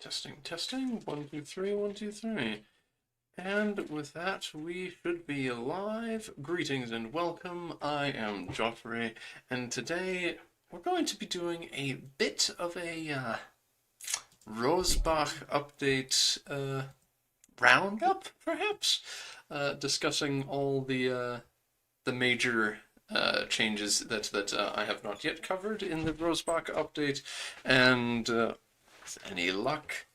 Testing, testing. 1, 2, 3, 1, 2, 3. And with that, we should be live. Greetings and welcome. I am Joffrey, and today we're going to be doing a bit of a Rosbach update roundup, perhaps, discussing all the major changes that I have not yet covered in the Rosbach update, and with any luck,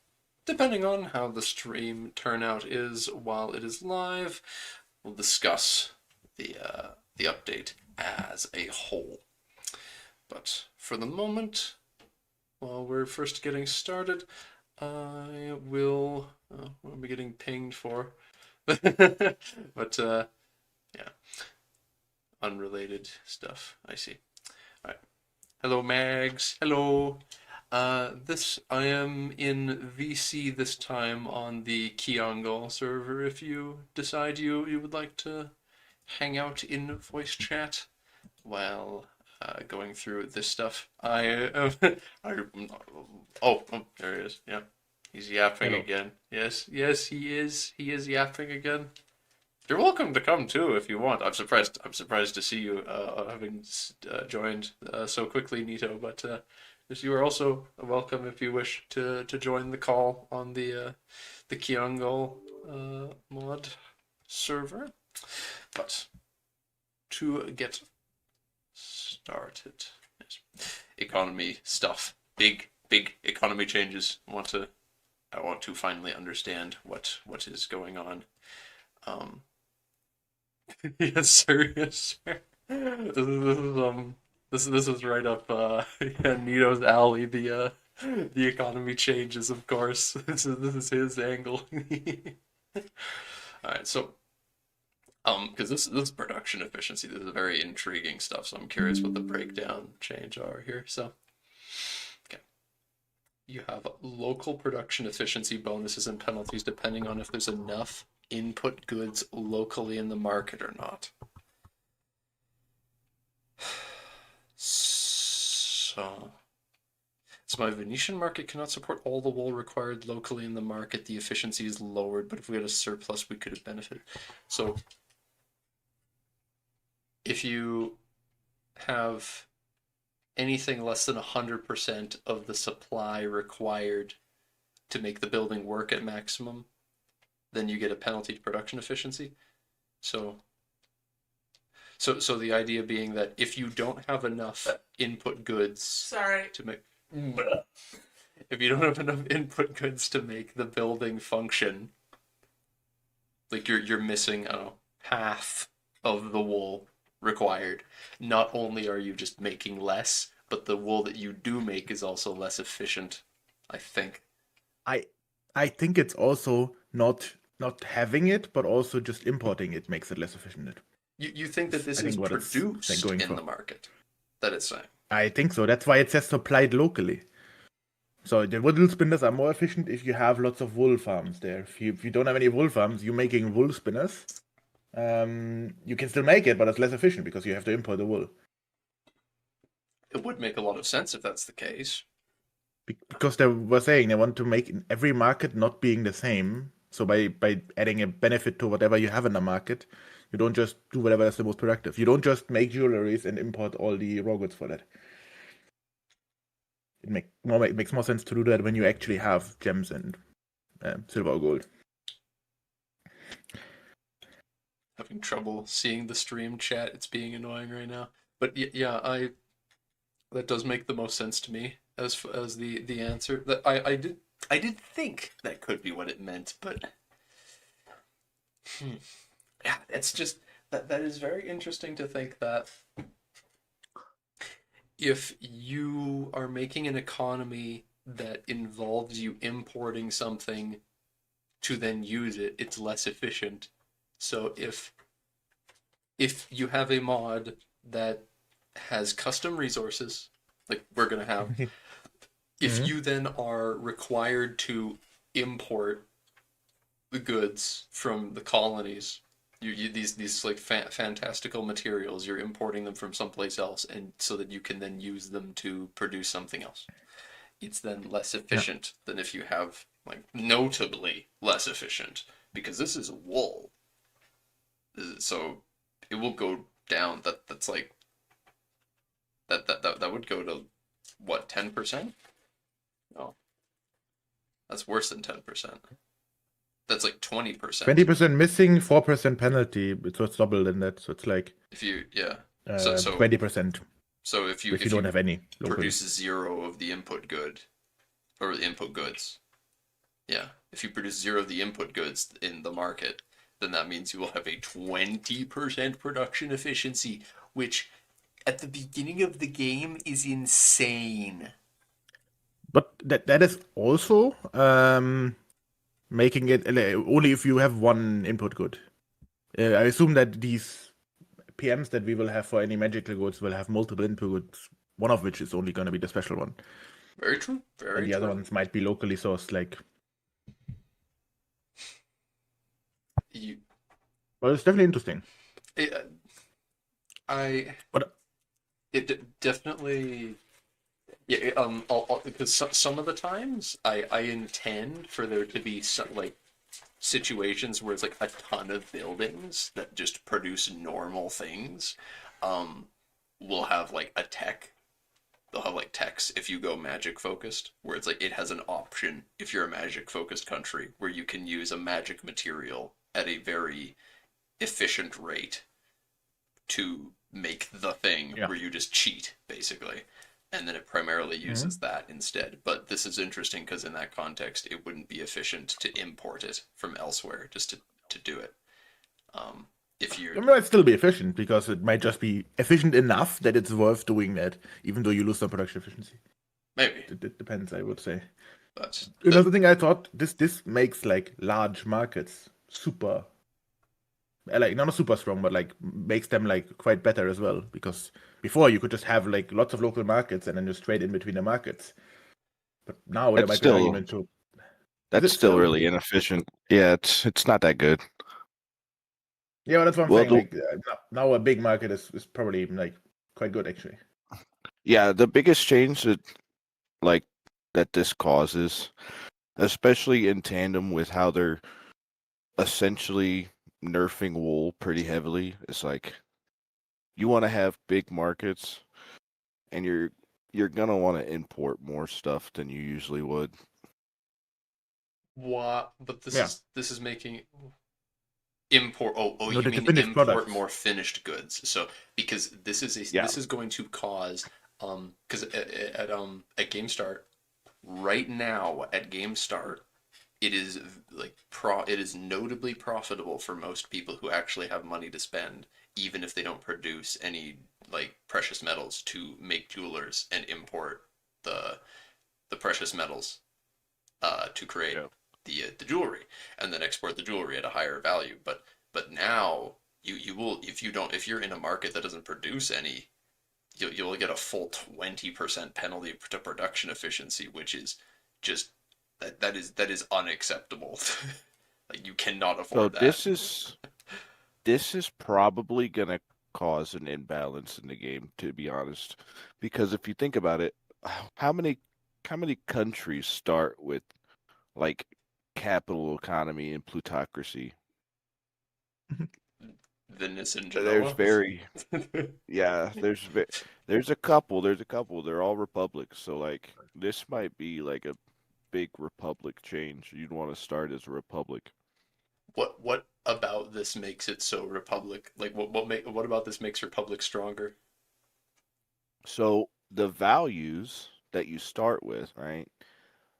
depending on how the stream turnout is while it is live, we'll discuss the update as a whole. But for the moment, while we're first getting started, I will. What am I getting pinged for? But yeah, unrelated stuff. I see. All right. Hello, Mags. Hello. This I am in VC this time on the Kiangal server. If you decide you would like to hang out in voice chat while going through this stuff, I oh, there he is. Yeah, he's yapping Hello. again. Yes, yes, he is. He is yapping again. You're welcome to come too if you want. I'm surprised. I'm surprised to see you having joined so quickly, Nito. But yes, you are also welcome if you wish to join the call on the Kiangal mod server. But to get started, yes. Economy stuff, big economy changes. I want to finally understand what is going on. Um, yes, sir. Yes, sir. This is right up yeah, Nito's alley. The economy changes, of course. This is his angle. All right, so because this is production efficiency. This is very intriguing stuff. So I'm curious what the breakdown change are here. So okay, you have local production efficiency bonuses and penalties depending on if there's enough input goods locally in the market or not. So, my Venetian market cannot support all the wool required locally in the market. The efficiency is lowered, but if we had a surplus, we could have benefited. So, if you have anything less than 100% of the supply required to make the building work at maximum, then you get a penalty to production efficiency. So the idea being that if you don't have enough input goods Sorry. to make if you don't have enough input goods to make the building function, like you're missing, I don't know, half of the wool required. Not only are you just making less, but the wool that you do make is also less efficient, I think. I I think it's also not having it, but also just importing it makes it less efficient. You think that this I is think what it's produced going in for. the market? That it's saying. I think so. That's why it says supplied locally. So the wool spinners are more efficient if you have lots of wool farms there. If you don't have any wool farms, you're making wool spinners. You can still make it, but it's less efficient because you have to import the wool. It would make a lot of sense if that's the case. Because they were saying they want to make every market not being the same. So by adding a benefit to whatever you have in the market, you don't just do whatever is the most productive. You don't just make jewelries and import all the raw goods for that. It makes more sense to do that when you actually have gems and silver or gold. Having trouble seeing the stream chat. It's being annoying right now. But yeah, that does make the most sense to me as the answer. That I did think that could be what it meant, but yeah, it's just that is very interesting to think that if you are making an economy that involves you importing something to then use it, it's less efficient. So if you have a mod that has custom resources, like we're gonna have, if Mhm. you then are required to import the goods from the colonies, these like fantastical materials, you're importing them from someplace else, and so that you can then use them to produce something else. it's then less efficient than if you have like notably less efficient because this is wool. So it will go down. That's like that would go to what 10%? No, that's worse than 10%. That's like 20%. 20% missing, 4% penalty. So it's double than that. So it's like If you yeah. So 20% so if you if don't you have any locally. produce zero of the input good or the input goods, yeah. If you produce zero of the input goods in the market, then that means you will have a 20% production efficiency, which at the beginning of the game is insane. But that is also making it only if you have one input good. I assume that these PMs that we will have for any magical goods will have multiple input goods, one of which is only going to be the special one. Very true. And Very the other true. ones might be locally sourced, like. You, Well, it's definitely interesting. it, I But it definitely yeah. Because some of the times I intend for there to be some like situations where it's like a ton of buildings that just produce normal things. Um, will have like a tech. They'll have like techs if you go magic focused, where it's like it has an option if you're a magic focused country where you can use a magic material at a very efficient rate to make the thing yeah. where you just cheat basically, and then it primarily Mhm. uses that instead. But this is interesting because in that context it wouldn't be efficient to import it from elsewhere just to do it. um, if you're It might still be efficient because it might just be efficient enough that it's worth doing that, even though you lose some production efficiency. maybe It depends, I would say. but Another thing I thought this makes like large markets super, like not super strong, but like makes them like quite better as well. Because before you could just have like lots of local markets and then just trade in between the markets. But now there That's might be an still argument to. Is that's it still still? really inefficient. Yeah, it's not that good. Yeah, well, that's what I'm Well, saying. Like now a big market is probably like quite good actually. yeah, the biggest change that like that this causes, especially in tandem with how they're essentially nerfing wool pretty heavily, is like you want to have big markets and you're gonna want to import more stuff than you usually would. what but Yeah. this is making import. Oh, No, you the mean finished import products. more finished goods. So because Yeah. this is going to cause because at game start right now at game start it is like it is notably profitable for most people who actually have money to spend, even if they don't produce any like precious metals, to make jewelers and import the precious metals to create Yeah. the jewelry, and then export the jewelry at a higher value. But now you will, if you're in a market that doesn't produce any, you'll get a full 20% penalty to production efficiency, which is just that is unacceptable. Like you cannot So afford that. this is probably gonna cause an imbalance in the game, to be honest. Because if you think about it, how many how many countries start with like capital economy and plutocracy? Venice and There's Genoa. very yeah, there's a couple. They're all republics, so like this might be like a big republic change. You'd want to start as a republic. What about this makes it so Republic? Like what about this makes Republic stronger? So the values that you start with, right?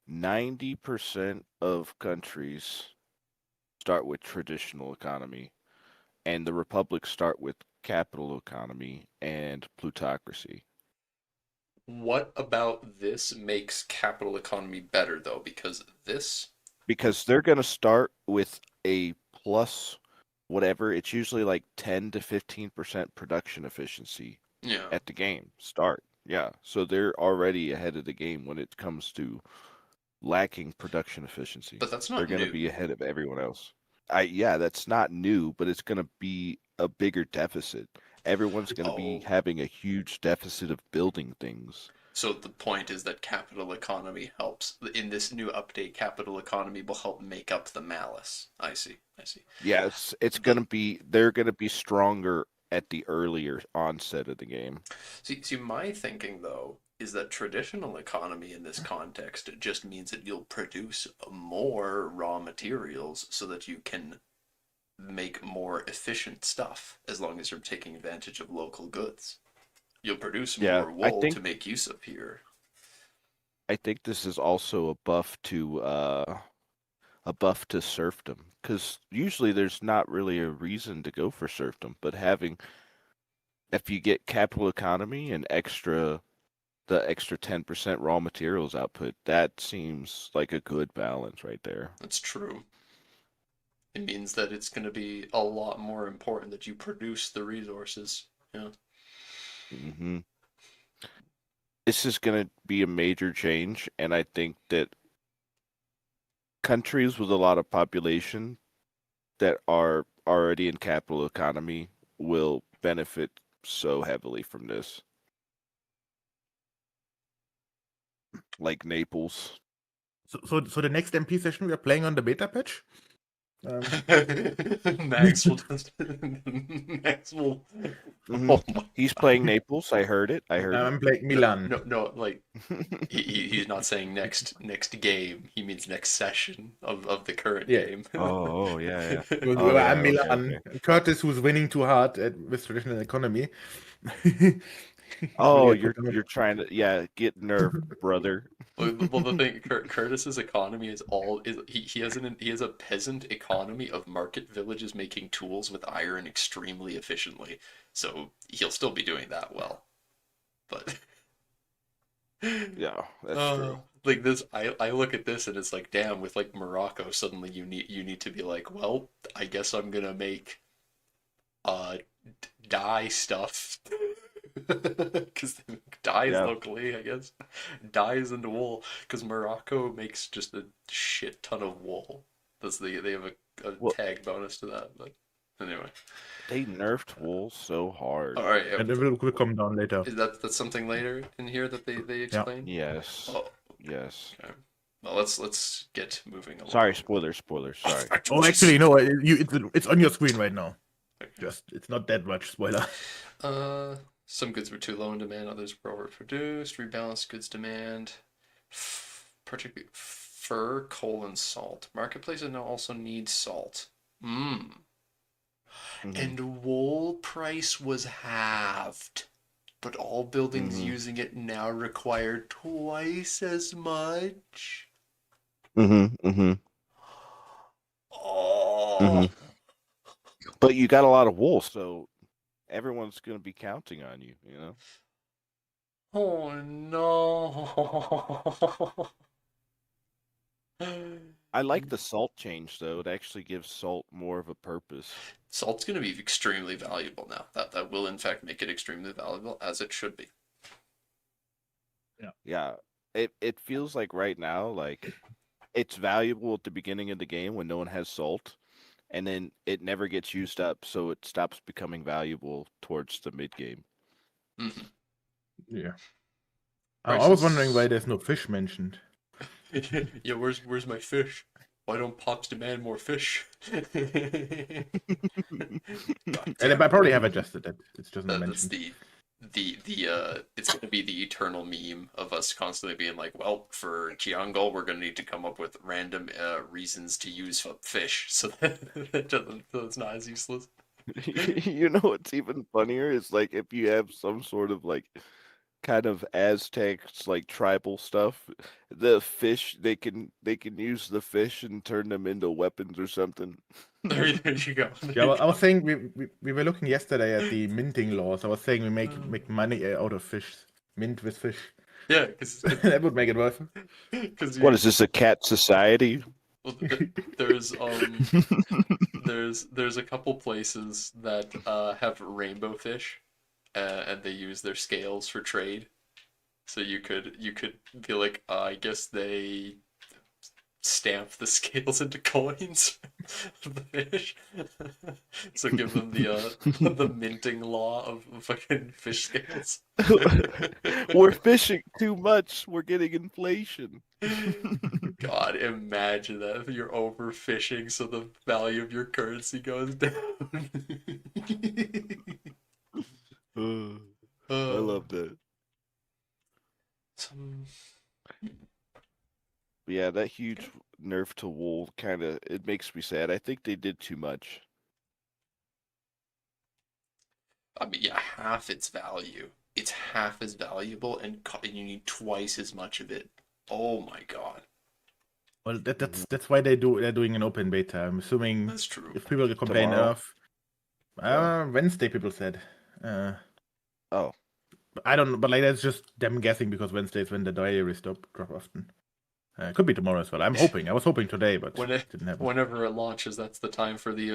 90% of countries start with traditional economy, and the republics start with capital economy and plutocracy. What about this makes capital economy better though? Because this, Because they're going to start with a plus whatever. It's usually like 10 to 15% production efficiency yeah, at the game start. Yeah. So they're already ahead of the game when it comes to lacking production efficiency. but that's They're not going to new. be ahead of everyone else. Yeah, that's not new, but it's going to be a bigger deficit. Everyone's going to be Oh, having a huge deficit of building things. So the point is that capital economy helps in this new update. Capital economy will help make up the malice. I see. I see. Yes, it's The gonna be they're gonna be stronger at the earlier onset of the game. see my thinking though is that traditional economy in this context just means that you'll produce more raw materials so that you can make more efficient stuff as long as you're taking advantage of local goods. You'll produce Yeah, more wool to make use of here. I think this is also a buff to serfdom because usually there's not really a reason to go for serfdom, but having if you get capital economy and the extra 10% raw materials output, that seems like a good balance right there. That's true. It means that it's going to be a lot more important that you produce the resources. Yeah. hmm This is going to be a major change, and I think that countries with a lot of population that are already in capital economy will benefit so heavily from this, like Naples. So the next MP session we are playing on the beta patch. Max will just Max will. hmm Oh my He's god! playing Naples. I heard it. I heard it. I'm playing No, Milan. no, no. Like he's not saying next game. He means next session of the current Yeah, game. Oh, yeah, yeah. Oh, well, yeah. I'm Okay, Milan. okay. Curtis, who's winning too hard with traditional economy. He's really Oh, a put you're trying to get nerfed, brother. Well, the thing, Curtis's economy is all is he has a peasant economy of market villages making tools with iron extremely efficiently, so he'll still be doing that well. But Yeah, that's true. like this, I look at this and it's like, damn, with like Morocco, suddenly you need to be like, well, I guess I'm gonna make uh dye stuff because they make dyes Yeah. locally, I guess. Dyes and wool because Morocco makes just a shit ton of wool. They have a Well, tag bonus to that. But anyway, they nerfed wool so hard. all right. And it will come down later. Is that's something later in here that they Yeah. explain? Yes. Oh, Yes. okay. Well, let's get moving Sorry, along. spoilers. Sorry. Oh, actually, no. It's on your screen right now. Just it's not that much spoiler. Some goods were too low in demand, others were overproduced. Rebalanced goods demand, particularly fur, coal, and salt. Marketplaces now also need salt. Mmm. hmm And wool price was halved, but all buildings hmm using it now require twice as much. hmm hmm Oh, hmm But you got a lot of wool, so everyone's gonna be counting on you. You know. oh no. I like the salt change though. It actually gives salt more of a purpose. Salt's going to be extremely valuable now. That will in fact make it extremely valuable, as it should be. Yeah. It feels like right now, like it's valuable at the beginning of the game when no one has salt, and then it never gets used up, so it stops becoming valuable towards the mid game. Mm-hmm. Yeah. I was wondering why Prices. there's no fish mentioned. Yeah, where's my fish? Why don't pops demand more fish? God And damn I it! probably have adjusted that. It's just not That's mentioned. the it's gonna be the eternal meme of us constantly being like, well, for Chiangol, we're gonna need to come up with random reasons to use fish, so that so it's not as useless. You know what's even funnier is like if you have some sort of like kind of Aztecs like tribal stuff, the fish they can use the fish and turn them into weapons or something. There you go. Yeah, I was saying we were looking yesterday at the minting laws. I was saying we make money out of fish, mint with fish. Yeah, because That would make it worth because What you is this, a cat society? well, it. there's there's a couple places that have rainbow fish, and they use their scales for trade. So you could be like, I guess they stamp the scales into coins of the fish. So give them the minting law of fucking fish scales. We're fishing too much. We're getting inflation. God, imagine that if you're overfishing, so the value of your currency goes down. I Uh, love that. some But yeah, that huge nerf to wool kind of it makes me sad. I think they did too much. I mean, yeah, half its value. It's half as valuable, and you need twice as much of it. Oh my god, Well, that's why they're doing an open beta. I'm assuming that's true. if people complain Tomorrow? enough, Wednesday people said. Oh, I don't know, but like that's just them guessing because Wednesday is when the diary drop often. Could be tomorrow as well. I'm hoping. I was hoping today, but When it didn't happen. Whenever it launches, that's the time for the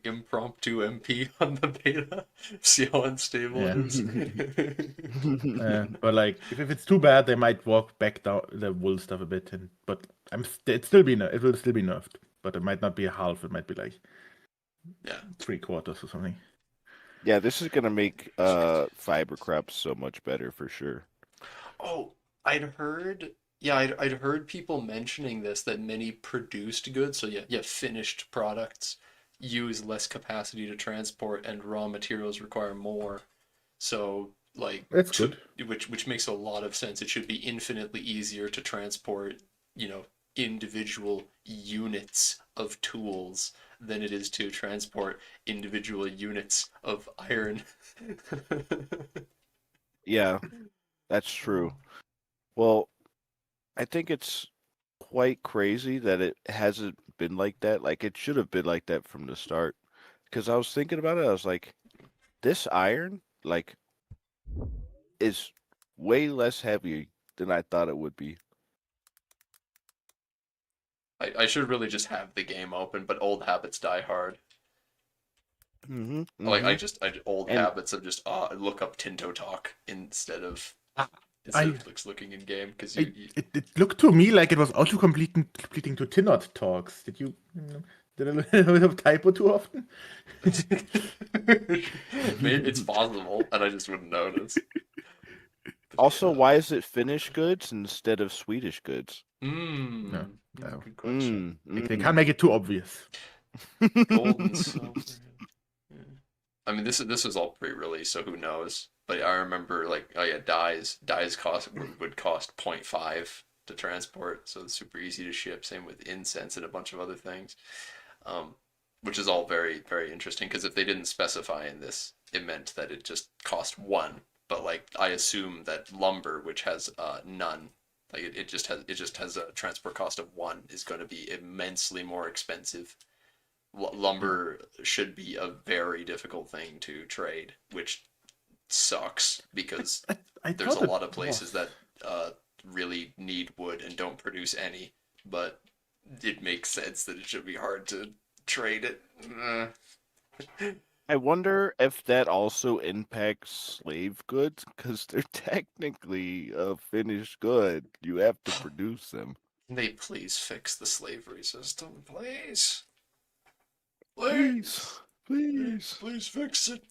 impromptu MP on the beta. See how unstable Yeah. it is. But like, if it's too bad, they might walk back down the wool stuff a bit. But it will still be nerfed. But it might not be a half. It might be like Yeah. 3/4 or something. yeah, this is gonna make fiber crops so much better for sure. Oh, I'd heard. Yeah, I'd heard people mentioning this, that many produced goods, so yeah, finished products use less capacity to transport, and raw materials require more. So like That's good. which makes a lot of sense. It should be infinitely easier to transport, individual units of tools than it is to transport individual units of iron. Yeah, that's true. Well, I think it's quite crazy that it hasn't been like that. Like it should have been like that from the start. Because I was thinking about it, I was like, this iron, like, is way less heavy than I thought it would be. I should really just have the game open, but old habits die hard. Mm-hmm. Like old And habits of just look up Tinto Talk instead I of looking in game, because it looked to me like it was auto completing to Tinot talks. Did you did I look at a typo too often? maybe it's possible and I just wouldn't notice. also, why is it Finnish goods instead of Swedish goods? No. Good question. They can't make it too obvious. Gold and silver. Yeah. I mean, this is all pre-release, so who knows? But I remember, like, oh yeah, dyes would cost 0.5 to transport, so it's super easy to ship. Same with incense and a bunch of other things, which is all very very interesting. Because if they didn't specify in this, it meant that it just cost one. But like, I assume that lumber, which has none, like it just has a transport cost of one, is going to be immensely more expensive. Lumber should be a very difficult thing to trade, which sucks because there's a lot of places that really need wood and don't produce any, but it makes sense that it should be hard to trade it. I wonder if that also impacts slave goods because they're technically a finished good. You have to produce them. Can they please fix the slavery system, please? Please, please. Please fix it.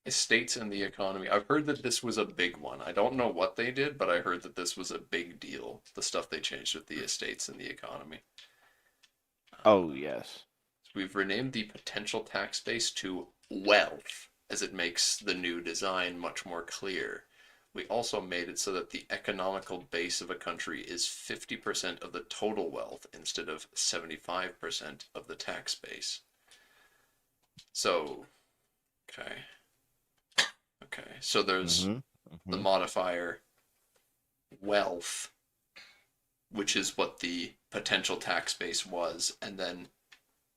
Estates and the economy. I've heard that this was a big one. I don't know what they did, but I heard that this was a big deal. The stuff they changed with the estates and the economy. Oh, yes. We've renamed the potential tax base to wealth, as it makes the new design much more clear. We also made it so that the economical base of a country is 50% of the total wealth instead of 75% of the tax base. So, okay. So there's the modifier wealth, which is what the potential tax base was, and then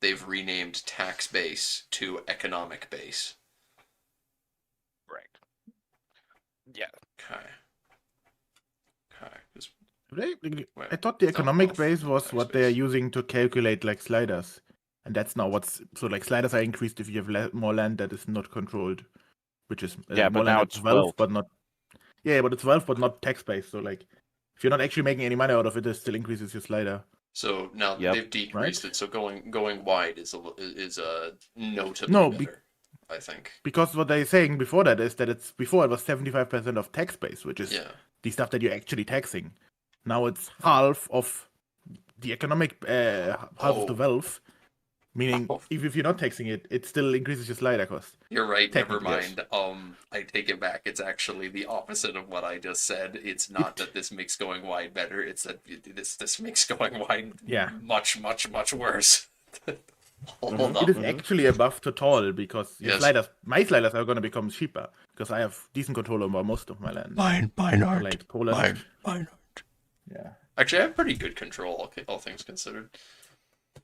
they've renamed tax base to economic base. Right. Yeah. Okay. I thought the economic wealth, base was tax what they are base. using to calculate like sliders, and that's now so like sliders are increased if you have more land that is not controlled, which is Yeah, more but land now that's it's wealth, wealth. but not. Yeah, but it's wealth, but not tax based. So like, If you're not actually making any money out of it, it still increases your slider. So now Yep. they've decreased it. So going wide is notably No, better, I think. because what they're saying before that is that before it was 75% of tax base, which is Yeah. the stuff that you're actually taxing. Now it's half of the economic, half of the Oh. wealth. Meaning, Oh. if you're not taxing it, it still increases your slider cost. You're right. Never Technically, yes. mind. I take it back. It's actually the opposite of what I just said. It's not that this makes going wide better. It's that this makes going wide much worse. Hold It up. is actually above total because your Yes. my sliders are going to become cheaper because I have decent control over most of my land. Mine aren't. Like Poland. Mine aren't. Yeah. Actually, I have pretty good control, all things considered.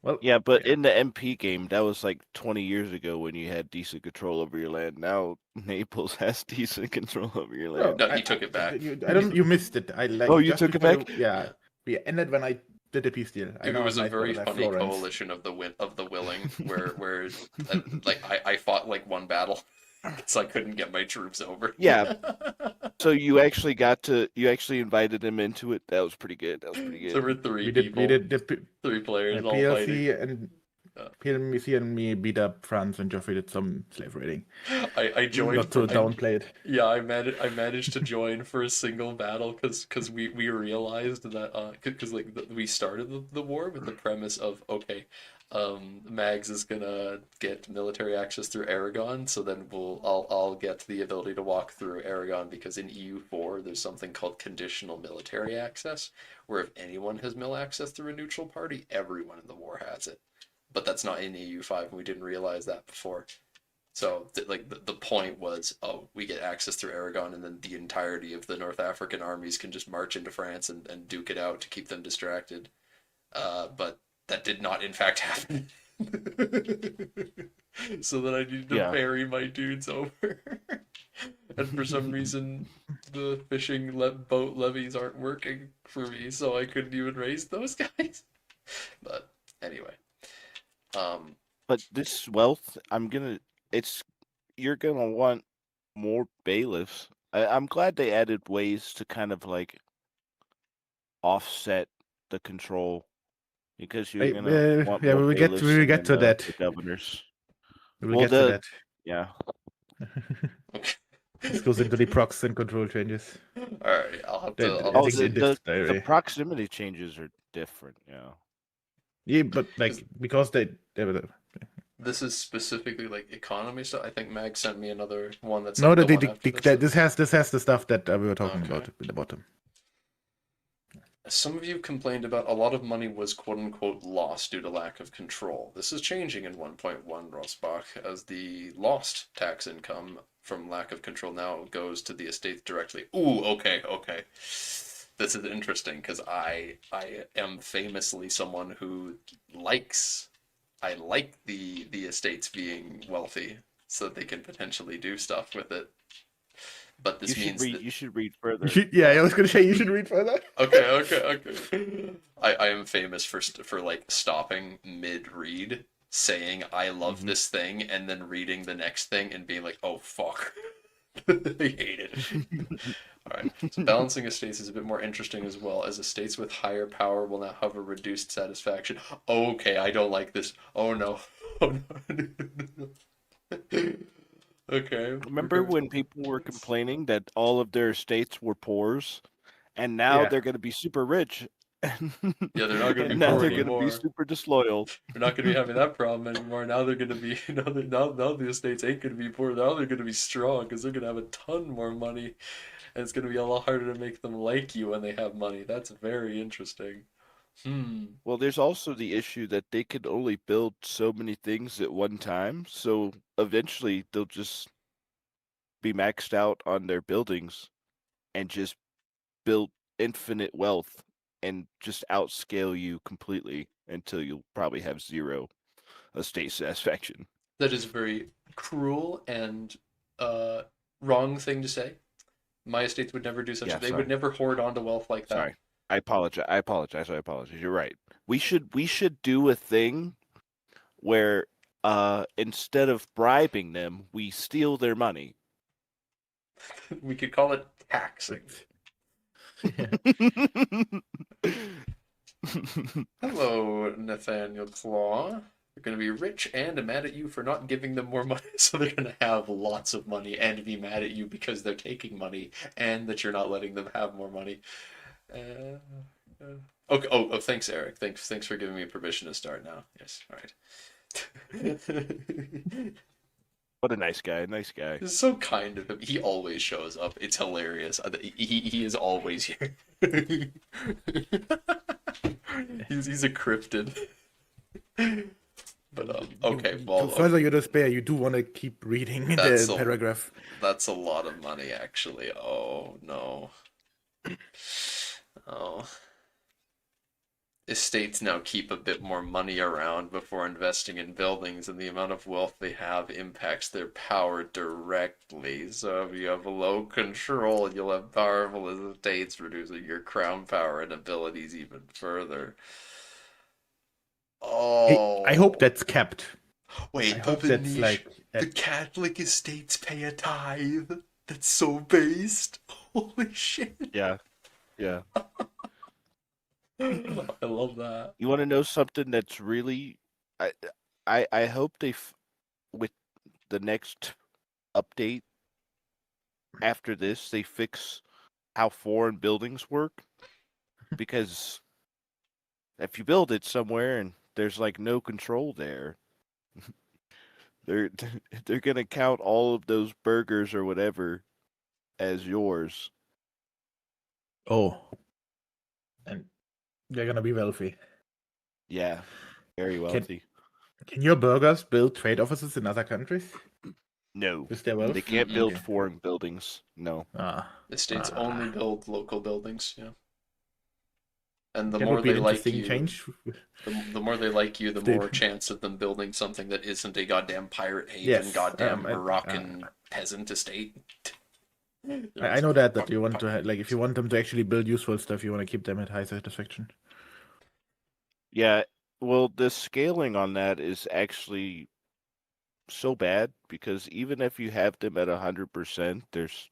Well, Yeah, but in the MP game, that was like 20 years ago when you had decent control over your land. Now Naples has decent control over your land. No, he took it back. You missed it. I like. Oh, you just took it before back? Yeah, we ended when I did the peace deal. It was a very funny coalition of the willing, where like I fought like one battle, so I couldn't get my troops over. Yeah. So you actually invited him into it. That was pretty good. So we're three We did three players all PLC fighting. and PLC and me beat up France and Joffrey did some slave raiding. I joined. Not to downplay it. Yeah, I managed to join for a single battle because we realized that because we started the war with the premise of okay, Mags is gonna get military access through Aragon, so then I'll get the ability to walk through Aragon because in EU4 there's something called conditional military access, where if anyone has mil access through a neutral party, everyone in the war has it. But that's not in EU5, and we didn't realize that before. So the point was, oh, we get access through Aragon, and then the entirety of the North African armies can just march into France and duke it out to keep them distracted. But that did not, in fact, happen. So then I needed to ferry my dudes over. And for some reason, the fishing boat levies aren't working for me, so I couldn't even raise those guys. But anyway. But this wealth, you're gonna want more bailiffs. I'm glad they added ways to kind of like offset the control because you're gonna want more bailiffs we get to that. The governors. We'll get to that. Yeah. This goes into the prox and control changes. All right, I'll have to. The proximity changes are different. Yeah. Yeah, but like because they were. This is specifically like economy stuff. I think Mag sent me another one that's no. Like this has the stuff that we were talking about at the bottom. Some of you complained about a lot of money was quote unquote lost due to lack of control. This is changing in 1.1 Rosbach as the lost tax income from lack of control now goes to the estates directly. Ooh, okay. This is interesting because I am famously someone who I like the estates being wealthy so that they can potentially do stuff with it. But this means you should read further. I was going to say you should read further. Okay. I am famous for like stopping mid-read, saying I love this thing, and then reading the next thing and being like, oh fuck. I hate it. Alright, so balancing estates is a bit more interesting as well, as estates with higher power will now have a reduced satisfaction. Okay, I don't like this. Oh no. Okay. Remember when people were complaining that all of their estates were poors, and now they're going to be super rich? Yeah, they're not going to be now poor they're anymore. going to be super disloyal. They're not going to be having that problem anymore. Now they're going to be now the estates ain't going to be poor. Now they're going to be strong because they're going to have a ton more money, and it's going to be a lot harder to make them like you when they have money. That's very interesting. Well, there's also the issue that they can only build so many things at one time, so eventually they'll just be maxed out on their buildings and just build infinite wealth and just outscale you completely until you'll probably have zero estate satisfaction. That is a very cruel and wrong thing to say. My estates would never do such a thing. They would never hoard onto wealth like that. Sorry. I apologize. You're right. We should do a thing where instead of bribing them, we steal their money. We could call it taxing. Hello, Nathaniel Claw. They're going to be rich and mad at you for not giving them more money, so they're going to have lots of money and be mad at you because they're taking money and that you're not letting them have more money. Uh, okay. Oh, thanks, Eric. Thanks for giving me permission to start now. Yes. All right. What a nice guy. Nice guy. It's so kind of him. He always shows up. It's hilarious. He is always here. He's a cryptid. But okay, well, To further your despair, you do want to keep reading That's the a- paragraph. that's a lot of money, actually. Oh no. Oh. Estates now keep a bit more money around before investing in buildings, and the amount of wealth they have impacts their power directly. So if you have low control, you'll have powerful estates, reducing your crown power and abilities even further. Oh. I hope that's kept. Wait, I the hope that's Venetian, like the Catholic estates pay a tithe. That's so based. Holy shit. Yeah. Yeah. I love that. You want to know something that's really I I hope with the next update after this they fix how foreign buildings work, because if you build it somewhere and there's like no control there, they're they're going to count all of those burgers or whatever as yours. Oh, and they're gonna be wealthy. Yeah. Very wealthy. Can your burgers build trade offices in other countries No. with their wealth? They can't Mm-mm. build Okay. foreign buildings. No. Estates only build local buildings, yeah. And the That more would be they an like interesting you, change. the more they like you, the They- more chance of them building something that isn't a goddamn pirate haven, Yes, goddamn Moroccan peasant estate. I know that you want to like if you want them to actually build useful stuff, you want to keep them at high satisfaction. Yeah. Well, the scaling on that is actually so bad because even if you have them at 100%, there's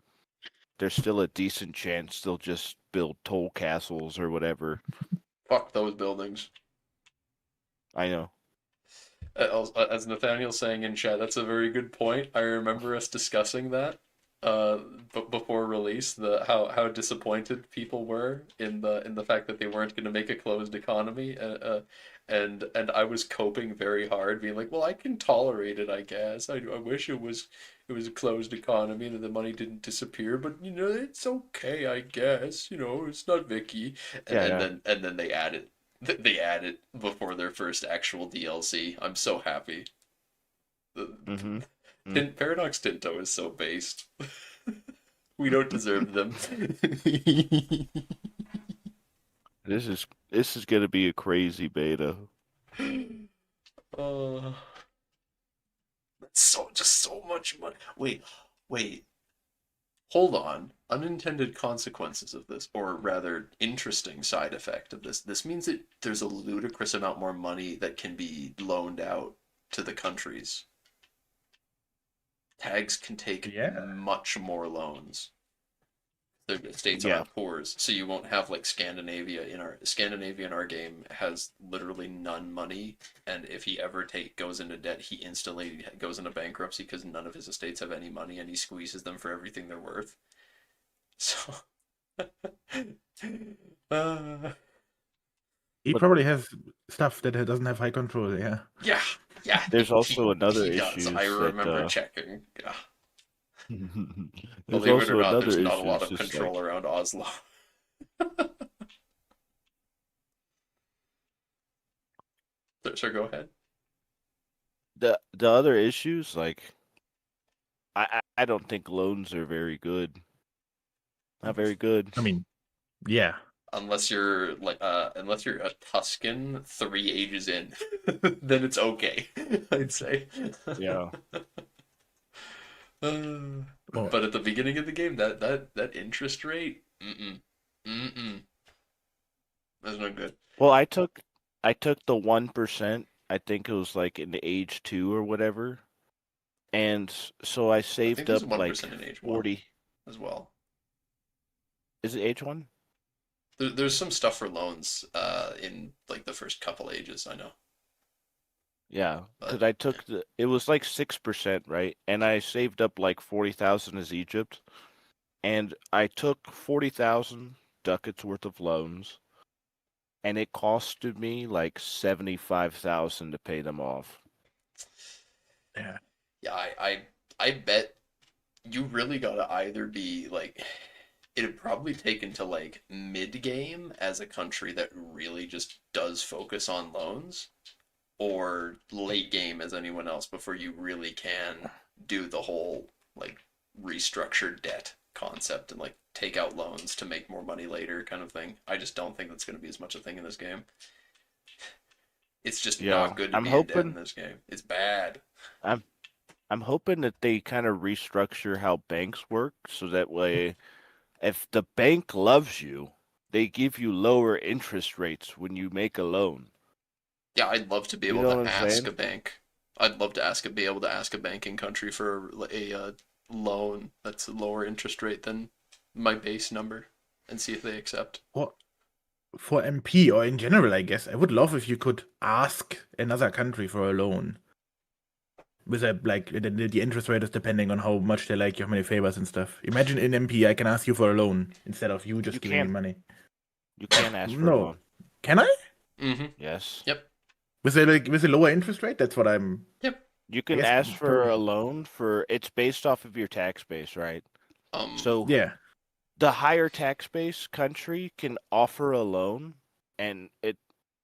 still a decent chance they'll just build toll castles or whatever. Fuck those buildings. I know. As Nathaniel's saying in chat, that's a very good point. I remember us discussing that before release, the how disappointed people were in the fact that they weren't going to make a closed economy, and I was coping very hard, being like, well, I can tolerate it, I guess. I wish it was a closed economy and the money didn't disappear, but it's okay, I guess. It's not Vicky, and, Yeah, and yeah. then they added. They added before their first actual DLC. I'm so happy. Mm-hmm. Paradox Tinto is so based. We don't deserve them. This is gonna be a crazy beta. uh, that's just so much money. Wait. Hold on. Unintended consequences of this, or rather, interesting side effect of this. This means that there's a ludicrous amount more money that can be loaned out to the countries. Tags can take much more loans. The states aren't poors, so you won't have like Scandinavia in our game has literally none money, and if he ever goes into debt, he instantly goes into bankruptcy because none of his estates have any money, and he squeezes them for everything they're worth. So, He probably has stuff that doesn't have high control. Yeah. Yeah. There's also another he does. issue. I remember checking. Yeah. There's Believe it also or not, another there's issue. not a lot of It's just control like, around Oslo. So go ahead. the other issues, like I don't think loans are very good. Not very good. I mean, yeah. Unless you're a Tuscan 3 ages in, then it's okay. I'd say. Yeah. But at the beginning of the game, that interest rate, that's not good. Well, I took the 1%. I think it was like in the age 2 or whatever, and so I I think saved there's up 1% like in age 1 40. as well. Is it age 1? There's some stuff for loans in like the first couple ages, I know. Yeah, because But I yeah. took it was like 6%, right? And I saved up like 40,000 as Egypt, and I took 40,000 ducats worth of loans, and it costed me like 75,000 to pay them off. Yeah. Yeah, I bet you really gotta either be like it'd probably take until like mid game as a country that really just does focus on loans, or late game as anyone else before you really can do the whole like restructured debt concept and like take out loans to make more money later kind of thing. I just don't think that's going to be as much a thing in this game. It's just Yeah, not good to I'm be in debt in hoping this game. It's bad. I'm I'm hoping that they kind of restructure how banks work so that way if the bank loves you, they give you lower interest rates when you make a loan. Yeah, I'd love to be You able know what to I'm ask a saying? bank. I'd love to be able to ask a banking country for a loan that's a lower interest rate than my base number and see if they accept. For for MP or in general, I guess I would love if you could ask another country for a loan. With a like the interest rate is depending on how much they like you, how many favors and stuff. Imagine in MP, I can ask you for a loan instead of you You just giving me can't money. you can't ask for a No, loan. can I? Mm-hmm. Yes. Yep. With a lower interest rate? That's what I'm. Yep. You I can guess ask for probably. a loan for it's based off of your tax base, right? Um. So Yeah, the higher tax base country can offer a loan and it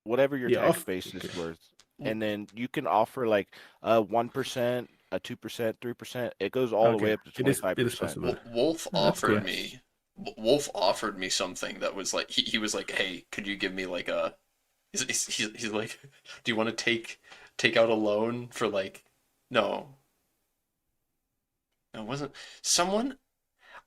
whatever your yeah. tax Off. base Okay. is worth. And then you can offer like a 1%, a 2%, 3%. It goes all the way Okay. up to It is 25%. possible. Wolf That's cool. Wolf offered me something that was like he was like, hey, could you give me like a he's like, do you want to take out a loan for like no no it wasn't someone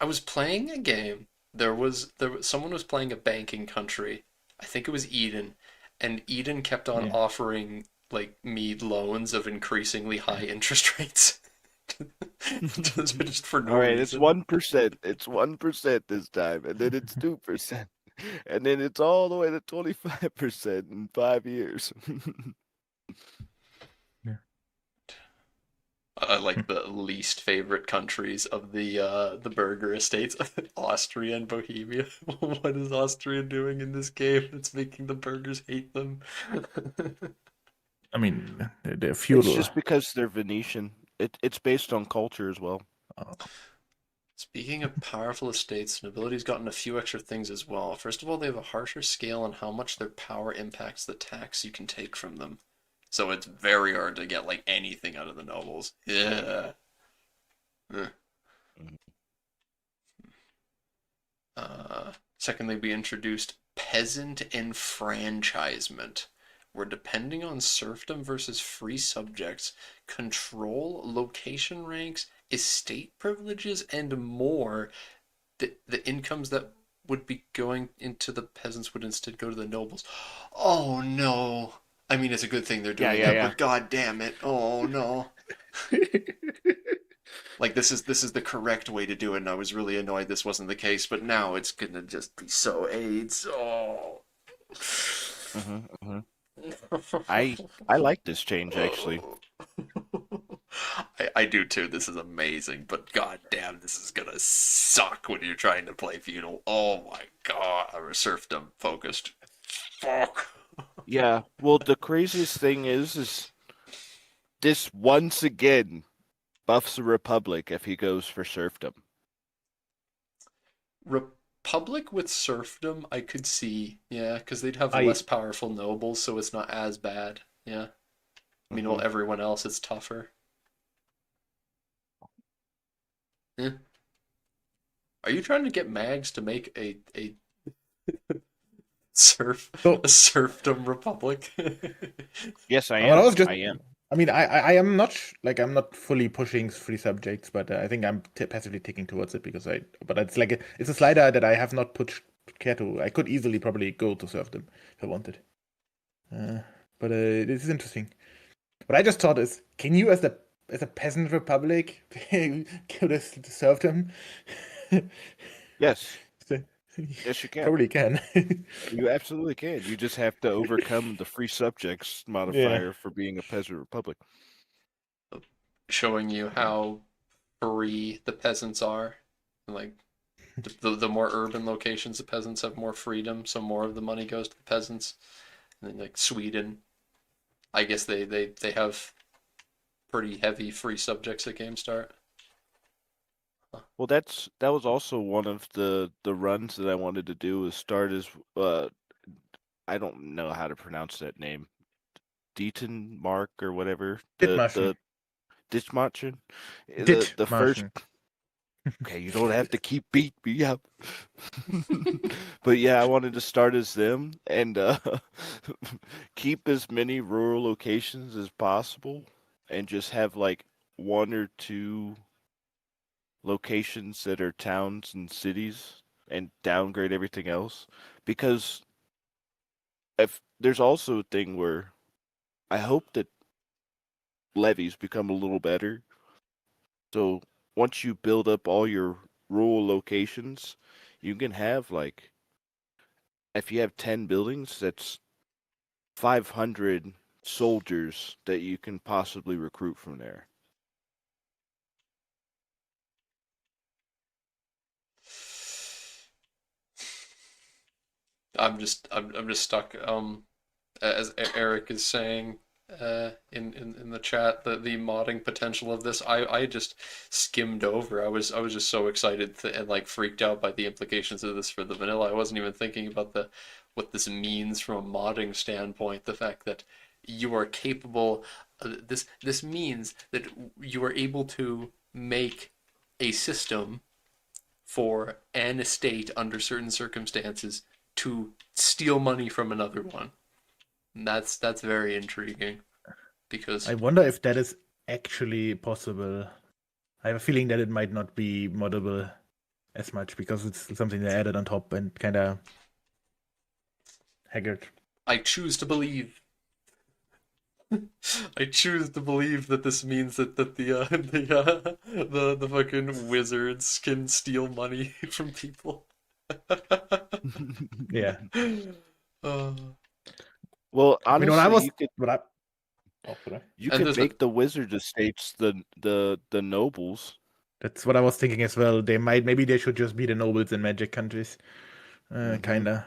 I was playing a game. There was someone was playing a banking country. I think it was Eden, and Eden kept on Yeah. offering like me loans of increasingly high interest rates, just for no All right, it's reason. 1%. It's 1% this time, and then it's 2%, and then it's all the way to 25% in 5 years. Yeah. Like the least favorite countries of the burger estates, Austria and Bohemia. What is Austria doing in this game? It's making the burgers hate them. I mean, they're It's feudal. just because they're Venetian. It's based on culture as well. Uh, Speaking of powerful estates, nobility's gotten a few extra things as well. First of all, they have a harsher scale on how much their power impacts the tax you can take from them. So it's very hard to get like anything out of the nobles. Yeah. Eh. Mhm. Secondly, we introduced peasant enfranchisement, where depending on serfdom versus free subjects, control, location ranks, estate privileges, and more, the incomes that would be going into the peasants would instead go to the nobles. Oh no. I mean, it's a good thing they're Yeah, doing yeah, that, yeah. but god damn it. Oh no. Like this is the correct way to do it, and I was really annoyed this wasn't the case, but now it's gonna just be so AIDS. Oh. hmm hmm I like this change actually. I do too. This is amazing, but god damn, this is gonna suck when you're trying to play feudal. Oh my god, or serfdom focused. Fuck. Yeah. Well, the craziest thing is this once again buffs the Republic if he goes for serfdom. Republic with serfdom, I could see, yeah, because they'd have I less powerful nobles, so it's not as bad. Yeah. Meanwhile, hmm everyone else is tougher. Yeah. Are you trying to get Mags to make a serf a so serfdom republic? Yes, I Well, I am. was just. I am. I mean, I am not like I'm not fully pushing free subjects, but I think I'm passively ticking towards it because I. But it's like it's a slider that I have not put care to. I could easily probably go to serve them if I wanted. Uh, but this is interesting. What I just thought is, can you as a peasant republic go to serve them? Yes. So Yes, you can. Probably can. You absolutely can. You just have to overcome the free subjects Yeah. modifier for being a peasant republic. Showing you how free the peasants are. Like the more urban locations, the peasants have more freedom, so more of the money goes to the peasants. And then like Sweden, I guess they have pretty heavy free subjects at game start. Well, that was also one of the runs that I wanted to do is start as I don't know how to pronounce that name. Deaton Mark or whatever. Dithmarschen. The Ditchmarchen. The first. Dithmarschen. Okay, you don't have to keep beat me up. But yeah, I wanted to start as them and keep as many rural locations as possible and just have like one or two locations that are towns and cities and downgrade everything else. Because if there's also a thing where I hope that levies become a little better. So once you build up all your rural locations, you can have like if you have 10 buildings, that's 500 soldiers that you can possibly recruit from there. I'm just stuck. As Eric is saying, in the chat, the modding potential of this, I just skimmed over. I was just so excited and like freaked out by the implications of this for the vanilla. I wasn't even thinking about the what this means from a modding standpoint. The fact that you are capable. This means that you are able to make a system for an estate under certain circumstances to steal money from another one. And that's very intriguing because I wonder if that is actually possible. I have a feeling that it might not be moddable as much because it's something they added on top and kind of haggard. I choose to believe. I choose to believe that this means that the fucking wizards can steal money from people. Yeah. Uh, Well, I mean, what I honestly, was, what I, oh, sorry. you and could there's a make the wizard estates the nobles. That's what I was thinking as well. Maybe they should just be the nobles in magic countries, Mhm. kinda,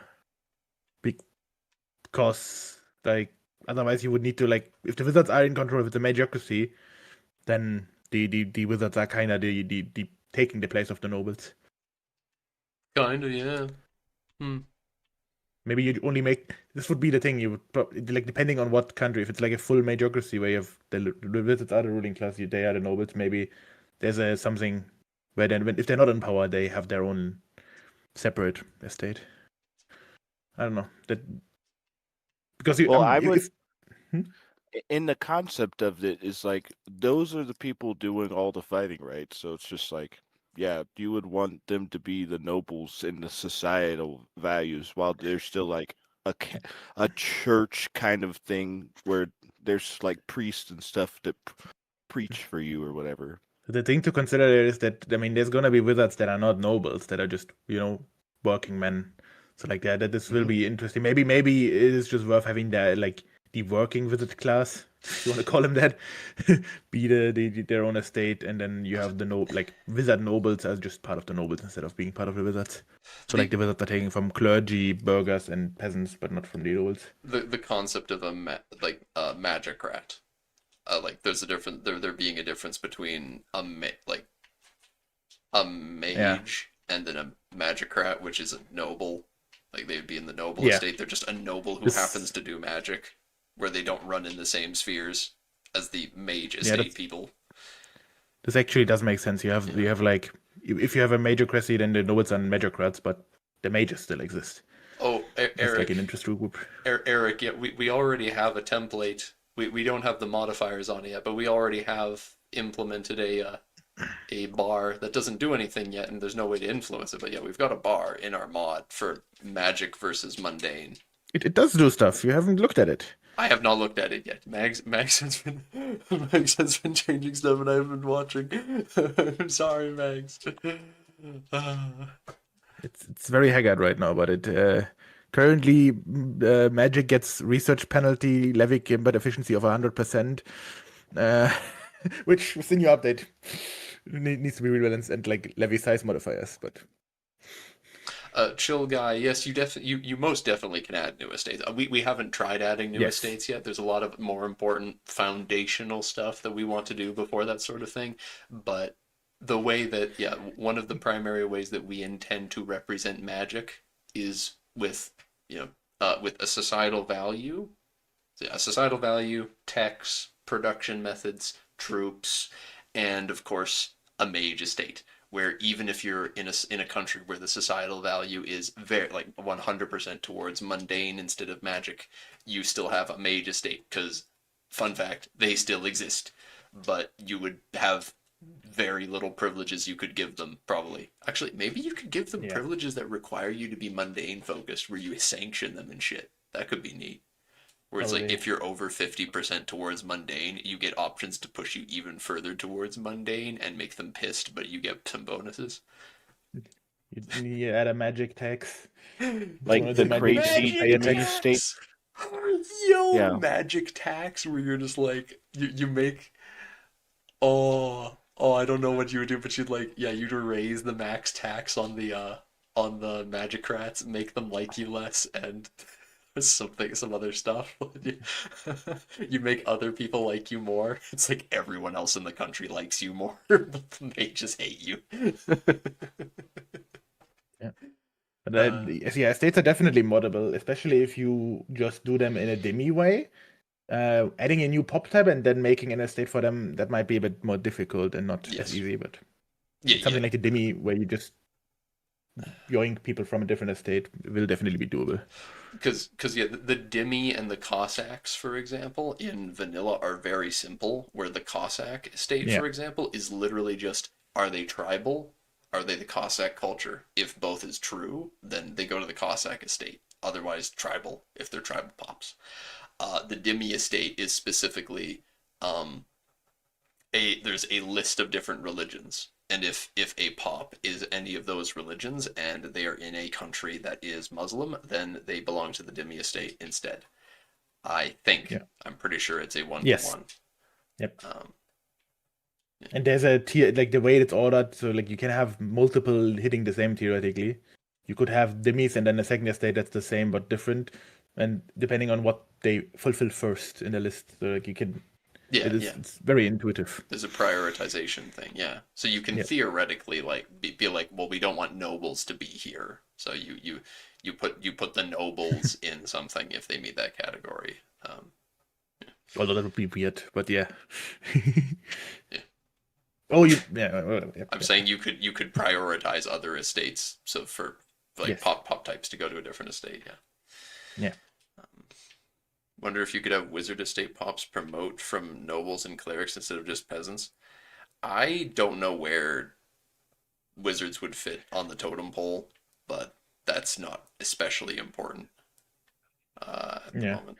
because like otherwise you would need to like if the wizards are in control of the magicracy, then the wizards are kind of the taking the place of the nobles. kind of, yeah. Hmm. Maybe you only make this would be the thing you would like depending on what country. If it's like a full magicracy where you have the wizards are the ruling class, they are the nobles. Maybe there's a something where then if they're not in power, they have their own separate estate. I don't know that because Well, I would if hmm? in the concept of it is like those are the people doing all the fighting, right? So it's just like, yeah, you would want them to be the nobles in the societal values while there's still like a church kind of thing where there's like priests and stuff that preach for you or whatever. The thing to consider there is that I mean, there's gonna be wizards that are not nobles, that are just working men. So like that this will Mhm. be interesting. Maybe it is just worth having the working wizard class, if you want to call them that, be their own estate, and then you have the wizard nobles as just part of the nobles instead of being part of the wizards. So like The the wizards are taken from clergy, burghers, and peasants, but not from the nobles. the concept of a magicrat. Like there's a different there being a difference between like a Yeah, mage and then a magicrat, which is a noble. Like they would be in the noble yeah. estate. They're just a noble who happens This to do magic, where they don't run in the same spheres as the mage yeah, estate people. this actually does make sense. Yeah. You have like if you have a major crazy, then the nobles are magicrats, but the mages still exist. Oh, It's like an Eric, interest group. Eric, yeah, we already have a template. We don't have the modifiers on it yet, but we already have implemented a bar that doesn't do anything yet, and there's no way to influence it. But yeah, we've got a bar in our mod for magic versus mundane. It does do stuff. You haven't looked at it. I have not looked at it yet. Max has been Max has been changing stuff, and I've been watching. I'm sorry, Max. It's very haggard right now, but it currently Magic gets research penalty, levy combat efficiency of 100%, uh, which with the new update needs to be rebalanced, and like levy size modifiers. But Chill guy, yes, you most definitely can add new estates. We haven't tried adding new yes, estates yet. There's a lot of more important foundational stuff that we want to do before that sort of thing. But the way that, yeah, one of the primary ways that we intend to represent magic is with, with a societal value. A societal value, techs, production methods, troops, and of course a mage estate. Where even if you're in a country where the societal value is very like 100% towards mundane instead of magic, you still have a mage estate because, fun fact, they still exist, but you would have very little privileges you could give them probably. Actually, maybe you could give them yeah, privileges that require you to be mundane focused, where you sanction them and shit. That could be neat. Where it's like probably. if you're over 50% towards mundane, you get options to push you even further towards mundane and make them pissed, but you get some bonuses. You add a magic tax. If you Like want to the do magic, you crazy should pay a Magic Demi tax. state. tax! Yo, Yeah. magic tax, where you're just like, you make, oh, I don't know what you would do, but you'd like, yeah, you'd raise the max tax on the magic rats, make them like you less, and some other stuff. You make other people like you more. It's like everyone else in the country likes you more, but they just hate you. Yeah. But Uh, yeah, estates are definitely moddable, especially if you just do them in a demi way. Adding a new pop tab and then making an estate for them, that might be a bit more difficult and not as yes. easy, but Yeah. something like a demi where you just yoink people from a different estate will definitely be doable. Because yeah, the Demi and the Cossacks, for example, in vanilla are very simple. Where the Cossack estate, Yeah. for example, is literally just, are they tribal? Are they the Cossack culture? If both is true, then they go to the Cossack estate. Otherwise, tribal if they're tribal pops. The Demi estate is specifically um, there's a list of different religions, and if a pop is any of those religions and they are in a country that is Muslim, then they belong to the Dhimmi estate instead. I think Yeah. I'm pretty sure it's a one to Yes. one. Yep. Um, And there's a tier, like the way it's ordered, so like you can have multiple hitting the same theoretically. You could have demis and then a second estate that's the same but different, and depending on what they fulfill first in the list, so like you can. yeah, It's very intuitive. there's a prioritization thing. Yeah, so you can Yeah. theoretically like be like, well, we don't want nobles to be here, so you put the nobles in something if they meet that category. Although that would be weird, but yeah. Yeah. Oh, yeah. I'm saying you could prioritize other estates. So for like Yes. pop types to go to a different estate. Yeah. Yeah. Wonder if you could have wizard estate pops promote from nobles and clerics instead of just peasants. I don't know where wizards would fit on the totem pole, but that's not especially important at the Yeah. moment.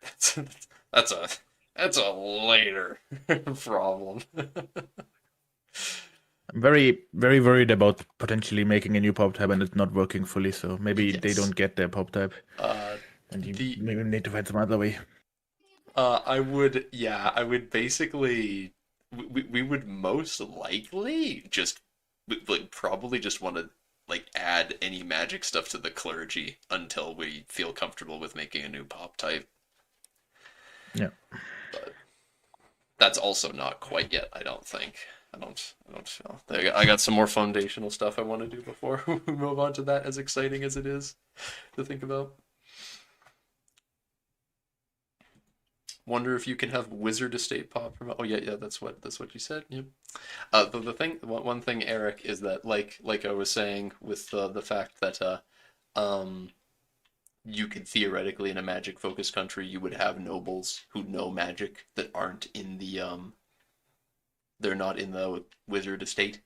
That's that's a that's a later problem. I'm very, very worried about potentially making a new pop tab and it not working fully, so maybe they Yes. don't get their pop tab. Uh, And you the maybe need to find some other way. I would basically, we would most likely just, like, probably just want to, like, add any magic stuff to the clergy until we feel comfortable with making a new pop type. Yeah. But that's also not quite yet, I don't think. I don't feel. I got some more foundational stuff I want to do before we move on to that, as exciting as it is to think about. Wonder if you can have wizard estate pop from. Oh yeah, that's what you said. Yep. The thing, one thing, Eric, is that like I was saying with the fact that um you could theoretically in a magic focused country you would have nobles who know magic that aren't in the they're not in the wizard estate.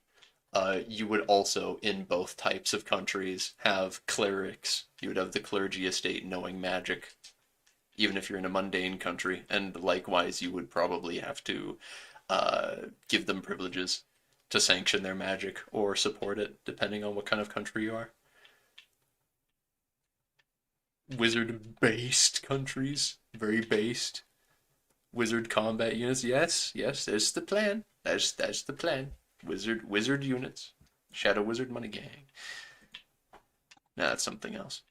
You would also in both types of countries have clerics. You would have the clergy estate knowing magic even if you're in a mundane country, and likewise, you would probably have to give them privileges. to sanction their magic or support it, depending on what kind of country you are. Wizard-based countries, very based. Wizard combat units, yes, there's the plan. That's the plan. Wizard units, Shadow Wizard Money Gang. Nah, that's something else.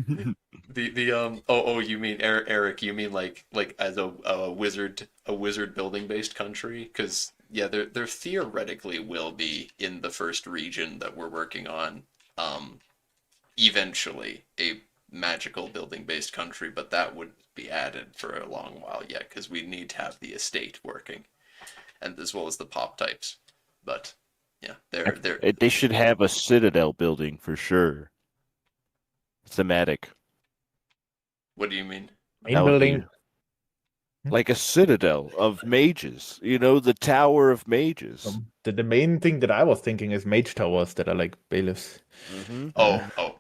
You mean Eric, you mean like as a wizard building based country? Because yeah, there theoretically will be in the first region that we're working on, eventually a magical building based country, but that would be added for a long while yet because we need to have the estate working, and as well as the pop types. But yeah, They should have a citadel building for sure. Thematic. What do you mean? Main That would be building. like a citadel of mages. You know, the Tower of Mages. The main thing that I was thinking is mage towers that are like bailiffs. Mm-hmm. Oh.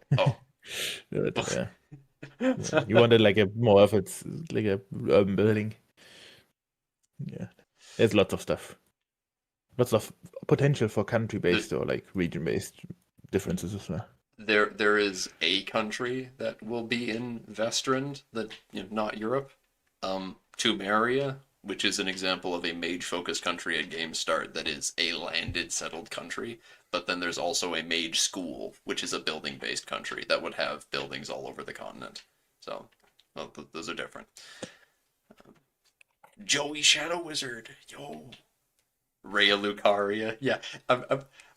Yeah. You wanted like a more of it's like a urban building. Yeah. There's lots of stuff. Lots of potential for country based or like region based differences as well. There is a country that will be in Vestrand that not Europe. Tumeria, which is an example of a mage-focused country at game start that is a landed, settled country. But then there's also a mage school, which is a building-based country that would have buildings all over the continent. So, well, those are different. Joey Shadow Wizard, yo. Rhea Lucaria, yeah.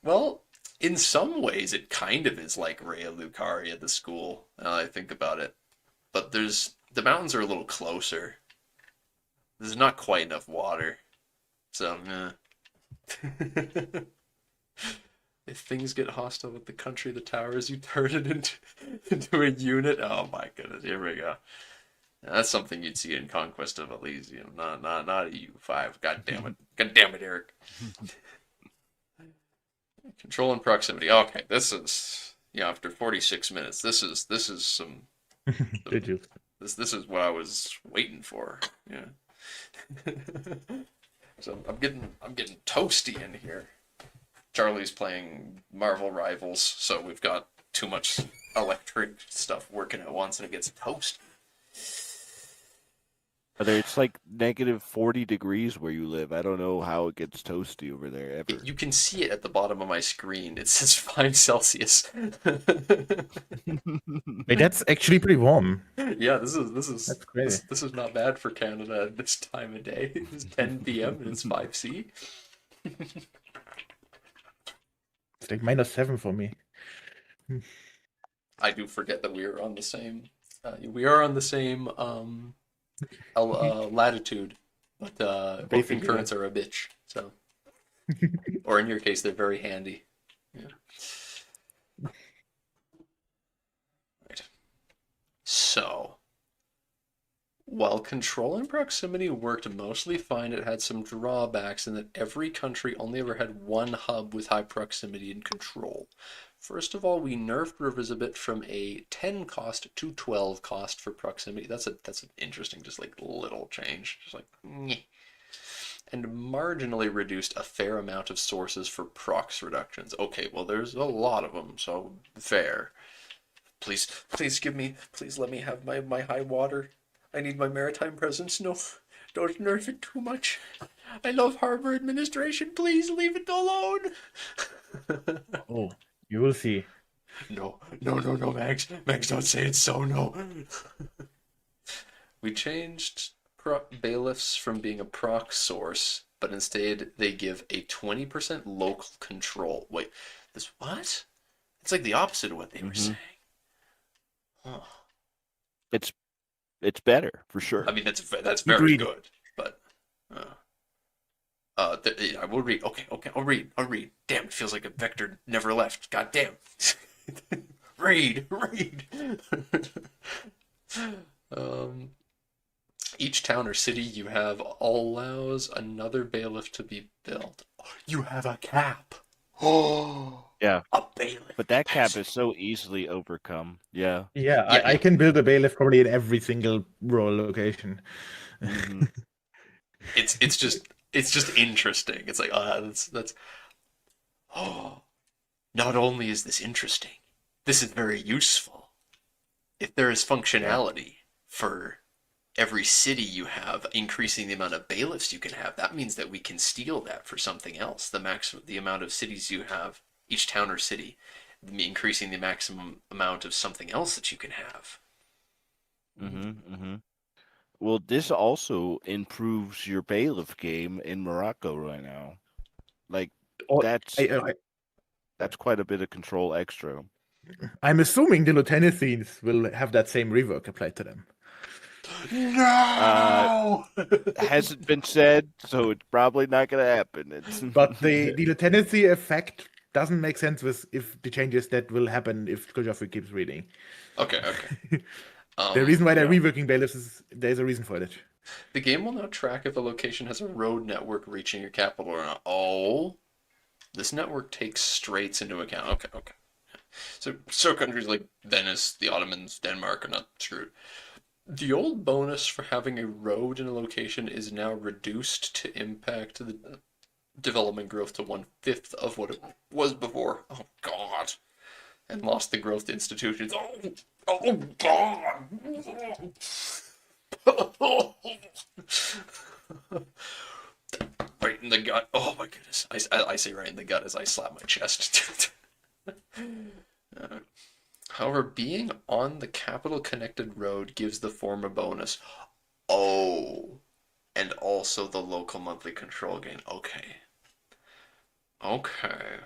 Well, in some ways, it kind of is like Rhea Lucaria, the school. Now I think about it, but the mountains are a little closer. There's not quite enough water, so if things get hostile with the country, the towers, you turn it into a unit. Oh my goodness, here we go. That's something you'd see in Conquest of Elysium, not a EU5. God damn it, Eric. Control and proximity. Okay, this is after 46 minutes. This is some. Did you? This is what I was waiting for. Yeah. So I'm getting toasty in here. Charlie's playing Marvel Rivals, so we've got too much electric stuff working at once, and it gets toasty. It's like negative 40 degrees where you live. I don't know how it gets toasty over there ever. You can see it at the bottom of my screen. It says 5 Celsius. Wait, that's actually pretty warm. Yeah, this is That's crazy. This is not bad for Canada at this time of day. It's 10 p.m. and it's 5C. It's like -7 for me. I do forget that we are on the same. We are on the same latitude, but both Basically, concurrents are a bitch. So, or in your case, they're very handy. Yeah. Right. So, while control and proximity worked mostly fine, it had some drawbacks in that every country only ever had one hub with high proximity and control. First of all, we nerfed rivers a bit from a 10 cost to 12 cost for proximity. That's an interesting, just like little change. Just like, nyeh. And marginally reduced a fair amount of sources for prox reductions. Okay, well, there's a lot of them, so fair. Please let me have my high water. I need my maritime presence. No, don't nerf it too much. I love harbor administration. Please leave it alone. Oh, you will see. No, Max. Max, don't say it so, no. We changed bailiffs from being a proc source, but instead they give a 20% local control. Wait, this what? It's like the opposite of what they were saying. Oh. It's better for sure. I mean, that's very Agreed. good, but I will read. Okay, I'll read. Damn, it feels like a vector never left. God damn. read. Each town or city you have allows another bailiff to be built. You have a cap. Oh, Yeah. a bailiff. But that cap is so easily overcome. Yeah. Yeah, Yeah, I can build a bailiff probably in every single role location. Mhm. It's just It's just interesting. It's like, that's. Oh, not only is this interesting, this is very useful. If there is Yeah. functionality for every city you have, increasing the amount of bailiffs you can have, that means that we can steal that for something else. The amount of cities you have, each town or city, increasing the maximum amount of something else that you can have. Mm-hmm. Well, this also improves your bailiff game in Morocco right now. Like Or, that's that's quite a bit of control extra. I'm assuming the lieutenancies will have that same rework applied to them. Uh, No! hasn't been said, so it's probably not gonna happen. It's But the lieutenancy effect doesn't make sense with if the changes that will happen if Kojofi keeps reading. Okay, okay. The reason why they're yeah. reworking bailiffs is there's a reason for it. The game will now track if a location has a road network reaching your capital or not. Oh, this network takes straits into account. Okay, okay. So countries like Venice, the Ottomans, Denmark are not screwed. The old bonus for having a road in a location is now reduced to impact the development growth to 1/5 of what it was before. Oh God. And lost the growth to institutions. Oh God. Right in the gut. Oh my goodness. I say right in the gut as I slap my chest. However, being on the capital connected road gives the former bonus. Oh, and also the local monthly control gain. Okay. Okay.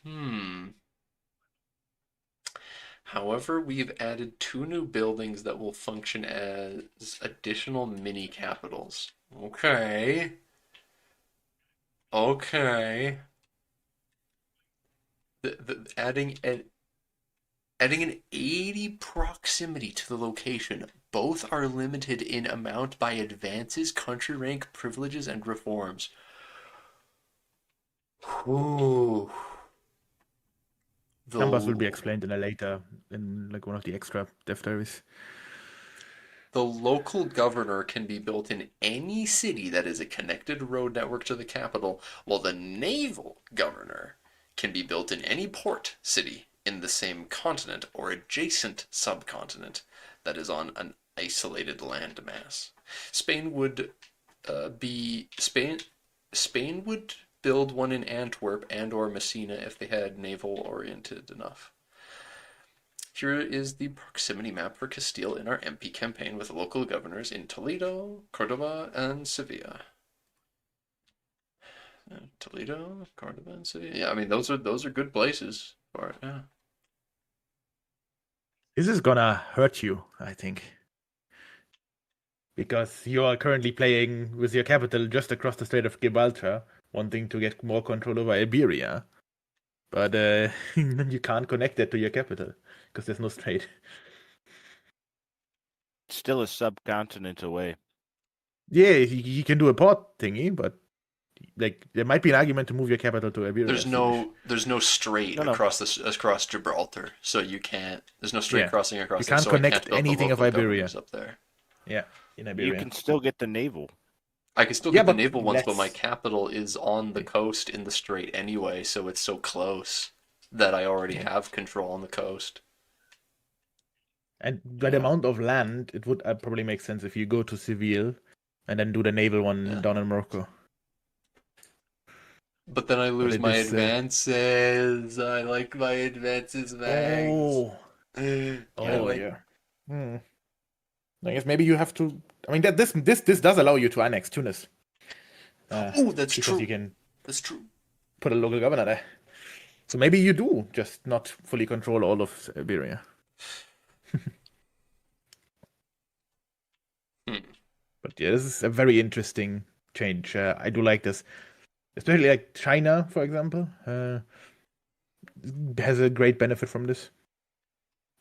Hmm. However, we've added 2 new buildings that will function as additional mini capitals. Okay. Okay. Adding an 80 proximity to the location. Both are limited in amount by advances, country rank, privileges, and reforms. Ooh. Numbers will be The explained in a later in like one of the extra dev diaries. The local governor can be built in any city that is a connected road network to the capital, while the naval governor can be built in any port city in the same continent or adjacent subcontinent that is on an isolated landmass. Spain would be Spain. Spain would build one in Antwerp and or Messina if they had naval oriented enough. Here is the proximity map for Castile in our MP campaign with local governors in Toledo, Cordoba, and Sevilla. Toledo, Cordoba, and Sevilla. Yeah, I mean those are good places for it. Yeah. This is gonna hurt you, I think. Because you are currently playing with your capital just across the Strait of Gibraltar, wanting to get more control over Iberia. But you can't connect that to your capital because there's no strait. Still a subcontinent away. Yeah, you can do a port thingy, but like there might be an argument to move your capital to Iberia There's soonish. no strait No, no. across Gibraltar, so you can't. There's no strait Yeah, crossing you across there, can't so I can't connect build the anything of local Iberia. governors up there. Yeah, in You Iberia. can still get the naval. I can still Yeah, get the but naval ones, but my let's. capital is on the coast in the strait anyway, so it's so close that I already Yeah. have control on the coast. And by the Yeah. amount of land, it would probably make sense if you go to Seville and then do the naval one Yeah. down in Morocco. But then I But lose it my is. advances. I like my advances max. Oh, I oh like. yeah. Hmm. I guess maybe you have to. I mean, that this does allow you to annex Tunis. Oh, that's Because true. you can That's true. put a local governor there. So maybe you do just not fully control all of Iberia. Hmm. But yeah, this is a very interesting change. I do like this, especially like China, for example, has a great benefit from this.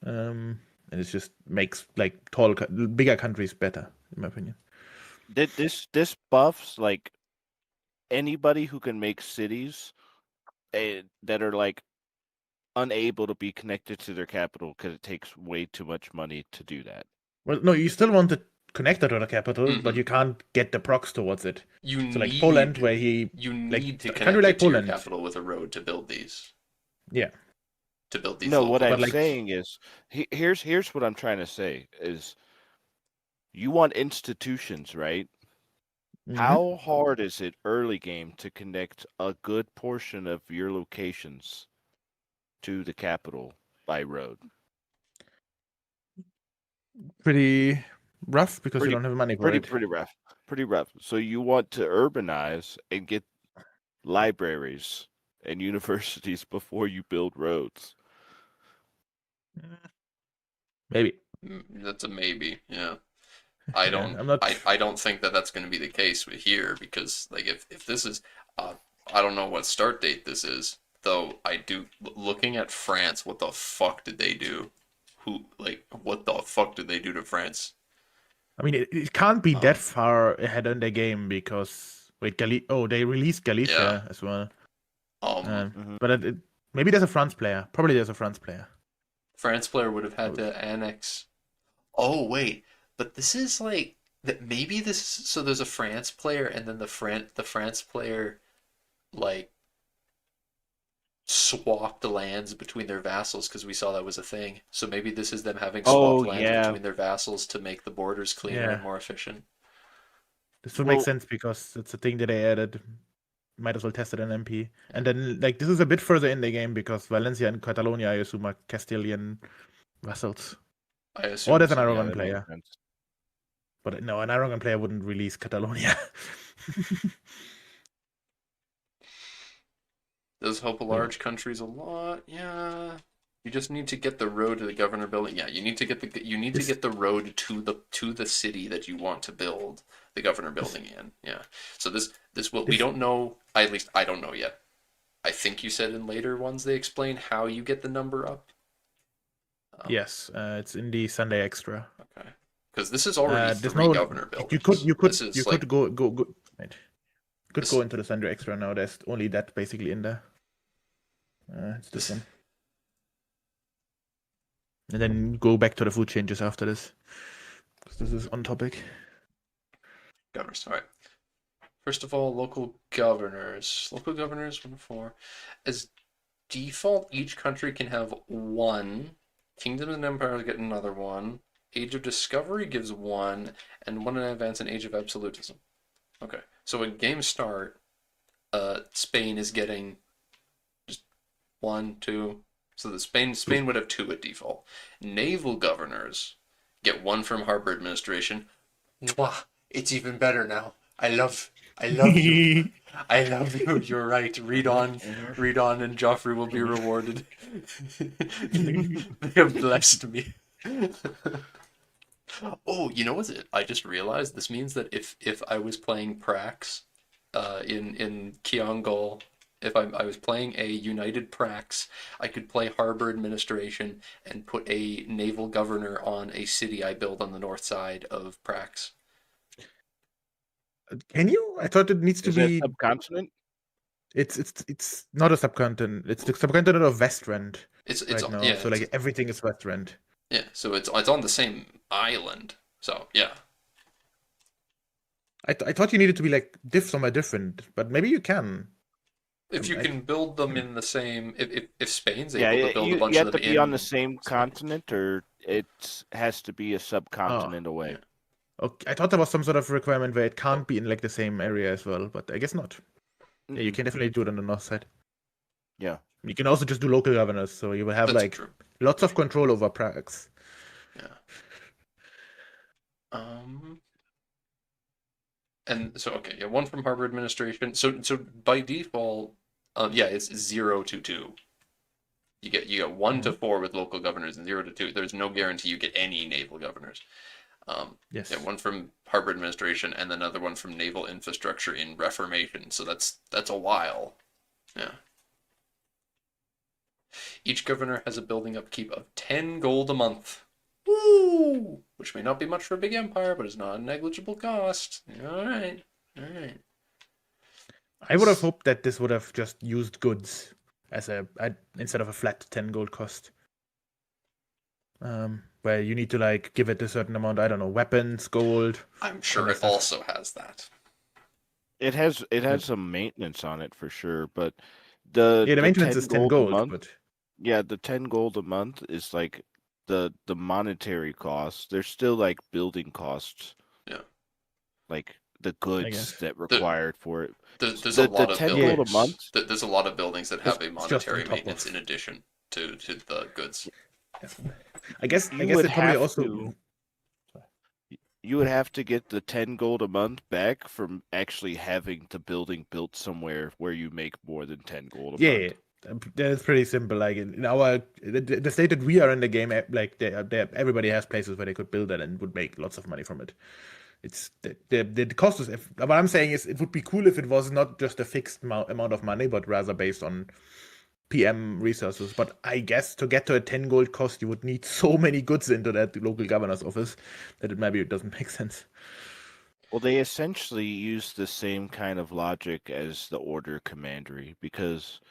And it just makes like bigger countries better, in my opinion. This buffs like anybody who can make cities that are like unable to be connected to their capital because it takes way too much money to do that. Well, no, you still want it connected to the capital, but Mhm. you can't get the procs towards it. You So like need Poland, where he you like need to a country connect like it to your Poland, capital with a road to build these yeah. No, what local I'm But like, roads. saying is, here's what I'm trying to say is, you want institutions, right? mhm. How hard is it early game to connect a good portion of your locations to the capital by road? Pretty rough because you Pretty, don't have money for it. pretty rough. Pretty rough. So you want to urbanize and get libraries and universities before you build roads. Maybe. That's a maybe. Yeah. I Yeah, don't I'm not. I don't think that that's going to be the case with here because like if this is I don't know what start date this is though I do looking at France what the fuck did they do? What the fuck did they do to France? I mean, it can't be that Um far ahead in the game because wait, they released yeah. Galicia as well. Um Hmm. But maybe there's a France player. Probably there's a France player. France player would have had Oh, to annex. Oh wait, but this is like that maybe this so there's a France player and then the France player like swapped lands between their vassals because we saw that was a thing. So maybe this is them having swapped Oh lands yeah. between their vassals to make the borders cleaner and yeah. more efficient. This would make Well, sense because it's a thing that they added. Might as well test it in MP. And then, like, this is a bit further in the game because Valencia and Catalonia, I assume, are Castilian vassals. I Or assume there's an so. yeah, Aragon that makes player. sense. But no, an Aragon player wouldn't release Catalonia. Does help a But large countries a lot. Yeah. You just need to get the road to the governor building. Yeah, you need to get this, the road to the city that you want to build the governor this, building in. Yeah. So this will we this, don't know. At least I don't know yet. I think you said in later ones they explain how you get the number up. yes, it's in the Sunday Extra. Okay. Because this is already There's three no, governor you could, buildings. you could, This you is like could go. Wait, you could this go into the Sunday Extra now. There's only that basically in there. It's this this one. And then go back to the food changes after this. Because this is on topic. governors. All right. First of all, local governors. Local governors, 1 to 4. As default, each country can have one. Kingdoms and empires get another one. Age of Discovery gives one, and one in advance in Age of Absolutism. Okay. So at game start, Spain is getting just 1, 2. So the Spain would have 2 at default. Naval governors get 1 from Harbor Administration. Mwah! It's even better now. I love you. I love you. You're right. Read on, and Joffrey will be rewarded. They have blessed me. Oh, you know what's it? I just realized this means that if I was playing Prax, in Kiongol, if I was playing a United Prax, I could play Harbor Administration and put a naval governor on a city I build on the north side of Prax. Can you? I thought it needs to Is that be. subcontinent? It's not a subcontinent. It's the subcontinent of Westrand It's right now. yeah, So like everything is Westrand. yeah. So it's on the same island. So yeah, I thought you needed to be like somewhere different, but maybe you can. if you I, can build them in the same, if Spain's Yeah, able to build a you bunch of have them to be on the in same Spain, continent, or it has to be a oh, subcontinent away. yeah. okay. I thought there was some sort of requirement where it Oh, can't be in like the same area as well, but I guess not. Yeah, you Mm-mm. can definitely do it on the north side. Yeah. You can also just do local governors, so you will have that's like true. lots of control over Prax. Yeah. Um. And so okay, yeah, 1 from Harbor Administration. So by default, yeah, it's 0 to 2. You get 1 to 4 with local governors and 0 to 2. There's no guarantee you get any naval governors. Yes. Yeah, 1 from Harbor Administration and another one from Naval Infrastructure in Reformation. So that's a while. Yeah. Each governor has a building upkeep of 10 gold a month. Woo! Which may not be much for a big empire, but is not a negligible cost. All right. All right. I would have hoped that this would have just used goods as instead of a flat 10 gold cost. where you need to like give it a certain amount. I don't know, weapons, gold. I'm sure Kind of it stuff. also has that. It has But- some maintenance on it for sure, but the Yeah, the maintenance 10 is 10 gold a gold, month, but yeah, the 10 gold a month is like the monetary costs. There's still like building costs, Yeah. like the I goods guess. that required for it. There's a The lot of 10 gold a month, buildings. There's a lot of buildings that have a It's just on monetary top maintenance of. in addition to the goods. I guess you would it probably have also. to you would have to get the 10 gold a month back from actually having the building built somewhere where you make more than 10 gold a Yeah, month. that's pretty simple. Like in our the state that we are in the game, like everybody has places where they could build it and would make lots of money from it. It's the cost is. What I'm saying is, it would be cool if it was not just a fixed amount of money, but rather based on PM resources. But I guess to get to a 10 gold cost, you would need so many goods into that local governor's office that it doesn't make sense. Well, they essentially use the same kind of logic as the order commandery because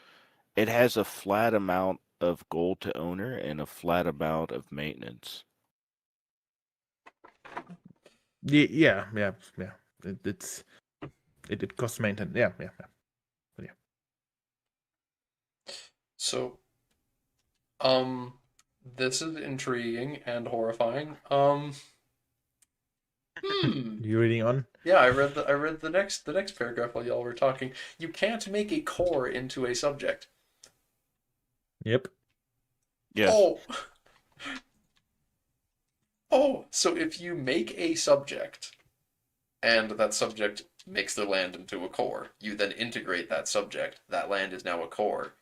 it has a flat amount of gold to owner and a flat amount of maintenance. Yeah. It costs maintenance. Yeah. So, this is intriguing and horrifying. You reading on? Yeah, I read the next paragraph while y'all were talking. You can't make a core into a subject. Yep. Yes. Oh. Oh, so if you make a subject and that subject makes the land into a core, you then integrate that subject. That land is now a core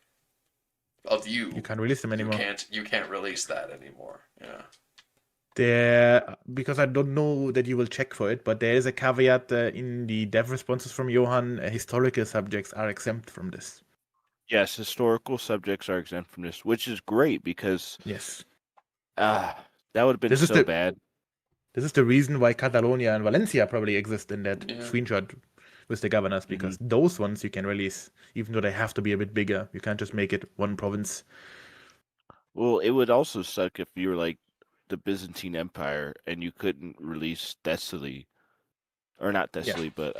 of you. You can't release them anymore. You can't release that anymore. Yeah. Because I don't know that you will check for it, but there is a caveat in the dev responses from Johan. Historical subjects are exempt from this. Yes, historical subjects are exempt from this, which is great because Yes. that would have been This is so bad. This is the reason why Catalonia and Valencia probably exist in that Yeah. screenshot with the governors, because those ones you can release, even though they have to be a bit bigger. You can't just make it one province. Well, it would also suck if you were like the Byzantine Empire and you couldn't release Thessaly, or not Thessaly, but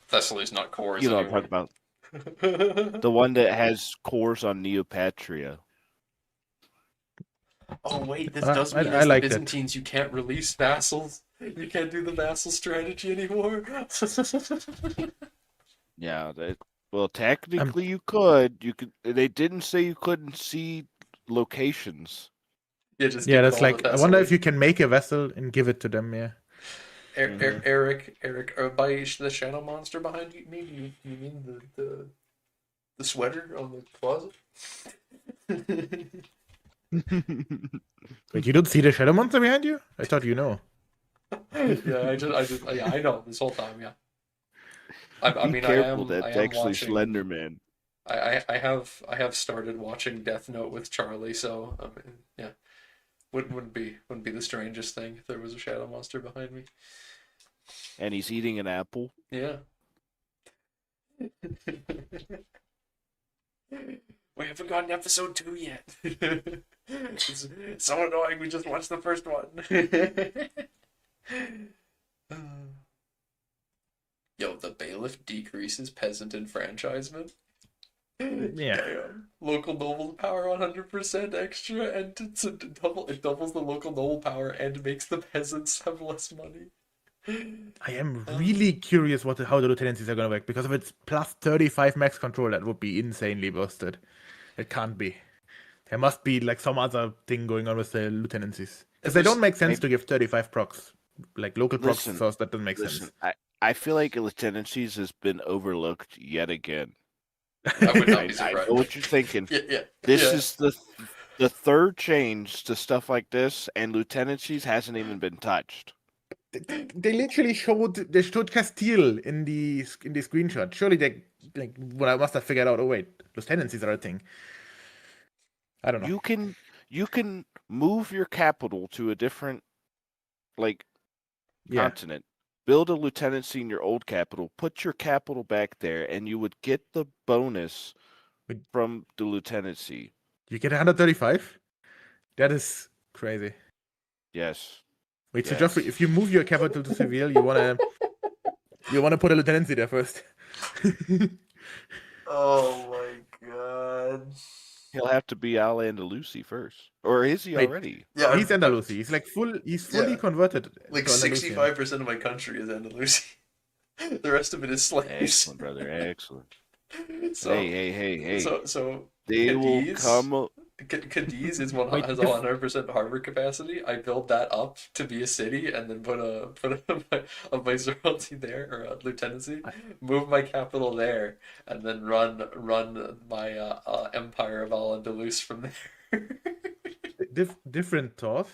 Thessaly's not cores you know what anymore. I'm talking about. The one that has cores on Neopatria. Oh wait, this does mean I as the like that. Byzantines you can't release vassals. You can't do the vassal strategy anymore. Yeah, well, technically you could. You could. They didn't say you couldn't see locations. Yeah, just Yeah, give it that's all like, to I wonder Thessaly. if you can make a vessel and give it to them, yeah. Eric, by the shadow monster behind you, maybe you mean the sweater on the closet? Wait, you don't see the shadow monster behind you? I thought you know. Yeah, yeah, I know this whole time. Yeah, I Be mean, careful, I that's am actually watching. Slenderman. I have started watching Death Note with Charlie, so yeah, wouldn't be the strangest thing if there was a shadow monster behind me. And he's eating an apple. Yeah. We haven't gotten episode 2 yet. It's so annoying. We just watched the first one. Yo, the bailiff decreases peasant enfranchisement. Yeah. Damn. Local noble power 100% extra, and it doubles the local noble power and makes the peasants have less money. I am really curious how the lieutenancies are going to work, because if it's plus 35 max control, that would be insanely busted. It can't be. There must be like some other thing going on with the lieutenancies. Because they don't make sense to give 35 procs. Like local procs, Listen, so that doesn't make sense. I feel like lieutenancies has been overlooked yet again. I would not be I surprised. know what you're thinking. Yeah. This is the third change to stuff like this, and lieutenancies hasn't even been touched. They literally showed Castile in the screenshot. Surely they I must have figured out. Oh wait, lieutenancies are a thing. I don't know. You can move your capital to a different continent. Build a lieutenancy in your old capital. Put your capital back there, and you would get the bonus from the lieutenancy. You get 135? That is crazy. Yes. Wait, so Yes. Geoffrey, if you move your capital to Seville, you wanna put a lieutenancy there first. Oh my god. He'll have to be Al Andalusi first. Or is he Wait, already? Yeah, he's Andalusi. He's like he's fully Yeah. converted like to Andalusian. 65% of my country is Andalusia. The rest of it is slaves. Excellent, brother. Excellent. So, Hey. so They will Cadiz, come. Cadiz has Wait, 100% harbor capacity. I build that up to be a city, and then put a viceroyalty there, or a lieutenancy. Move my capital there, and then run my empire of Al Andalus from there. different thought.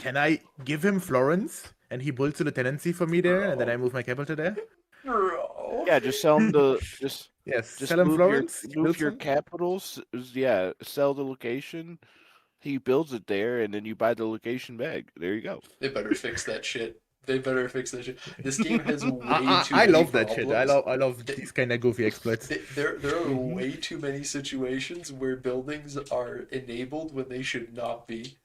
Can I give him Florence and he builds a lieutenancy for me there, and then I move my capital there? Bro. Yeah, just sell him the Yes, just sell him move Florence. He move builds your one. capitals. Yeah, sell the location. He builds it there, and then you buy the location back. There you go. They better fix that shit. They better fix that shit. This game has way too I many love that shit. problems. I love these kind of goofy exploits. There are way too many situations where buildings are enabled when they should not be.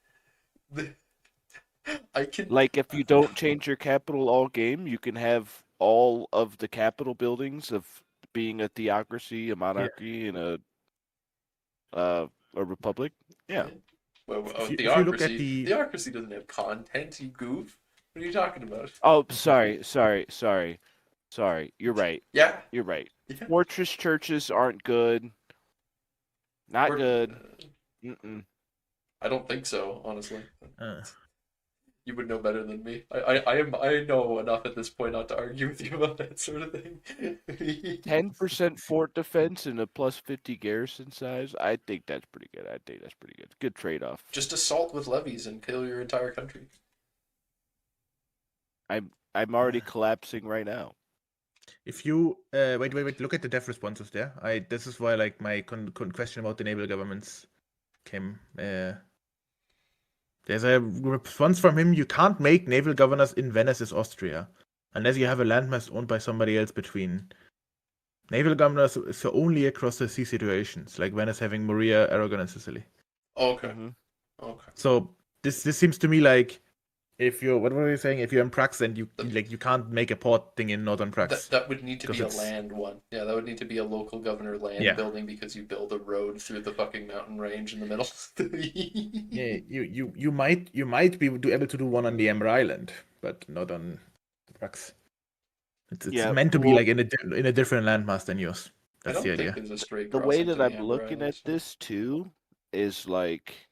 I can Like if you don't change your capital all game, you can have all of the capital buildings of being a theocracy, a monarchy, and a republic. Yeah. Well, If you look at theocracy doesn't have content. You goof. What are you talking about? Oh, sorry. You're right. Yeah. You're right. Yeah. Fortress churches aren't good. Not Or- good. Mm-mm. I don't think so, honestly. uh, You would know better than me. I know enough at this point not to argue with you about that sort of thing. 10% fort defense and a plus 50 garrison size. I think that's pretty good. Good trade off. Just assault with levies and kill your entire country. I'm already collapsing right now. if you wait, look at the dev responses there. This is why like my question about the naval governments came. There's a response from him: you can't make naval governors in Venice, Austria, unless you have a landmass owned by somebody else between. Naval governors is only across the sea situations, like Venice having Maria, Aragon, and Sicily. Okay. Mhm. Okay. So this seems to me like if you're what were you saying? If you're in Prax, then you can't make a port thing in northern Prax. That would need to be a 'Cause it's- land one. Yeah, that would need to be a local governor land Yeah. building because you build a road through the fucking mountain range in the middle. Yeah, you might be able to do one on the Ember Island, but not on the Prax. It's Yeah, meant to be well- like in a different landmass than yours. I That's don't the think idea. there's a straight The way crossing to that the I'm Amber looking Island, at this too is like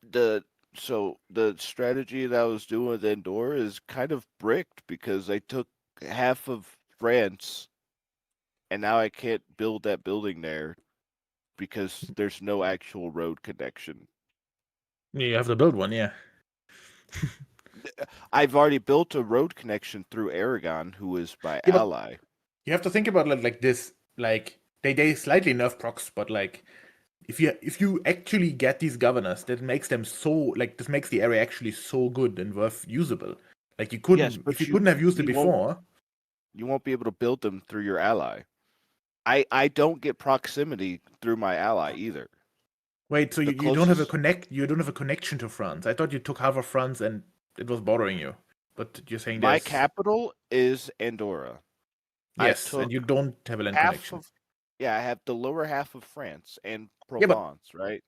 the strategy that I was doing with Andorra is kind of bricked because I took half of France and now I can't build that building there because there's no actual road connection. You have to build one, yeah. I've already built a road connection through Aragon, who is my Yeah, but- ally. You have to think about it like this. Like they slightly nerf procs, but like if you actually get these governors, that makes them so like this makes the area actually so good and worth usable. Like you couldn't Yes, but if you you- couldn't have used it you won't- before. You won't be able to build them through your ally. I don't get proximity through my ally either. Wait, so The you don't have a closest- you don't have a connection to France. I thought you took half of France and it was bothering you. But you're saying My there's capital is Andorra. I yes, and took you don't have a land half connection. of I have the lower half of France and Yeah, but- Provence, right?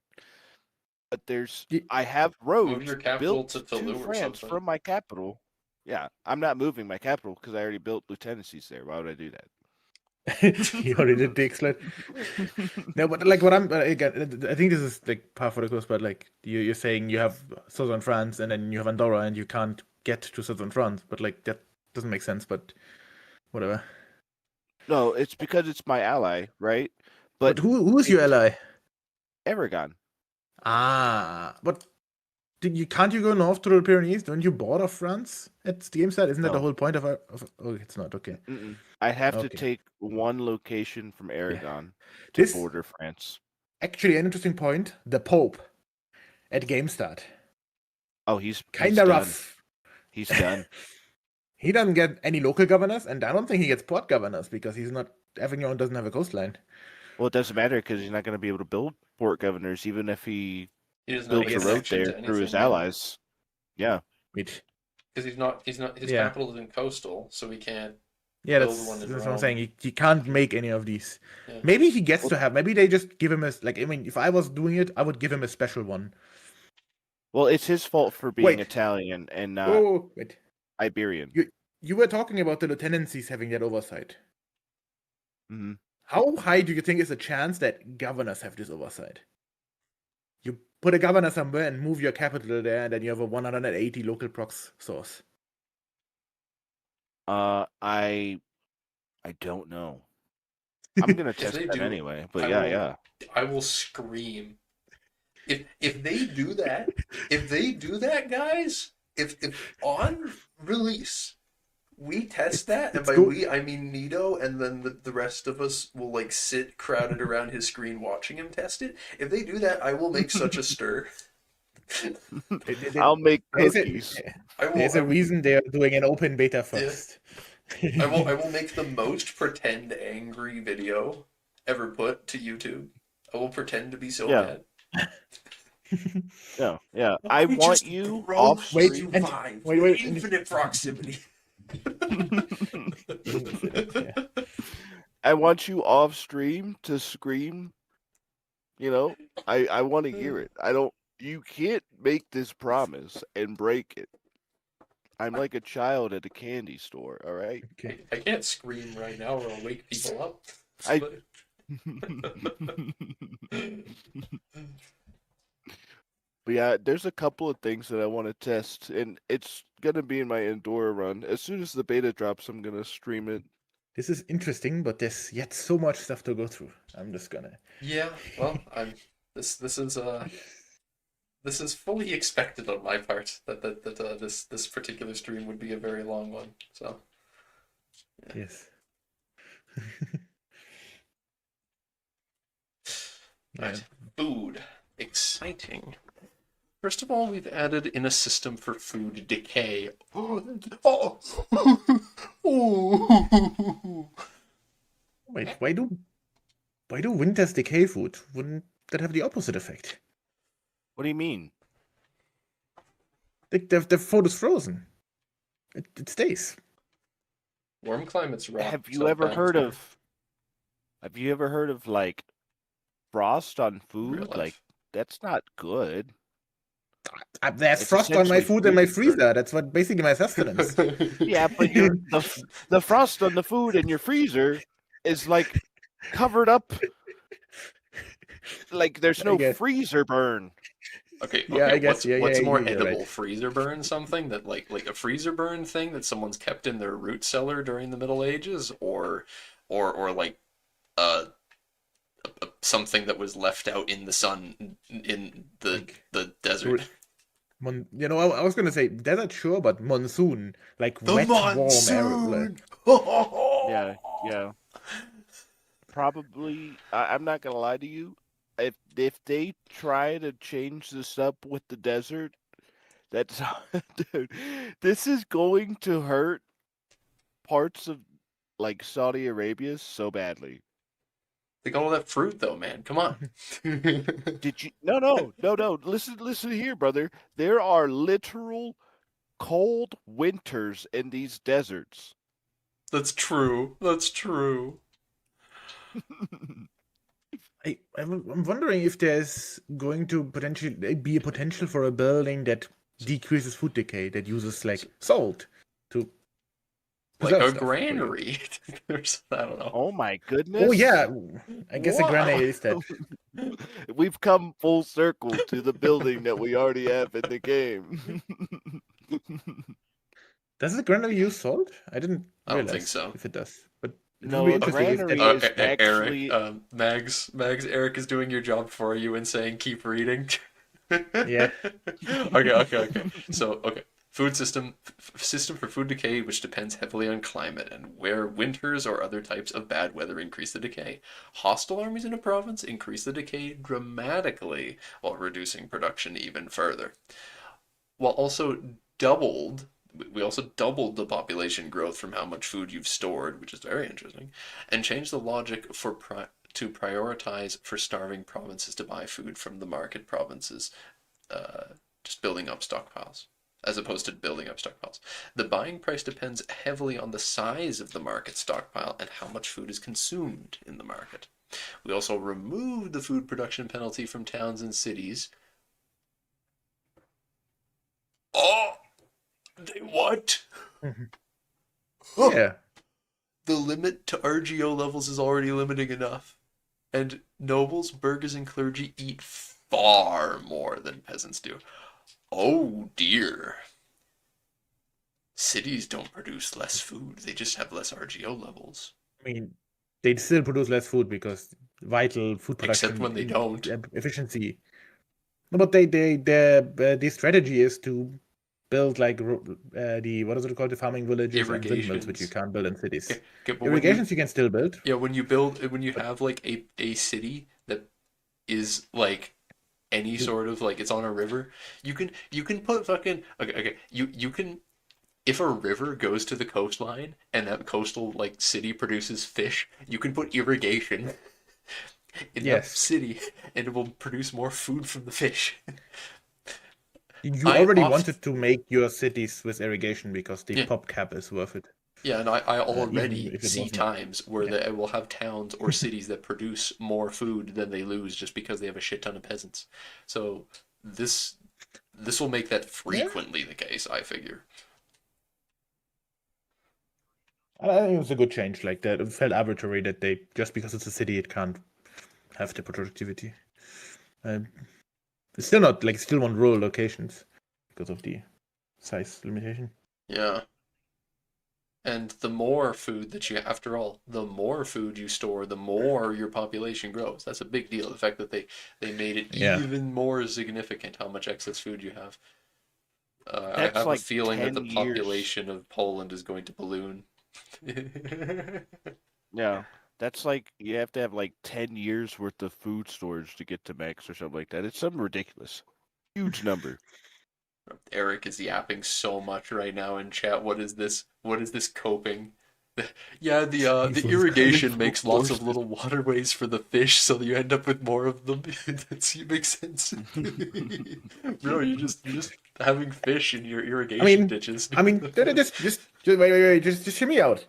But there's Ye- I have roads your capital built to to Toulouse or France something. from my capital. Yeah, I'm not moving my capital because I already built lieutenancies there. Why would I do that? You already did the exploit. No, but like what I'm again, I think this is like par for the course. But like you're saying, you have southern France and then you have Andorra, and you can't get to southern France. But like that doesn't make sense. But whatever. No, it's because it's my ally, right? But who's your ally? Aragon. But can't you go north to the Pyrenees? Don't you border France at the game side? Isn't that the No. whole point of? Oh, it's not okay. Mm-mm. I have to Okay. take one location from Aragon to This- border France. Actually, an interesting point. The Pope at game start, Oh, he's kinda done. rough. He's done. He doesn't get any local governors, and I don't think he gets port governors because he's not. Avignon doesn't have a coastline. Well, it doesn't matter because he's not going to be able to build port governors, even if he He doesn't builds have a a road connection there to through his anything, yeah. allies. Yeah. Which, Because his yeah, capital is in coastal, so he can't yeah, build one in that's what I'm Rome. saying. He can't make any of these. Yeah. Maybe he gets Well- to have. Maybe they just give him a like. I mean, if I was doing it, I would give him a special one. Well, it's his fault for being Wait. Italian and not Oh, wait. Iberian. You were talking about the lieutenancies having that oversight. Hmm. How high do you think is the chance that governors have this oversight? You put a governor somewhere and move your capital there, and then you have a 180 local prox source. I don't know. I'm gonna If test they that do, anyway. But I yeah, will. yeah. I will scream. If they do that, guys, if on release we test that, and It's by good. we I mean Nito, and then the rest of us will like sit crowded around his screen watching him test it. If they do that, I will make such a stir. I'll make There's a, cookies. there's a reason they're doing an open beta Yeah. first. I will make the most pretend angry video ever put to YouTube. I will pretend to be so Yeah. mad. Yeah, yeah. I We want just you broke off Wait, stream. and- EU5. wait, Infinite proximity. Yeah. I want you off stream to scream. You know, I want to hear it. I don't. You can't make this promise and break it. I'm like a child at a candy store. All right. Okay. I can't scream right now or I'll wake people up. I- But yeah, there's a couple of things that I want to test, and it's gonna be in my Endora run. As soon as the beta drops, I'm gonna stream it. This is interesting, but there's yet so much stuff to go through. I'm just gonna. Yeah, well, this is fully expected on my part that this particular stream would be a very long one. So Yes. right, food, exciting. First of all, we've added in a system for food decay. Oh. Wait, why do winters decay food? Wouldn't that have the opposite effect? What do you mean? The food is frozen. It stays. Warm climates rot. Have you ever heard of? Have you ever heard of like frost on Real food? life. Like that's not good. There's It's frost on my essentially food in my freezer. freezer. That's what basically my sustenance. Yeah, but the frost on the food in your freezer is like covered up. Like there's no get- freezer burn. Okay, Yeah, I guess, What's yeah, what's yeah, more you're edible, right. freezer burn something that like a freezer burn thing that someone's kept in their root cellar during the Middle Ages, or like something that was left out in the sun in the desert. You know, I was gonna say desert, sure, but monsoon, like The wet, warm air. monsoon. Yeah, yeah. Probably. I'm not gonna lie to you. If they try to change this up with the desert, that's dude. This is going to hurt parts of like Saudi Arabia so badly. They got all that fruit though, man. Come on. Did you? No. Listen here, brother. There are literal cold winters in these deserts. That's true. That's true. I'm wondering if there's going to potentially be a potential for a building that decreases food decay, that uses like salt to Like preserve a stuff for you. granary. I don't know. Oh my goodness. Oh yeah, I guess a Wow. granary is that. We've come full circle to the building that we already have in the game. Does the granary use salt? I didn't I don't realize think so. if it does. But it No, would be a interesting if granary that. is actually- Eric, Mags, Eric is doing your job for you and saying keep reading. Yeah. Okay. So, food system for food decay, which depends heavily on climate and where winters or other types of bad weather increase the decay. Hostile armies in a province increase the decay dramatically while reducing production even further. While also we also doubled the population growth from how much food you've stored, which is very interesting, and changed the logic to prioritize for starving provinces to buy food from the market provinces, just building up stockpiles. as opposed to building up stockpiles. The buying price depends heavily on the size of the market stockpile and how much food is consumed in the market. We also removed the food production penalty from towns and cities. Oh, they what? Mhm. Huh. Yeah. The limit to RGO levels is already limiting enough. And nobles, burghers, and clergy eat far more than peasants do. Oh dear. Cities don't produce less food, they just have less RGO levels. I mean, they still produce less food because vital food Except production when they don't. efficiency. No, but the strategy is to build like the what is it called, the farming villages and windmills, which you Irrigations. can't build in cities. Okay, okay, but Irrigations you can still build, when you but have like a city that is like any you, sort of like it's on a river, you can put fucking okay, you can if a river goes to the coastline and that coastal like city produces fish, you can put irrigation in that yes, city and it will produce more food from the fish. you I already oft wanted to make your cities with irrigation because the Yeah, pop cap is worth it, yeah, and I even already if it see was not. times where Yeah, they will have towns or cities that produce more food than they lose just because they have a shit ton of peasants. So this this will make that yeah. frequently the case, I figure. I think it was a good change. Like that, it felt arbitrary that they just because it's a city, it can't have the productivity. Um, it's still not like still want rural locations because of the size limitation. Yeah. And the more food that you, after all, the more food you store, the more your population grows. That's a big deal. The fact that they made it Yeah. even more significant how much excess food you have. I That's have a like feeling that the 10 years. population of Poland is going to balloon. Yeah. That's like you have to have like 10 years worth of food storage to get to max or something like that. It's something ridiculous. Huge number. Eric is yapping so much right now in chat. What is this? What is this coping? Yeah, the Jesus irrigation Christ. makes lots of little waterways for the fish, so you end up with more of them. That makes sense. Bro, you're just having fish in your I irrigation mean, ditches. just hear me out.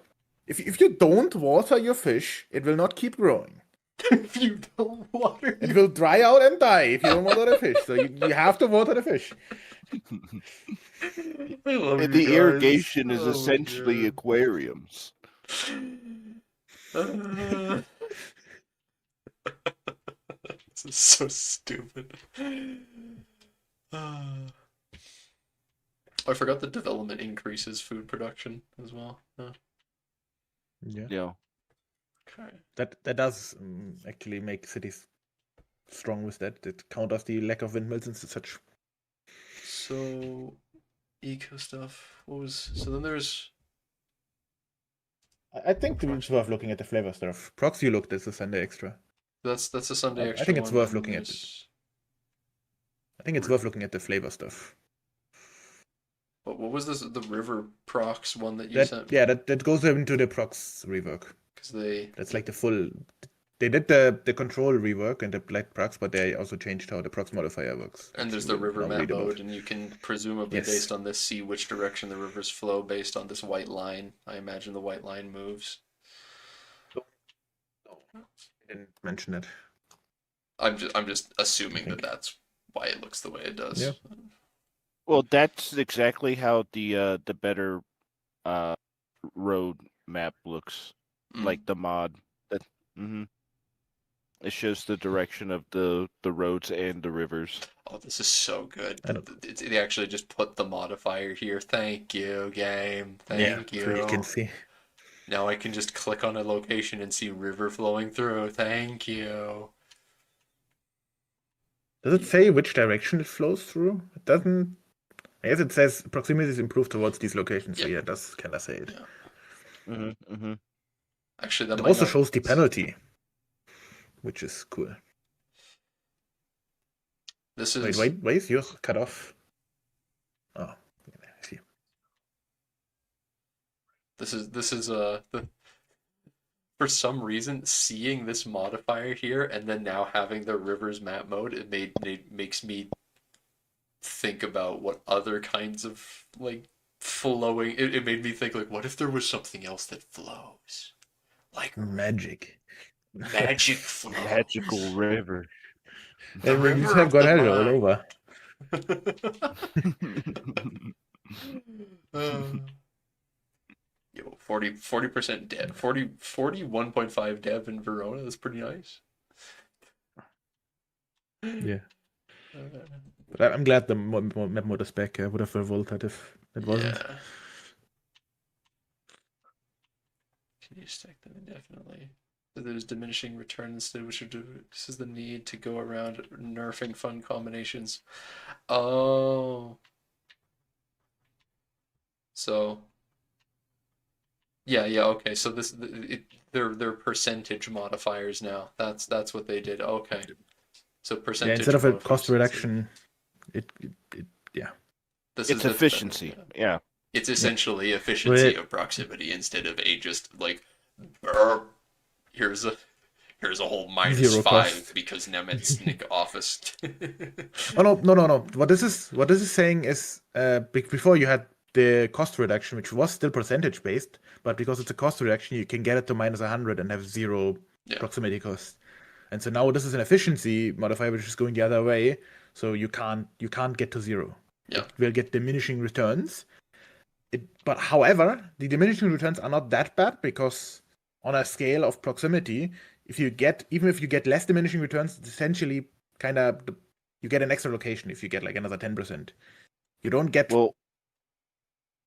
If you don't water your fish, it will not keep growing. If you don't water It your will dry out and die if you don't water the fish. So you have to water the fish. I love And you the guys. irrigation is Oh my essentially god. aquariums. This is so stupid. I forgot that development increases food production as well. Yeah. Yeah. Okay. That does actually make cities strong with that. It counters the lack of windmills and such. So eco stuff. What was so then there's I think it's worth looking at the flavor stuff. Prox, you looked at the Sunday extra. that's a Sunday I extra think it's one. worth And looking at it. there's I think it's worth looking at the flavor stuff. what was this the River Prox one that you That sent yeah, me? that goes into the Prox rework. Because they That's like the full. They did the control rework and the black procs, but they also changed how the procs modifier works, and which there's you the will river now map read about. mode, and you can presumably Yes. based on this see which direction the rivers flow based on this white line. I imagine the white line moves. No, no, I didn't mention it. I'm just I assuming that think. that's why it looks the way it Yeah. does. Well, that's exactly how the better uh road map looks. Mm. Like the mod. That it shows the direction of the roads and the rivers. Oh, this is so good. I don't. They actually just put the modifier here. Thank you, game. Yeah, Thank so you can you. see. Now I can just click on a location and see river flowing through. Thank you. Does it say which direction it flows through? It doesn't. I guess it says proximity is improved towards these locations. So Yeah, yeah, it does kind of say it. yeah. Mm-hmm. Actually, that It might also not. shows the penalty, which is cool. This Wait, is why is yours cut off? Oh, I see. for some reason seeing this modifier here and then now having the rivers map mode it makes me think about what other kinds of like flowing. It made me think like, what if there was something else that flows, like a Magic. magic Magical flows, river. the And we just river have of the got all mind. over. Uh, Yo, 40% dev, 41.5 dev in Verona. That's pretty nice. Yeah. Uh, But I'm glad the map mode is back. I would have revolted if it wasn't. yeah. Can you stack them indefinitely? So there's diminishing return instead, which reduces the need to go around nerfing fun combinations. Oh. So yeah, okay. So they're percentage modifiers now. That's what they did. Okay. So Yeah, instead percentage of a cost modifiers instead. reduction, it yeah. This It's is that's better. efficiency. Yeah. Yeah. It's Yeah. essentially efficiency But of proximity instead of a just like "Brr, here's a here's a whole minus zero five cost. because Nemetsnik office. Oh no. What this is saying is before you had the cost reduction, which was still percentage based, but because it's a cost reduction, you can get it to minus 100 and have zero Yeah. proximity cost. And so now this is an efficiency modifier which is going the other way. So you can't get to zero. Yeah. It will get diminishing returns. But however, the diminishing returns are not that bad because on a scale of proximity, even if you get less diminishing returns, it's essentially kind of you get an extra location if you get like another 10%. You don't get Well,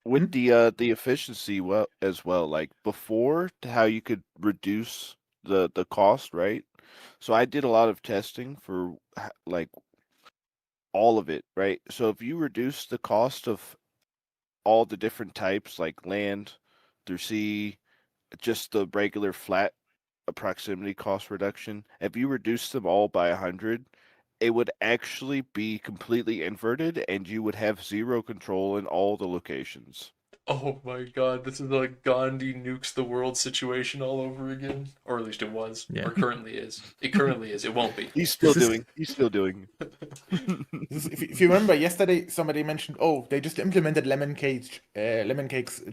with Hmm? the efficiency as well, like before, how you could reduce the cost, right? So I did a lot of testing for like all of it, right? So if you reduce the cost of all the different types, like land through sea, just the regular flat proximity cost reduction, if you reduce them all by 100, it would actually be completely inverted and you would have zero control in all the locations. Oh my god, this is like Gandhi nukes the world situation all over again. Or at least it was. yeah. Or currently is. It currently is. It won't be. He's still This is doing. He's still doing. if you remember yesterday somebody mentioned, oh, they just implemented lemon cake's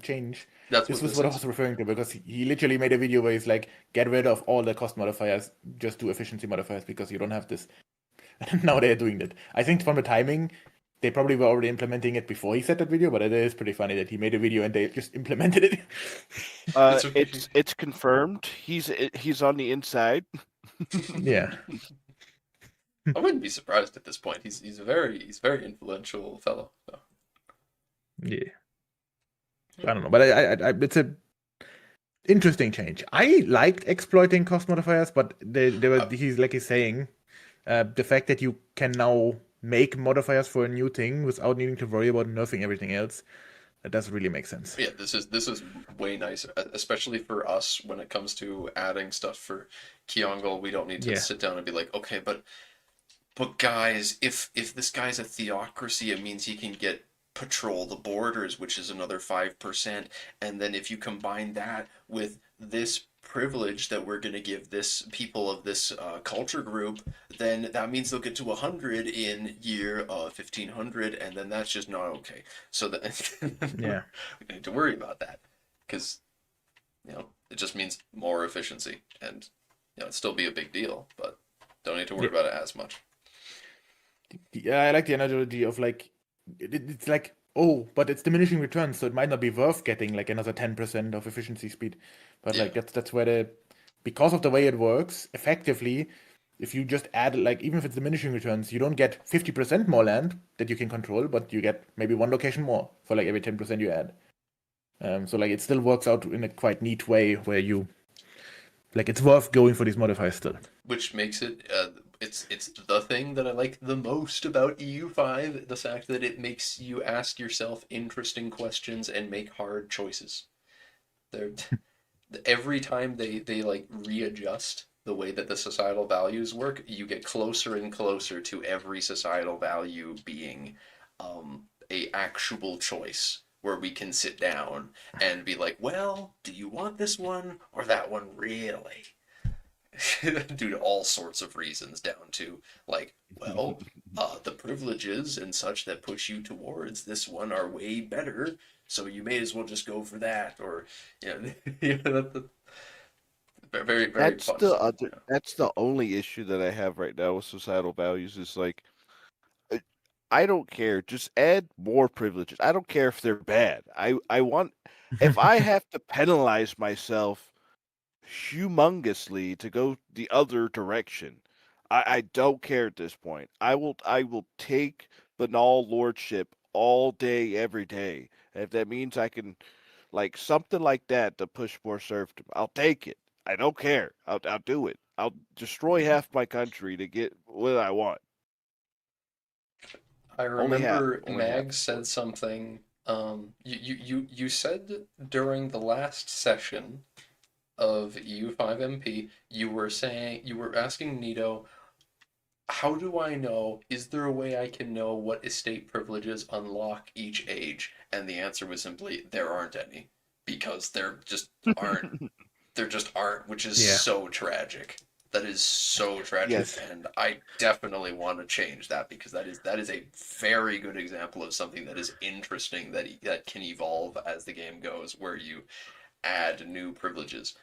change. That's This what was this what I is. was referring to because he literally made a video where he's like, get rid of all the cost modifiers, just do efficiency modifiers because you don't have this. And now they're doing that. I think from the timing, they probably were already implementing it before he said that video, but it is pretty funny that he made a video and they just implemented it. It's It's confirmed. He's on the inside. Yeah. I wouldn't be surprised at this point. He's a very influential fellow. So. Yeah. I don't know, but it's a interesting change. I liked exploiting cost modifiers, but he's saying, the fact that you can now make modifiers for a new thing without needing to worry about nerfing everything else, that does really make sense. Yeah, this is way nicer, especially for us when it comes to adding stuff for Kyongle. We don't need to Yeah. sit down and be like, okay, but guys, if this guy's a theocracy, it means he can get patrol the borders, which is another 5%. And then if you combine that with this privilege that we're going to give this people of this culture group, then that means they'll get to 100 in year 1500, and then that's just not okay. So that Yeah. we need to worry about that because it just means more efficiency, and it'd still be a big deal, but don't need to worry Yeah. about it as much. Yeah, I like the analogy of like it's like, oh, but it's diminishing returns, so it might not be worth getting like another 10% of efficiency speed. But Yeah. like that's where because of the way it works, effectively, if you just add like even if it's diminishing returns, you don't get 50% more land that you can control, but you get maybe one location more for like every 10% you add. So like it still works out in a quite neat way where you like it's worth going for these modifiers still. Which makes it it's the thing that I like the most about EU5, the fact that it makes you ask yourself interesting questions and make hard choices. They're every time they like readjust the way that the societal values work, you get closer and closer to every societal value being a actual choice where we can sit down and be like, well, do you want this one or that one really? due to all sorts of reasons, down to like, well, the privileges and such that push you towards this one are way better, so you may as well just go for that, or very very That's fun the stuff. other. That's the only issue that I have right now with societal values. Is like, uh, I don't care. Just add more privileges. I don't care if they're bad. I want. If I have to penalize myself humongously to go the other direction, I don't care at this point. I will take banal lordship all day, every day. And if that means I can like something like that to push more serfdom, I'll take it. I don't care. I'll do it. I'll destroy half my country to get what I want. I Only half. remember Only half, Mag of said course. something. You said during the last session of EU5 MP, you were asking Nito, how do I know? Is there a way I can know what estate privileges unlock each age? And the answer was simply, there aren't any, because aren't. There just aren't, which is Yeah. so tragic. That is so tragic, Yes. and I definitely want to change that because that is a very good example of something that is interesting that can evolve as the game goes, where you add new privileges.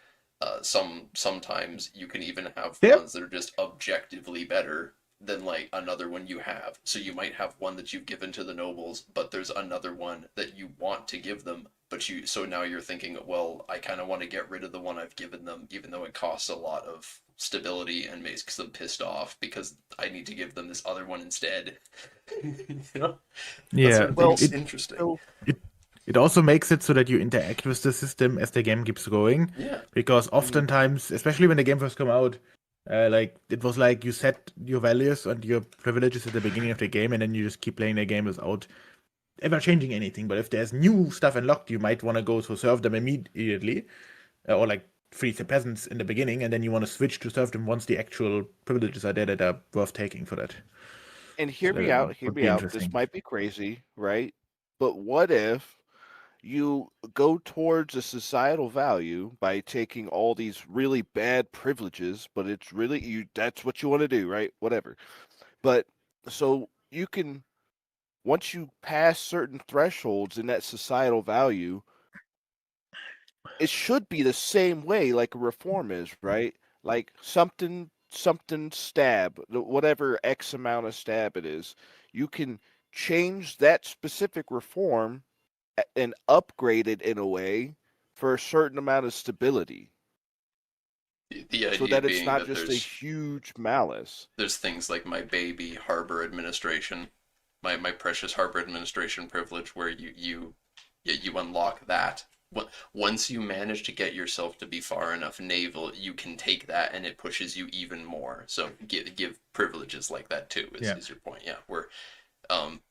Sometimes you can even have Yep. ones that are just objectively better than like another one you have. So you might have one that you've given to the nobles, but there's another one that you want to give them, but you so now you're thinking, well, I kind of want to get rid of the one I've given them, even though it costs a lot of stability and makes them pissed off because I need to give them this other one instead. you know, that Yeah. sort of thing Well, is It interesting. so it it also makes it so that you interact with the system as the game keeps going, Yeah. because mhm. oftentimes, especially when the game first come out, like it was like you set your values and your privileges at the beginning of the game, and then you just keep playing the game without ever changing anything. But if there's new stuff unlocked, you might want to go to serve them immediately, or like free the peasants in the beginning, and then you want to switch to serve them once the actual privileges are there that are worth taking for that. and So hear me that out. Hear would me be out. This interesting. might be crazy, right? But what if you go towards a societal value by taking all these really bad privileges, but it's really you that's what you want to do, right? Whatever. But so you can once you pass certain thresholds in that societal value, it should be the same way like a reform is, right? Like something stab, whatever X amount of stab it is, you can change that specific reform and upgrade it in a way for a certain amount of stability The so idea that it's being not that just a huge malice. there's things like my baby harbor administration, my precious harbor administration privilege, where you unlock that. Once you manage to get yourself to be far enough naval, you can take that and it pushes you even more. So give privileges like that too Yeah. is your point. Yeah, where um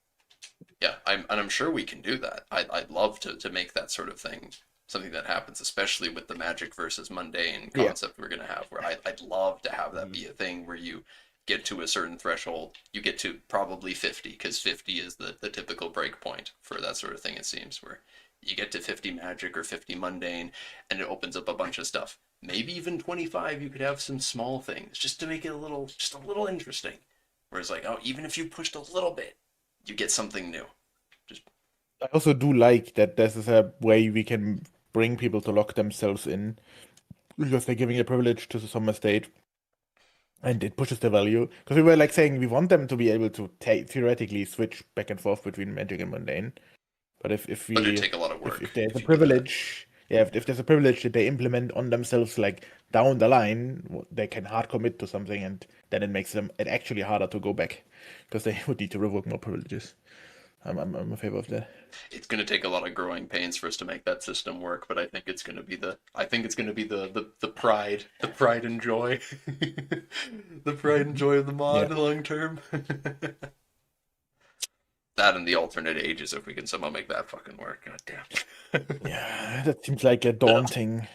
yeah, I'm sure we can do that. I'd love to make that sort of thing something that happens, especially with the magic versus mundane Yeah. concept we're gonna have. Where I'd love to have that Mhm. be a thing where you get to a certain threshold, you get to probably 50, because 50 is the typical break point for that sort of thing. It seems where you get to 50 magic or 50 mundane, and it opens up a bunch of stuff. Maybe even 25, you could have some small things just to make it just a little interesting. Whereas like, oh, even if you pushed a little bit, you get something new. Just I also do like that this is a way we can bring people to lock themselves in, because they're giving a privilege to some estate and it pushes the value. Because we were like saying we want them to be able to theoretically switch back and forth between magic and mundane. But but it'd take a lot of if work there's a if you did that. privilege, yeah, if there's a privilege that they implement on themselves, like down the line, they can hard commit to something, and then it makes them it actually harder to go back, because they would need to revoke more privileges. I'm in favor of that. It's going to take a lot of growing pains for us to make that system work, but I think it's going to be the pride and joy, the pride and joy of the Yeah, mod long term. That and the alternate ages, if we can somehow make that fucking work. God damn. yeah, that seems like a daunting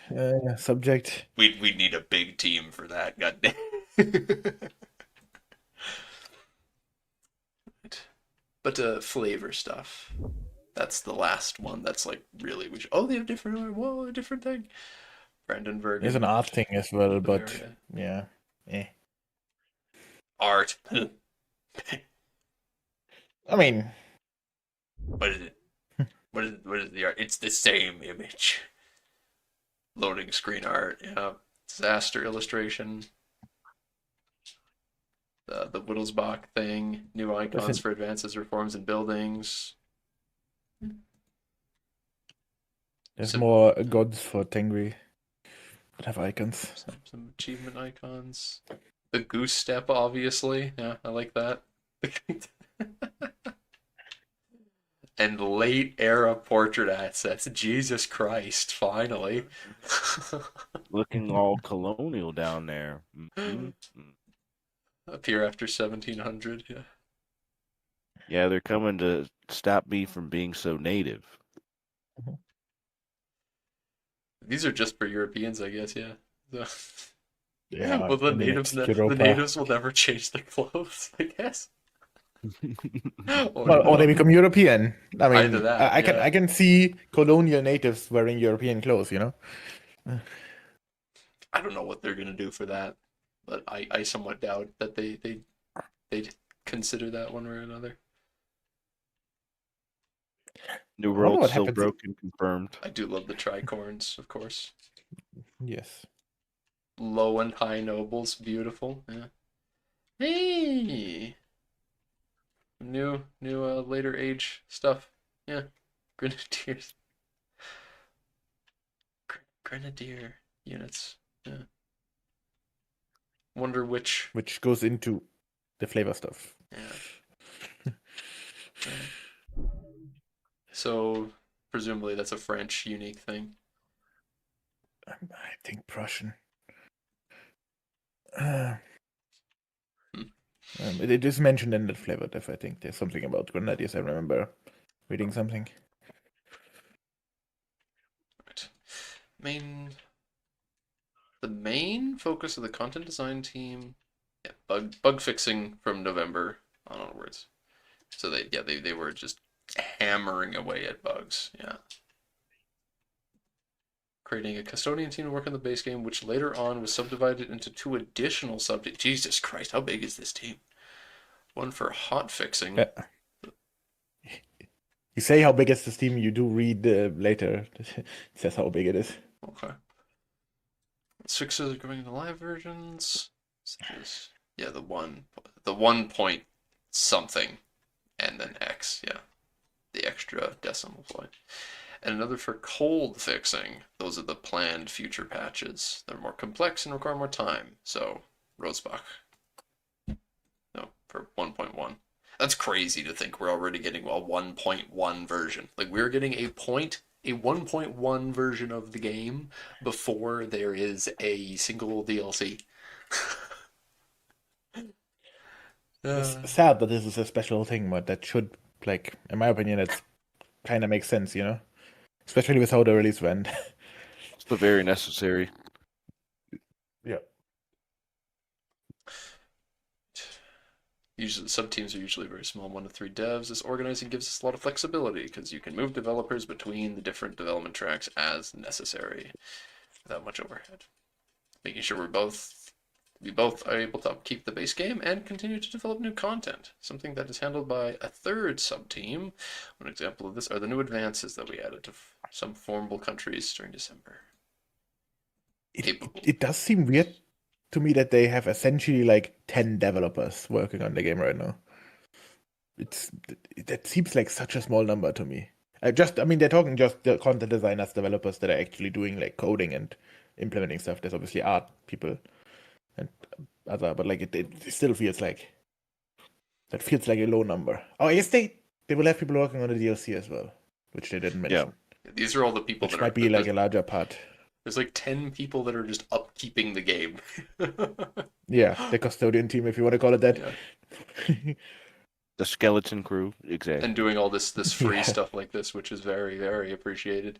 subject. We'd need a big team for that. God damn. But flavor stuff. That's the last one. That's like really we should. Oh, they have different. Whoa, a different thing. Brandenburg. There's an and art thing as well, but Bavaria. yeah. Eh. Art. I mean, What is it? What is the art? It's the same image. Loading screen art. Yeah. Disaster illustration. The Wittelsbach thing. New icons listen, for advances, reforms, and buildings. there's Some, more gods for Tengri that have icons. some achievement icons. The goose step, obviously. Yeah, I like that. And late era portrait assets. Jesus Christ, finally. Looking all colonial down there. Appear after 1700, yeah. Yeah, they're coming to stop me from being so native. These are just for Europeans, I guess, yeah. So, Yeah, well, the in the natives, next the Europa. natives will never change their clothes, I guess. Oh Well, or they no. become European. I Either mean, that, I can see colonial natives wearing European clothes, you know? I don't know what they're gonna do for that, but I somewhat doubt that they'd consider that one way or another. New I wonder World what still happens. broken confirmed. I do love the tricorns, of course. Yes. Low and high nobles, beautiful. Yeah. Hey, new later age stuff. Yeah, grenadiers, grenadier units. Yeah. Wonder which. Which goes into the flavor stuff. Yeah. Yeah. So presumably that's a French unique thing. I think Prussian. Uh, Hmm. it is mentioned in the flavor diff. I think there's something about grenadiers. I remember reading something. Right. The main focus of the content design team, yeah, bug fixing from November on onwards. So they were just hammering away at bugs. Yeah. Creating a custodian team to work on the base game, which later on was subdivided into 2 additional sub. Jesus Christ, how big is this team? One for hot fixing. You say how big is this team, you do read later. It says how big it is. Okay. Fixes are going into live versions, such as the 1 point something, and then X. Yeah, the extra decimal point. And another for cold fixing. Those are the planned future patches. They're more complex and require more time. So, Rosbach. No, for 1.1. That's crazy to think we're already getting a 1.1 version. Like, we're getting a 1.1 version of the game before there is a single DLC. It's sad that this is a special thing, but that should, like, in my opinion, it's kind of makes sense, you know? Especially with how the release went. It's very necessary. Yeah. Usually, sub teams are usually very small, 1 to 3 devs. This organizing gives us a lot of flexibility because you can move developers between the different development tracks as necessary without much overhead. Making sure we both are able to upkeep the base game and continue to develop new content, something that is handled by a third sub-team. One example of this are the new advances that we added to some formable countries during December. It does seem weird to me that they have essentially like 10 developers working on the game right now. That seems like such a small number to me. I mean, they're talking just the content designers, developers that are actually doing like coding and implementing stuff. There's obviously art people and other, but like it still feels like a low number. Oh, I guess they will have people working on the DLC as well, which they didn't mention. Yeah. These are all the people which that might be like a larger part. There's like 10 people that are just upkeeping the game. Yeah, the custodian team, if you want to call it that. Yeah. The skeleton crew, exactly. And doing all this free stuff like this, which is very, very appreciated.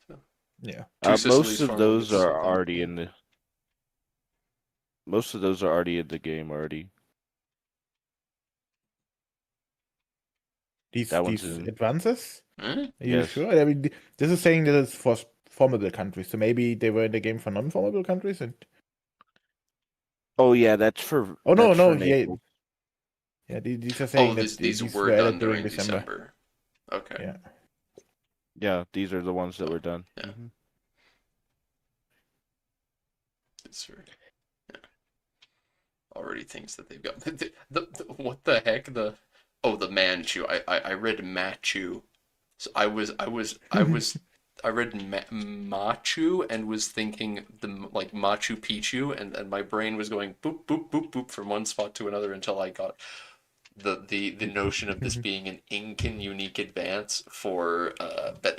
So, yeah. Most of those are already in the. Most of those are already in the game already. These advances? Eh? Are you sure? I mean, this is saying that it's for formable countries. So maybe they were in the game for non-formable countries. And Oh yeah, that's for oh no, that's no, for yeah, Naples. yeah. These are Oh, saying that these these were were done added during during December. December. Okay. Yeah. Yeah, these are the ones that Oh, were done. yeah. Mhm. These are already things that they've got. What the heck? The Manchu. I read Machu. So I read Machu and was thinking like Machu Picchu, and my brain was going boop boop boop boop from one spot to another until I got the notion of this being an Incan unique advance for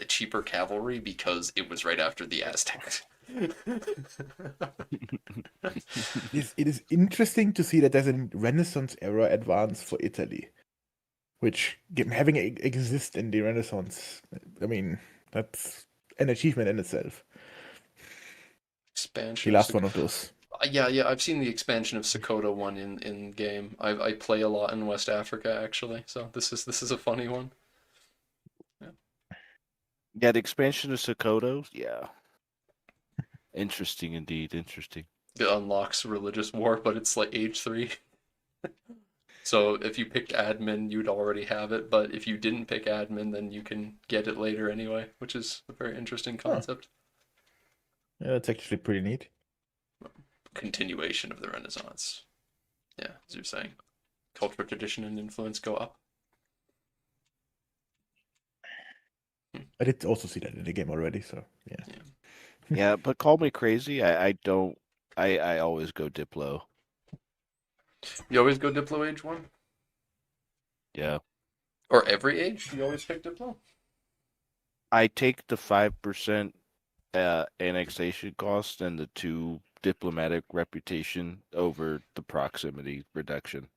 cheaper cavalry because it was right after the Aztecs. It is interesting to see that there's a Renaissance era advance for Italy, which having it exist in the Renaissance, I mean, that's an achievement in itself. Expansion The of last one of those. yeah, I've seen the expansion of Sokoto one in game. I play a lot in West Africa actually, so this is a funny one. Yeah. Yeah, the expansion of Sokoto. Yeah, interesting indeed. Interesting. It unlocks religious war, but it's like age 3. So if you picked admin, you'd already have it, but if you didn't pick admin, then you can get it later anyway, which is a very interesting Huh. concept. Yeah, that's actually pretty neat. Continuation of the Renaissance. Yeah, as you're saying, culture, tradition, and influence go up. I did also see that in the game already, so yeah. Yeah, but call me crazy. I don't. I always go Diplo. You always go Diplo age 1? Yeah, Or every age? You always pick Diplo? I take the 5% annexation cost and the 2 diplomatic reputation over the proximity reduction.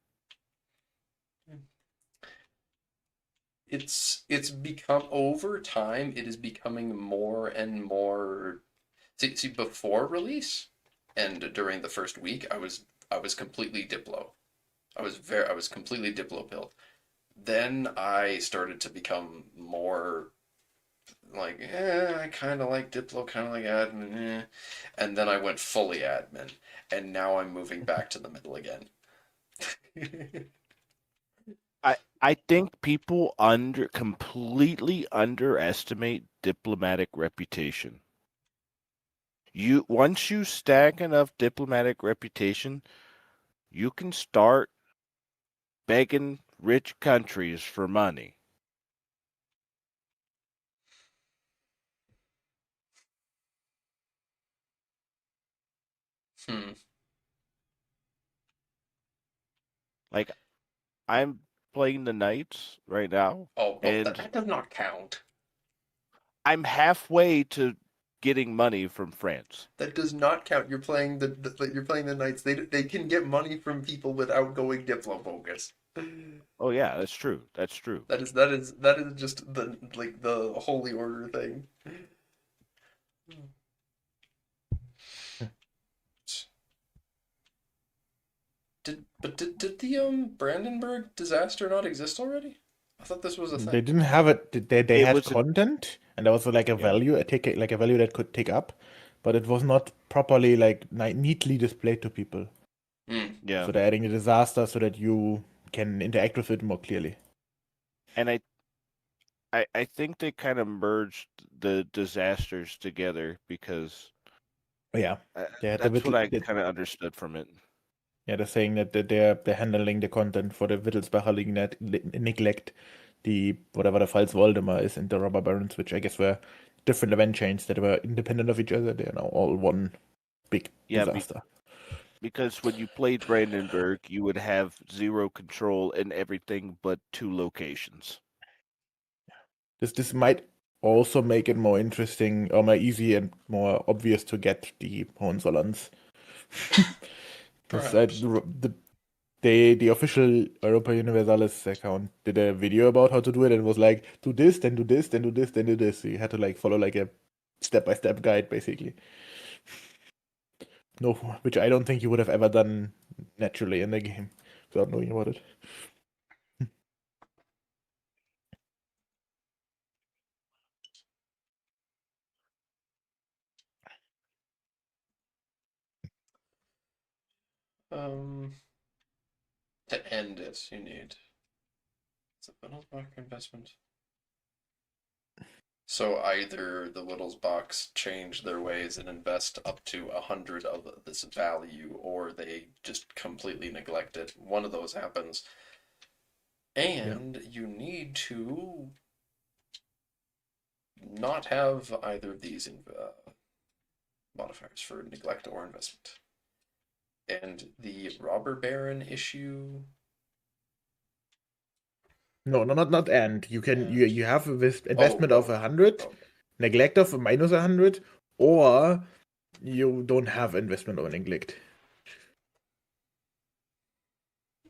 It's become over time. It is becoming more and more. See, before release and during the first week, I was completely Diplo. I was completely Diplo pilled. Then I started to become more like, I kind of like Diplo, kind of like admin, and then I went fully admin, and now I'm moving back to the middle again. I think people completely underestimate diplomatic reputation. Once you stack enough diplomatic reputation, you can start begging rich countries for money. Hmm. Like I'm playing the Knights right now, Oh well, and that does not count. I'm halfway to getting money from France. That does not count. You're playing you're playing the Knights. They can get money from people without going Diplo bogus. Oh yeah, that's true. That's true. That is just the holy order thing. Did the Brandenburg disaster not exist already? I thought this was a They thing. didn't have it. They It had was a content, and there was like a yeah, value, like a value that could take up, but it was not properly like neatly displayed to people. Hmm. yeah, So they're adding the disaster so that you can interact with it more clearly. and I think they kind of merged the disasters together because But yeah, they had the that's what Whittle. I kind of understood from it. Yeah, they're saying that they're handling the content for the Wittelsbacher neglect the whatever the Pfalz Voldemar is and the Robber Barons, which I guess were different event chains that were independent of each other. They are now all one big Yeah, disaster. because when you played Brandenburg, you would have zero control in everything but 2 locations. This might also make it more interesting or more easy and more obvious to get the Hohenzollerns. Because Perhaps. the official Europa Universalis account did a video about how to do it and was like, do this, then do this, then do this, then do this. So you had to like follow like a step-by-step guide basically. No, which I don't think you would have ever done naturally in the game without knowing about it. To end it, you need. It's a Wittelsbach investment. So either the Wittelsbachs change their ways and invest up to 100 of this value, or they just completely neglect it. One of those happens. And you need to not have either of these modifiers for neglect or investment. And the robber baron issue. No, not and. You can you have this investment of 100, Oh. neglect of minus 100, or you don't have investment or neglect.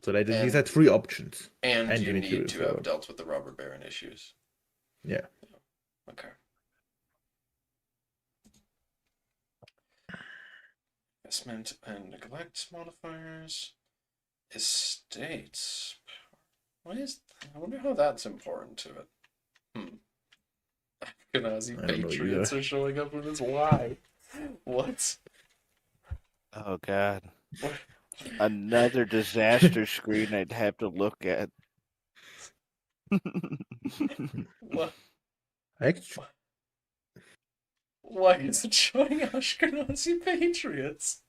So these are three options. And you need to have dealt with the robber baron issues. Yeah. Okay. Investment and neglect modifiers. Estates. I wonder how that's important to it. Ashkenazi patriots are showing up with this. Why? What? Oh God. What? Another disaster screen I'd have to look at. What? Actually, why is it showing Ashkenazi patriots?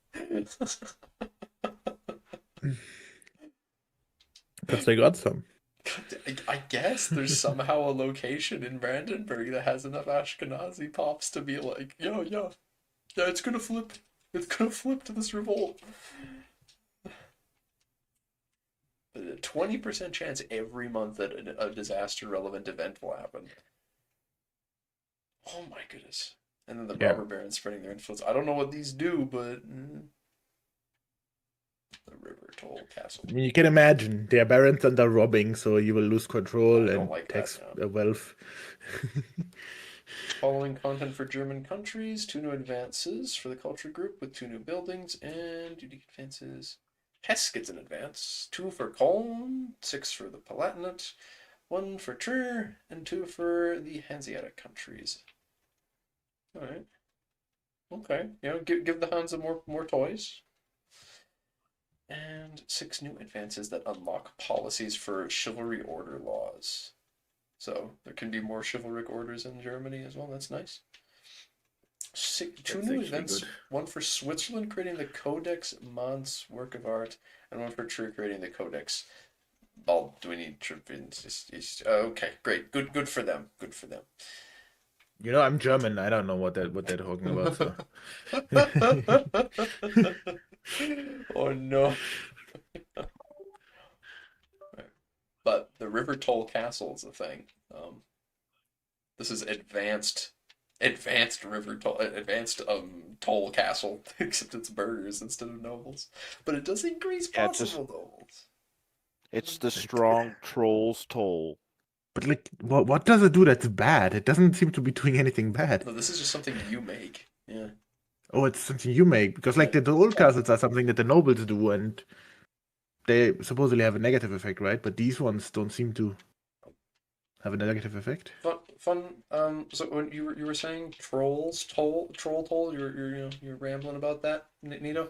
Because they got some. I guess there's somehow a location in Brandenburg that has enough Ashkenazi pops to be like, yeah, it's gonna flip. It's gonna flip to this revolt. But a 20% chance every month that a disaster-relevant event will happen. Oh my goodness. And then the robber barons spreading their influence. I don't know what these do, but... The river toll castle. I mean, you can imagine, they are barons and they're robbing, so you will lose control and tax wealth. Following content for German countries, 2 new advances for the culture group with 2 new buildings, and unique advances. Hesse gets an advance. 2 for Cologne, 6 for the Palatinate, 1 for Trier, and 2 for the Hanseatic countries. Alright. Okay. Give the Hansa more toys. And 6 new advances that unlock policies for chivalry order laws. So there can be more chivalric orders in Germany as well. That's nice. 2 new events. Good. 1 for Switzerland creating the Codex Mons work of art, and 1 for Trier creating the Codex. Do we need okay, great. Good for them. Good for them. You know, I'm German. I don't know what they're talking about. So. Oh no. But the river toll castle is a thing. This is advanced river toll, toll castle, except it's burghers instead of nobles. But it does increase possible nobles. It's the strong trolls toll. But like, what does it do that's bad? It doesn't seem to be doing anything bad. No, this is just something you make. Yeah. Oh, it's something you make because like the old castles are something that the nobles do, and they supposedly have a negative effect, right? But these ones don't seem to have a negative effect. Fun. So when you were saying troll toll, you're rambling about that, Nito.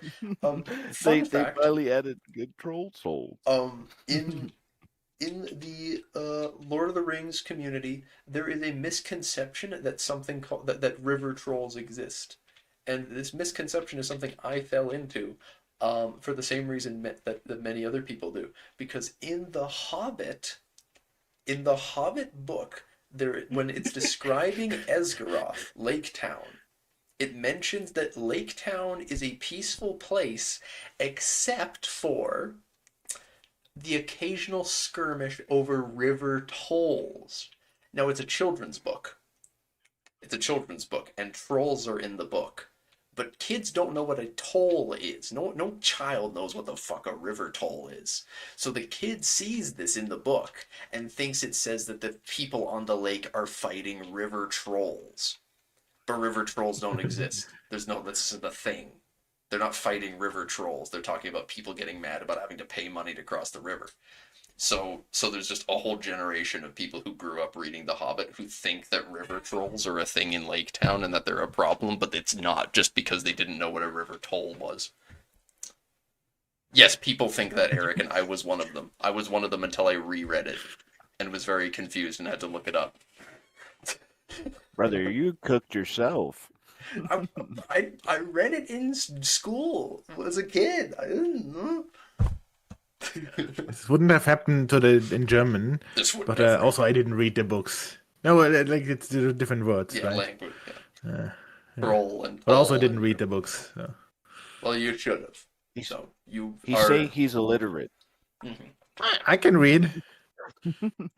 They finally added good troll souls. In the Lord of the Rings community, there is a misconception that something called that river trolls exist, and this misconception is something I fell into, for the same reason that many other people do. Because in the Hobbit book, when it's describing Esgaroth, Lake Town, it mentions that Lake Town is a peaceful place, except for the occasional skirmish over river tolls. Now, it's a children's book. And trolls are in the book. But kids don't know what a toll is. No child knows what the fuck a river toll is. So the kid sees this in the book and thinks it says that the people on the lake are fighting river trolls. But river trolls don't exist. This isn't a thing. They're not fighting river trolls. They're talking about people getting mad about having to pay money to cross the river. So there's just a whole generation of people who grew up reading The Hobbit who think that river trolls are a thing in Lake Town and that they're a problem, but it's not, just because they didn't know what a river toll was. Yes, people think that, Eric, and I was one of them. I was one of them until I reread it and was very confused and had to look it up. Brother, you cooked yourself. I, I read it in school as a kid. I didn't know. This wouldn't have happened in German, This would but never. also I didn't read the books. No, like it's different words, Yeah, right? language. Yeah. Uh, yeah. Troll and But also I all didn't and read the books. So. well, you should have. He's So you he's are. saying he's illiterate. Mhm. I can read.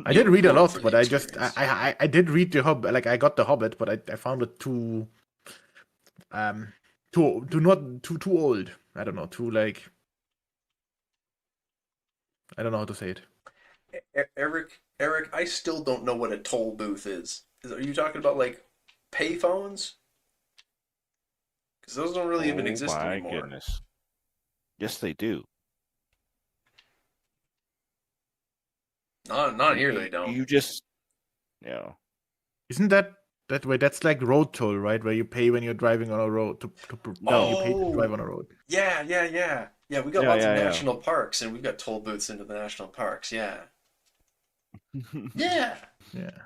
I did You read a work lot, for the but experience. I did read the Hobbit. Like I got the Hobbit, but I found it um too old. I don't know, too like I don't know how to say it. Eric, I still don't know what a toll booth is. Are you talking about like payphones? Because those don't really even Oh exist my anymore. goodness. Yes, they do. Not here. They You, don't. you just, yeah. Isn't that way? That's like road toll, right? Where you pay when you're driving on a road No. you pay to drive Oh, on a road. yeah. We got Yeah, lots of yeah, national parks, and we've got toll booths into the national parks. Yeah. yeah. Yeah. Yeah.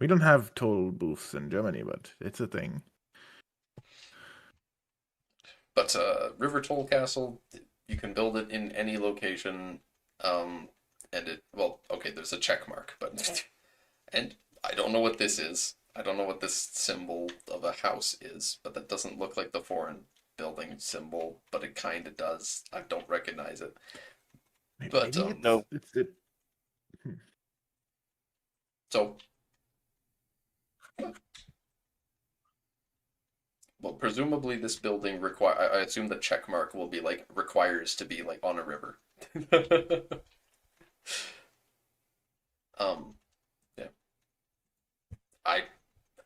We don't have toll booths in Germany, but it's a thing. But River Toll Castle, you can build it in any location, and it well, okay, there's a check mark, but and I don't know what this is. I don't know what this symbol of a house is, but that doesn't look like the foreign building symbol, but it kind of does. I don't recognize it. But Maybe No. it's it. so well, presumably this building require. I assume the check mark will be like requires to be like on a river. um, yeah. I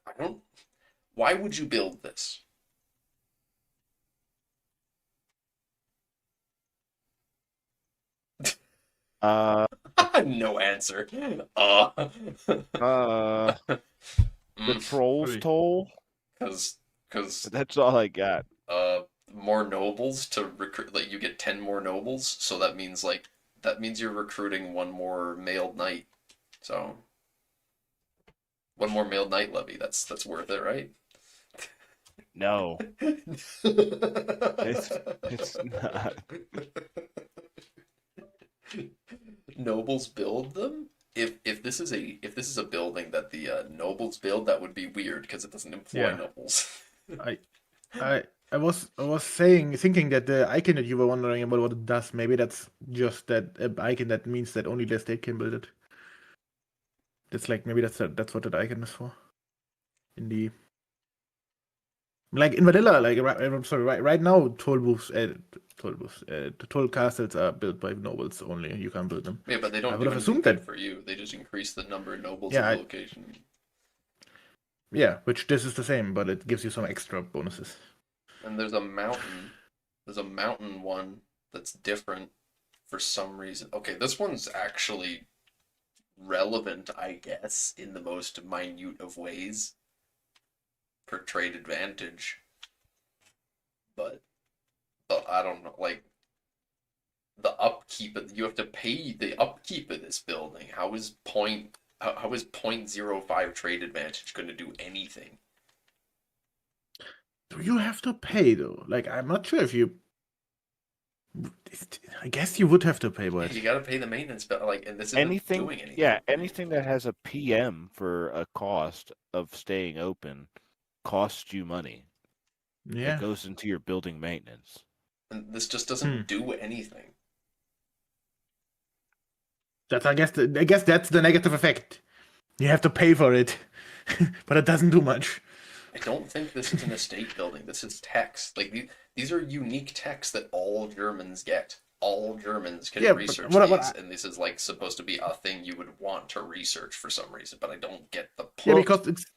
I don't. Why would you build this? Uh, No answer. Uh, uh, the mm, trolls toll. cause, cause, That's all I got. uh, more nobles to recruit. Like you get 10 more nobles, so that means you're recruiting one more mailed knight. So one more mailed knight levy. That's worth it, right? No, it's not. Nobles build them. If this is a building that the nobles build, that would be weird because it doesn't employ Yeah. nobles. I I was thinking that the icon that you were wondering about what it does, maybe that's just that icon that means that only the state can build it. That's like maybe that's what that icon is for. In the like in vanilla, like I'm sorry, right now the toll castles are built by nobles only. You can't build them. Yeah, but they I don't would do have anything assumed good that. for you. They just increase the number of nobles in Yeah, the location. yeah, which this is the same, but it gives you some extra bonuses. And there's a mountain. There's a mountain one that's different for some reason. Okay, this one's actually relevant, I guess, in the most minute of ways for trade advantage. But I don't know, like the upkeep. You have to pay the upkeep of this building. How is 0.05 trade advantage going to do anything? Do you have to pay though? Like I'm not sure if you. I guess you would have to pay, Yeah, but you got to pay the maintenance bill, like, and this isn't Anything, doing anything. yeah, anything that has a PM for a cost of staying open costs you money. yeah. It goes into your building maintenance. And this just doesn't do anything. That's I guess that's the negative effect. You have to pay for it, but it doesn't do much. I don't think this is an estate building. This is text. Like these are unique texts that all Germans get. All Germans can Yeah, but research what these, and this is like supposed to be a thing you would want to research for some reason. But I don't get the yeah, point.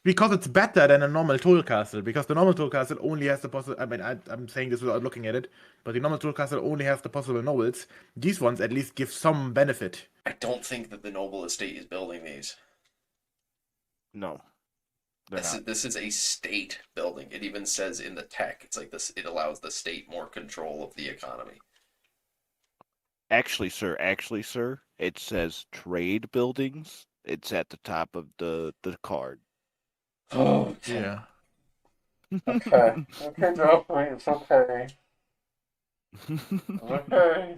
because it's better than a normal toll castle. Because the normal toll castle only has the possible. I mean, I'm saying this without looking at it, but the normal toll castle only has the possible nobles. These ones at least give some benefit. I don't think that the noble estate is building these. No, they're not. This is a state building. It even says in the tech, it's like this. It allows the state more control of the economy. Actually, sir, it says trade buildings. It's at the top of the card. Oh, Yeah. okay. Okay, Joffrey, it's okay. Okay.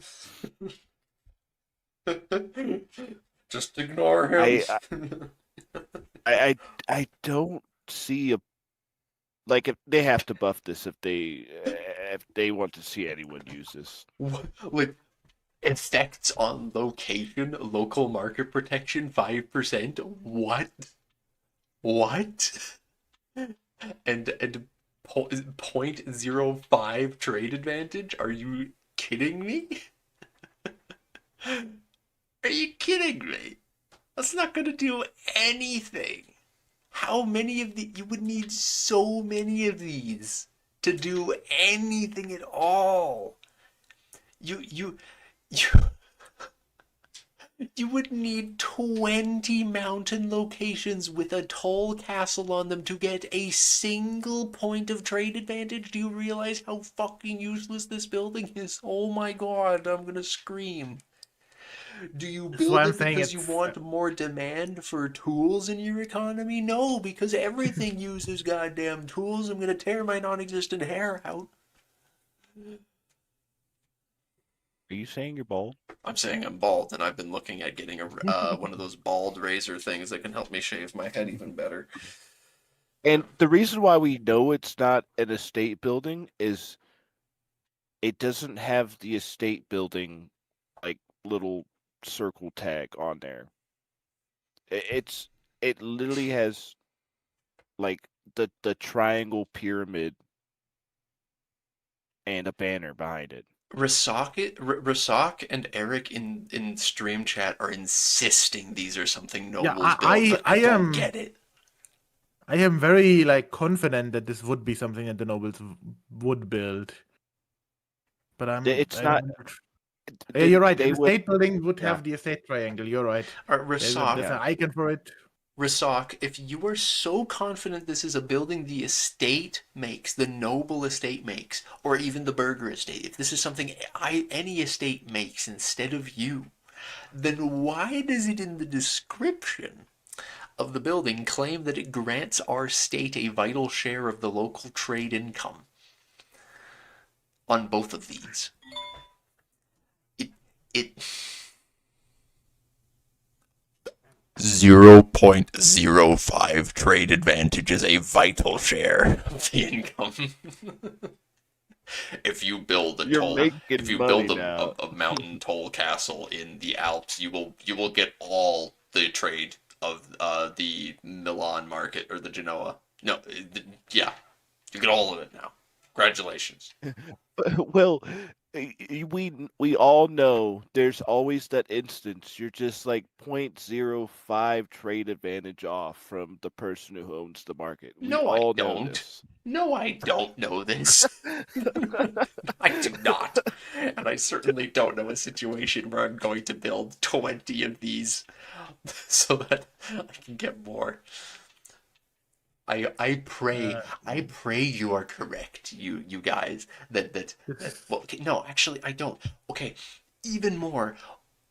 Just ignore him. I don't see a like if they have to buff this if they want to see anyone use this. Like, effects on location, local market protection, 5%. What? What? And 0.05 trade advantage? Are you kidding me? Are you kidding me? That's not gonna do anything. How many of the you would need so many of these to do anything at all. You you would need 20 mountain locations with a tall castle on them to get a single point of trade advantage. Do you realize how fucking useless this building is? Oh my god, I'm gonna scream. Do you That's why build I'm it saying because you it's want more demand for tools in your economy? No, because everything uses goddamn tools. I'm gonna tear my non-existent hair out. Are you saying you're bald? I'm saying I'm bald, and I've been looking at getting a one of those bald razor things that can help me shave my head even better. And the reason why we know it's not an estate building is it doesn't have the estate building like little circle tag on there. It literally has like the triangle pyramid and a banner behind it. Rasak and Eric in stream chat are insisting these are something yeah. nobles build, but I don't get it. I am very like confident that this would be something that the nobles would build. But It's not. Yeah, you're right. They An would. estate building would Yeah. have the estate triangle. You're right. There's Rasak, an icon for it. Rasak, if you are so confident this is a building the estate makes, the noble estate makes, or even the burger estate, if this is something any estate makes instead of you, then why does it in the description of the building claim that it grants our state a vital share of the local trade income on both of these? It 0.05 trade advantage is a vital share of the income. If you build a mountain toll castle in the Alps, you will get all the trade of the Milan market or the Genoa. No, yeah, you get all of it now. Congratulations. Well, we all know there's always that instance you're just like 0.05 trade advantage off from the person who owns the market. We No, I all know don't. this. No, I don't know this. I do not. And I certainly don't know a situation where I'm going to build 20 of these so that I can get more. I pray you are correct, you guys. That well, okay, no, actually I don't. Okay, even more.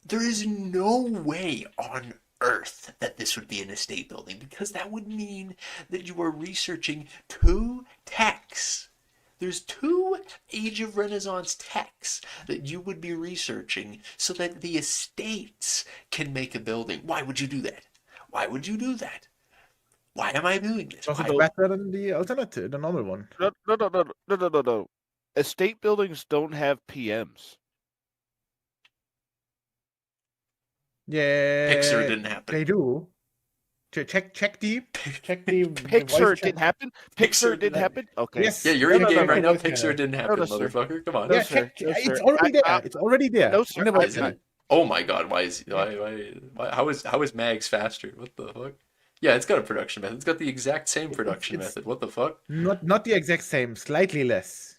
There is no way on earth that this would be an estate building because that would mean that you are researching two techs. There's two Age of Renaissance techs that you would be researching so that the estates can make a building. Why would you do that? Why would you do that? Why am I doing this? Because it's better than the alternative, the normal one. No. Estate buildings don't have PMs. Yeah, Pixar didn't happen. They do. Check the Pixar didn't happen. Pixar didn't happen. Okay. Yes. Yeah, you're in No, game right now. voice Pixar didn't happen, No, sir. motherfucker. Come on. No, Yeah, sir. check. No, sir. It's already there. It's already there. No, sir. In the voice Is it? Oh my god, why how is Mags faster? What the fuck? Yeah, it's got a production method. It's got the exact same production method. What the fuck? Not the exact same, slightly less.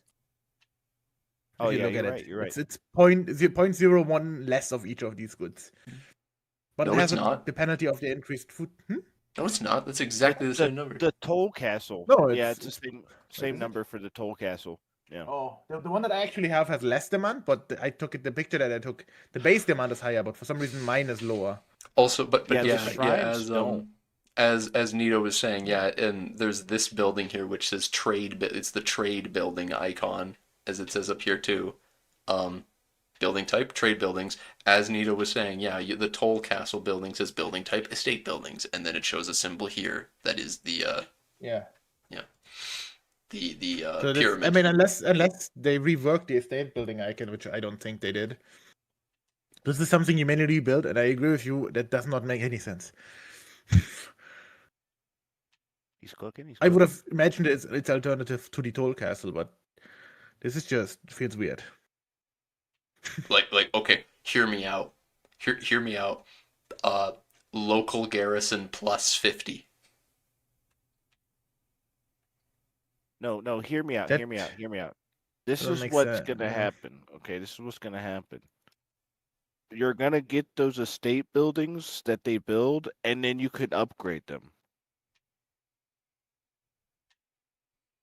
Oh, If you yeah, look at you're it. right. You're right. It's 0.01 less of each of these goods. But No, it has it's not. the penalty of the increased food. No, it's not. That's exactly the same number. The toll castle. No, yeah, it's it's the same number for the toll castle. Yeah. Oh, the one that I actually have has less demand, but I took it. The picture that I took, the base demand is higher, but for some reason mine is lower. Also, but Yeah, the yeah, shrines don't. as Nito was saying, yeah, and there's this building here which says trade. It's the trade building icon, as it says up here too. Um, Building type trade buildings. As Nito was saying, yeah, the toll castle building says building type estate buildings, and then it shows a symbol here that is the Yeah. yeah the So this, I pyramid. mean, unless they reworked the estate building icon, which I don't think they did. This is something you manually rebuild, and I agree with you. That does not make any sense. He's cooking. He's I would cooking. have imagined it's alternative to the toll castle, but this is just feels weird. Like okay, hear me out. Hear me out. Uh, Local garrison plus 50. No, no. Hear me out. That Hear me out. Hear me out. This doesn't is make what's sense. gonna happen. Okay, this is what's gonna happen. You're gonna get those estate buildings that they build, and then you could upgrade them.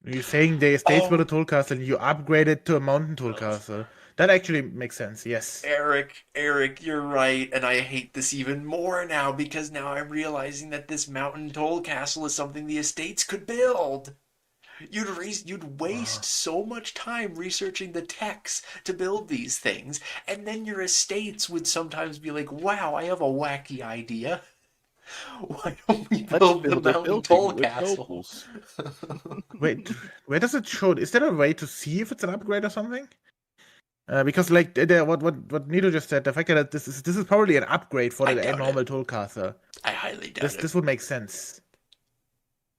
You're saying the estates were Oh, the toll castle, and you upgrade it to a mountain toll castle. That actually makes sense. Yes. Eric, you're right, and I hate this even more now because now I'm realizing that this mountain toll castle is something the estates could build. You'd waste Wow. so much time researching the techs to build these things, and then your estates would sometimes be like, "Wow, I have a wacky idea. Why don't we Let's build the build a mountain toll building with castle?" nobles. Wait, where does it show? Is there a way to see if it's an upgrade or something? Because like what Nito just said, the fact that this is probably an upgrade for I the doubt normal it. toll castle. I highly doubt This it. this would make sense.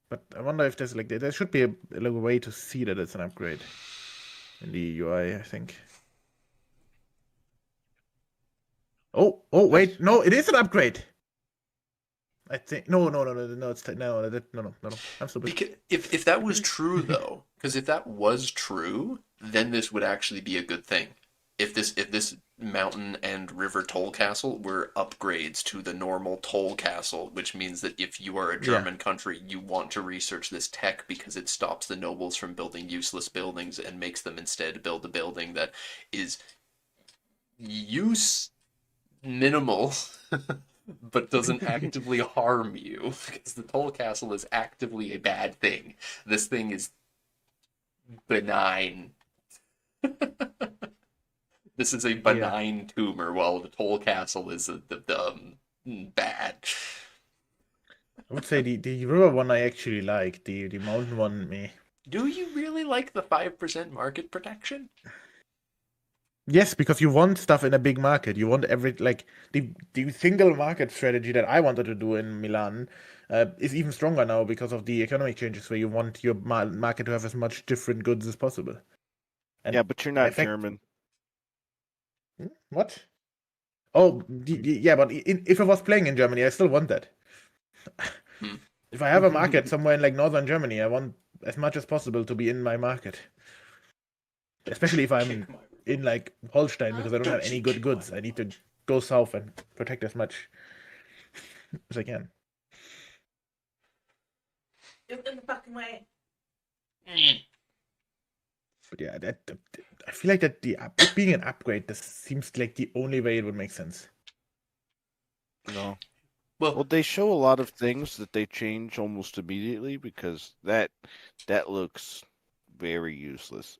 But I wonder if there's like there should be a little way to see that it's an upgrade in the UI, I think. Oh wait, no, it is an upgrade. I think no, it's no. I'm stupid. Because if that was true though, because if that was true, then this would actually be a good thing. If this mountain and river toll castle were upgrades to the normal toll castle, which means that if you are a Yeah. German country, you want to research this tech because it stops the nobles from building useless buildings and makes them instead build a building that is use minimal but doesn't actively harm you because the toll castle is actively a bad thing. This thing is benign. This is a Yeah. benign tumor, while the toll castle is bad. I would say the river one I actually like. The mountain one, me. Do you really like the 5% market protection? Yes, because you want stuff in a big market. You want the single market strategy that I wanted to do in Milan is even stronger now because of the economic changes where you want your market to have as much different goods as possible. And Yeah, but you're the not effect. German. What? Oh, yeah, but if I was playing in Germany, I still want that. Hmm. If I have a market somewhere in like northern Germany, I want as much as possible to be in my market. Especially if I'm in like Holstein because I don't have any good goods. I need to go south and protect as much as I can. Get in the fucking way. But yeah, I feel like that it being an upgrade, this seems like the only way it would make sense. No. Well, Well, they show a lot of things that they change almost immediately because that looks very useless.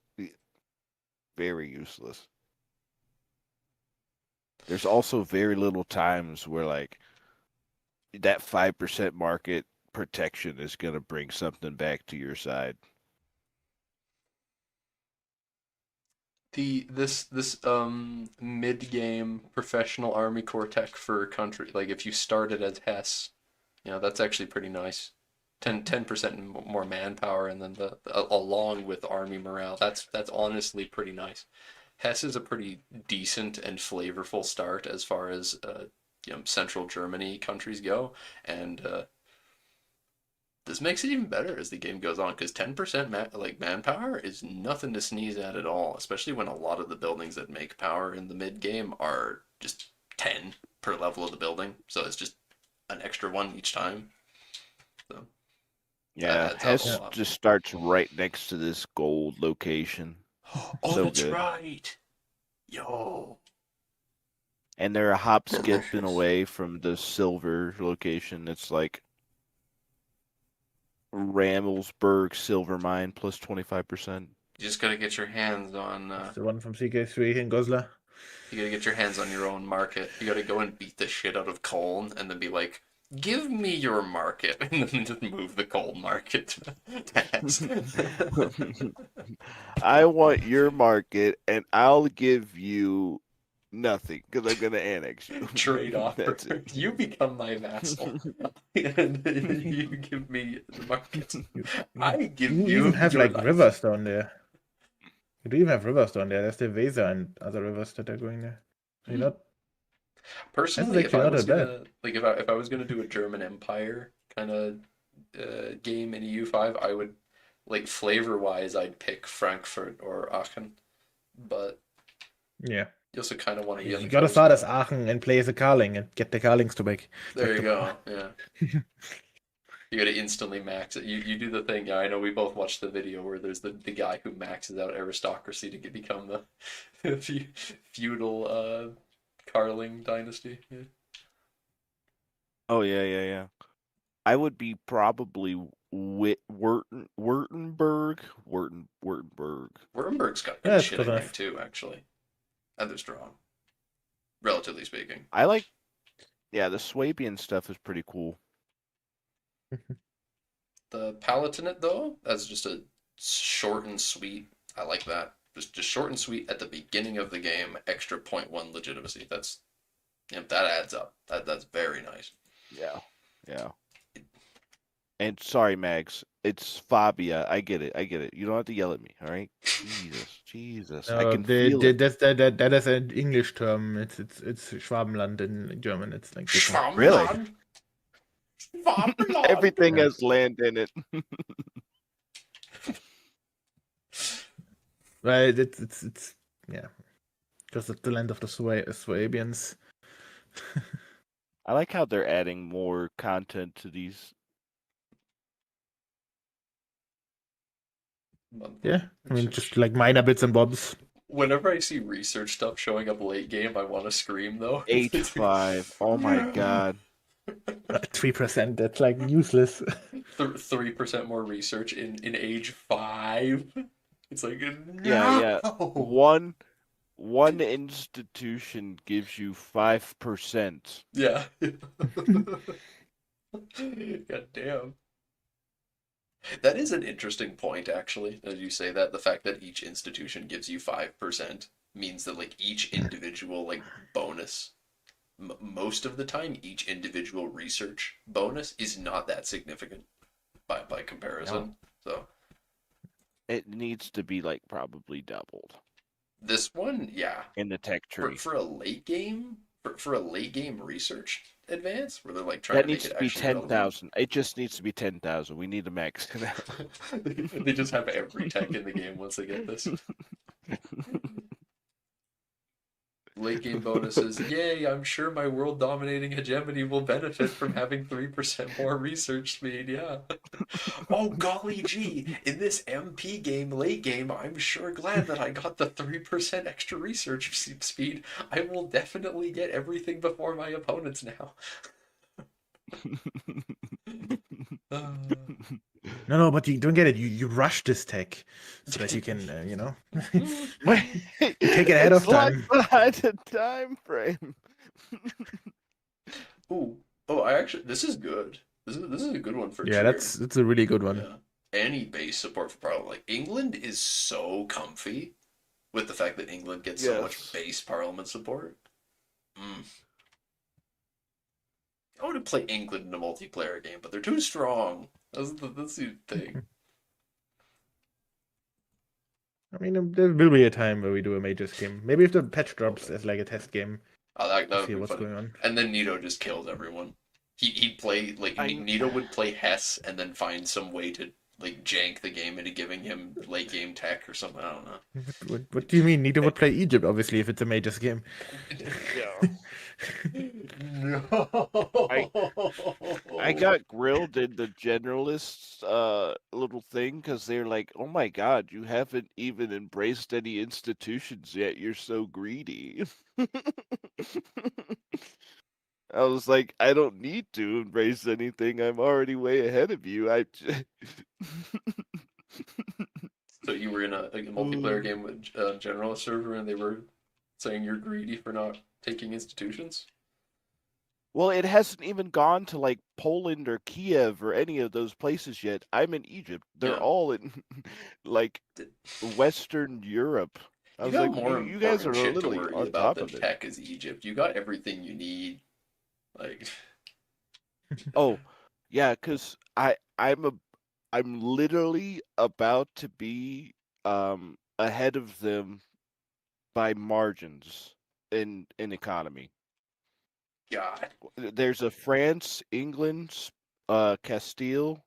Very useless. There's also very little times where like that 5% market protection is going to bring something back to your side. This mid game professional army corps tech for a country, like if you started as Hess, that's actually pretty nice. 10% more manpower, and then along with army morale, that's honestly pretty nice. Hess is a pretty decent and flavorful start as far as Central Germany countries go, and this makes it even better as the game goes on because 10% manpower is nothing to sneeze at all, especially when a lot of the buildings that make power in the mid game are just 10 per level of the building, so it's just an extra one each time. So Yeah, that adds up a Hess lot. just starts right next to this gold location. Oh, So that's good. right. Yo. And they're a hop, skip, and Delicious. away from the silver location. It's like Ramelsburg Silver Mine plus 25%. You just gotta get your hands on. It's the one from CK3 in Goslar. You gotta get your hands on your own market. You gotta go and beat the shit out of Colne, and then be like, "Give me your market," and then just move the Colne market to Taz. I want your market, and I'll give you nothing because I'm gonna annex you. Trade offer. That's it. You become my vassal, and you give me the market. I give You you even have your like life. rivers down there. You do even have rivers down there. There's the Weser and other rivers that are going there. So you're not. Personally, if actually I not was that bad. gonna like if I was gonna do a German Empire kind of game in EU5, I would like flavor wise, I'd pick Frankfurt or Aachen, but Yeah. you also kind of want to be on You the gotta coast. start as Aachen and play as a Carling and get the Carlings to back. There you go. Yeah, you gotta instantly max it. You do the thing. Yeah, I know we both watched the video where there's the guy who maxes out aristocracy to become the feudal Carling dynasty. Yeah. Oh yeah. I would be probably Württemberg. Württemberg's got Yeah, good it's shit, close I think, enough. too, actually. And they're strong, relatively speaking. I like. Yeah, the Swabian stuff is pretty cool. The Palatinate, though, that's just a short and sweet. I like that. Just short and sweet at the beginning of the game. Extra .1 legitimacy. That's that adds up. That's very nice. Yeah. And sorry, Mags, it's Fabia. I get it. You don't have to yell at me, all right? Jesus. I No, can feel it. that is an English term. It's Schwabenland in German. It's like different. Really? Schwabenland. Everything Yeah. has land in it. Well, it's yeah, because it's the land of the Swabians. I like how they're adding more content to these. Yeah, I mean just like minor bits and bobs. Whenever I see research stuff showing up late game, I want to scream though. H5. Oh my god. 3%. That's like useless. 3% more research in age 5. It's like Yeah. no! One institution gives you 5%. Yeah. God damn. That is an interesting point, actually, as you say that. The fact that each institution gives you 5% means that, like, each individual, like, bonus, most of the time, each individual research bonus is not that significant by comparison. So, It needs to be like probably doubled this one, yeah. in the tech tree. For a late game, for a late game research advance, where they're, like, trying That to make needs it to be actually relevant. 10,000. It just needs to be 10,000. We need to max it out. They just have every tech in the game once they get this. Late game bonuses. Yay, I'm sure my world dominating hegemony will benefit from having 3% more research speed. Yeah. Oh, golly gee. In this MP game, late game, I'm sure glad that I got the 3% extra research speed. I will definitely get everything before my opponents now. No, but you don't get it. You rush this tech so that you can, Wait, take it ahead of time. Behind the time frame. Ooh. This is good. This is a good one for Yeah, cheer. that's a really good one. Yeah. Any base support for Parliament. Like, England is so comfy with the fact that England gets so much base Parliament support. I want to play England in a multiplayer game, but they're too strong. That's the thing. I mean, there will be a time where we do a majors game. Maybe if the patch drops as like a test game. Oh, that would See be what's funny. going on. And then Nito just kills everyone. He'd play, like, Nito would play Hess and then find some way to, like, jank the game into giving him late game tech or something. I don't know. What do you mean? Nito would play Egypt, obviously, if it's a majors game. Yeah. I got grilled in the generalists little thing because they're like, "Oh my God, you haven't even embraced any institutions yet. You're so greedy." I was like, "I don't need to embrace anything. I'm already way ahead of you." So you were in a multiplayer game with a generalist server, and they were saying you're greedy for not taking institutions. Well, it hasn't even gone to like Poland or Kiev or any of those places yet. I'm in Egypt. They're Yeah. all in like Th- Western Europe. I You was got like, more you guys important are shit to literally worry on about top than of it. tech as Egypt. You got everything you need. Like, Oh, yeah, because I'm literally about to be ahead of them by margins in economy. God. There's a France, England, Castile.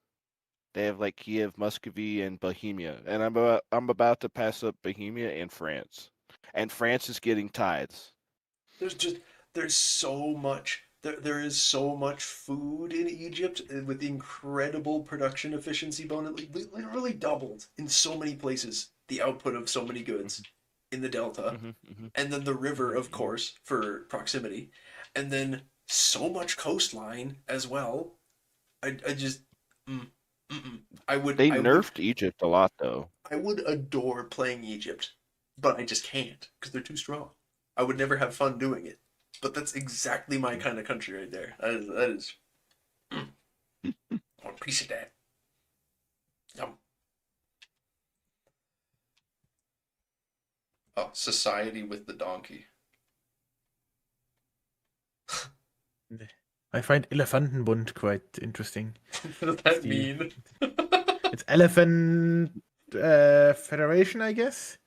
They have like Kiev, Muscovy, and Bohemia, and I'm about to pass up Bohemia and France, and France is getting tithes. There's just there's so much there is so much food in Egypt with incredible production efficiency bonus, literally doubled in so many places the output of so many goods in the delta, Hmm hmm and then the river, of hmm course, for proximity, and then so much coastline as well. I just mm, mm-mm. They I would nerfed Egypt a lot though. I would adore playing Egypt, but I just can't because they're too strong. I would never have fun doing it. But that's exactly my kind of country right there. That is I want a piece of that. Yum. Oh, society with the donkey. I find Elefantenbund quite interesting. What does It's that mean? it's Elephant Federation, I guess,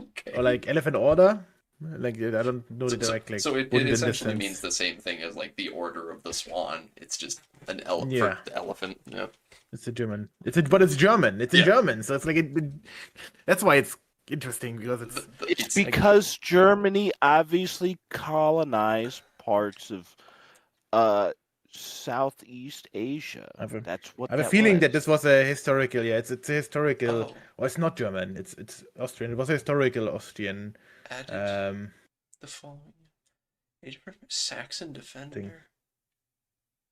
Okay. or like Elephant Order. Like I don't know the direct like So it Bund in this essentially means sense. the same thing as like the Order of the Swan. It's just an for Yeah, the elephant. Yeah. it's a German. But it's German. It's in Yeah. German, so it's like that's why it's interesting because it's It's like because Germany obviously colonized parts of uh Southeast Asia. I have a, That's what I have a that feeling was. that this was a historical. Yeah, it's a historical. Oh, Or it's not German. It's Austrian. It was a historical Austrian added um the following. Age of Saxon Defender.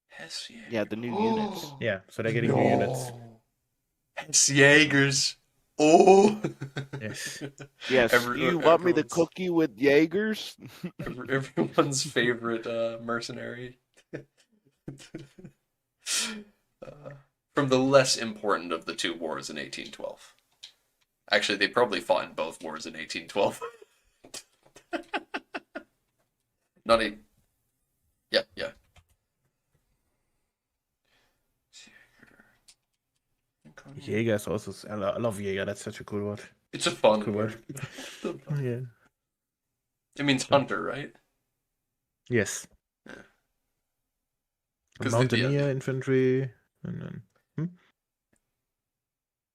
Hess Yeah, the new units. yeah. So they're getting new units. Hess Jaegers. Oh. Yes. Yes, do you want me to Everyone's, cook you with Jaegers? everyone's favorite mercenary. From the less important of the two wars in 1812. Actually, they probably fought in both wars in 1812. Not a. Yeah, yeah. Jäger is also. I love Jäger. That's such a cool word. It's a fun Cool word. Yeah. It means hunter, right? Yes. Yeah. A 'Cause mountaineer infantry. And then,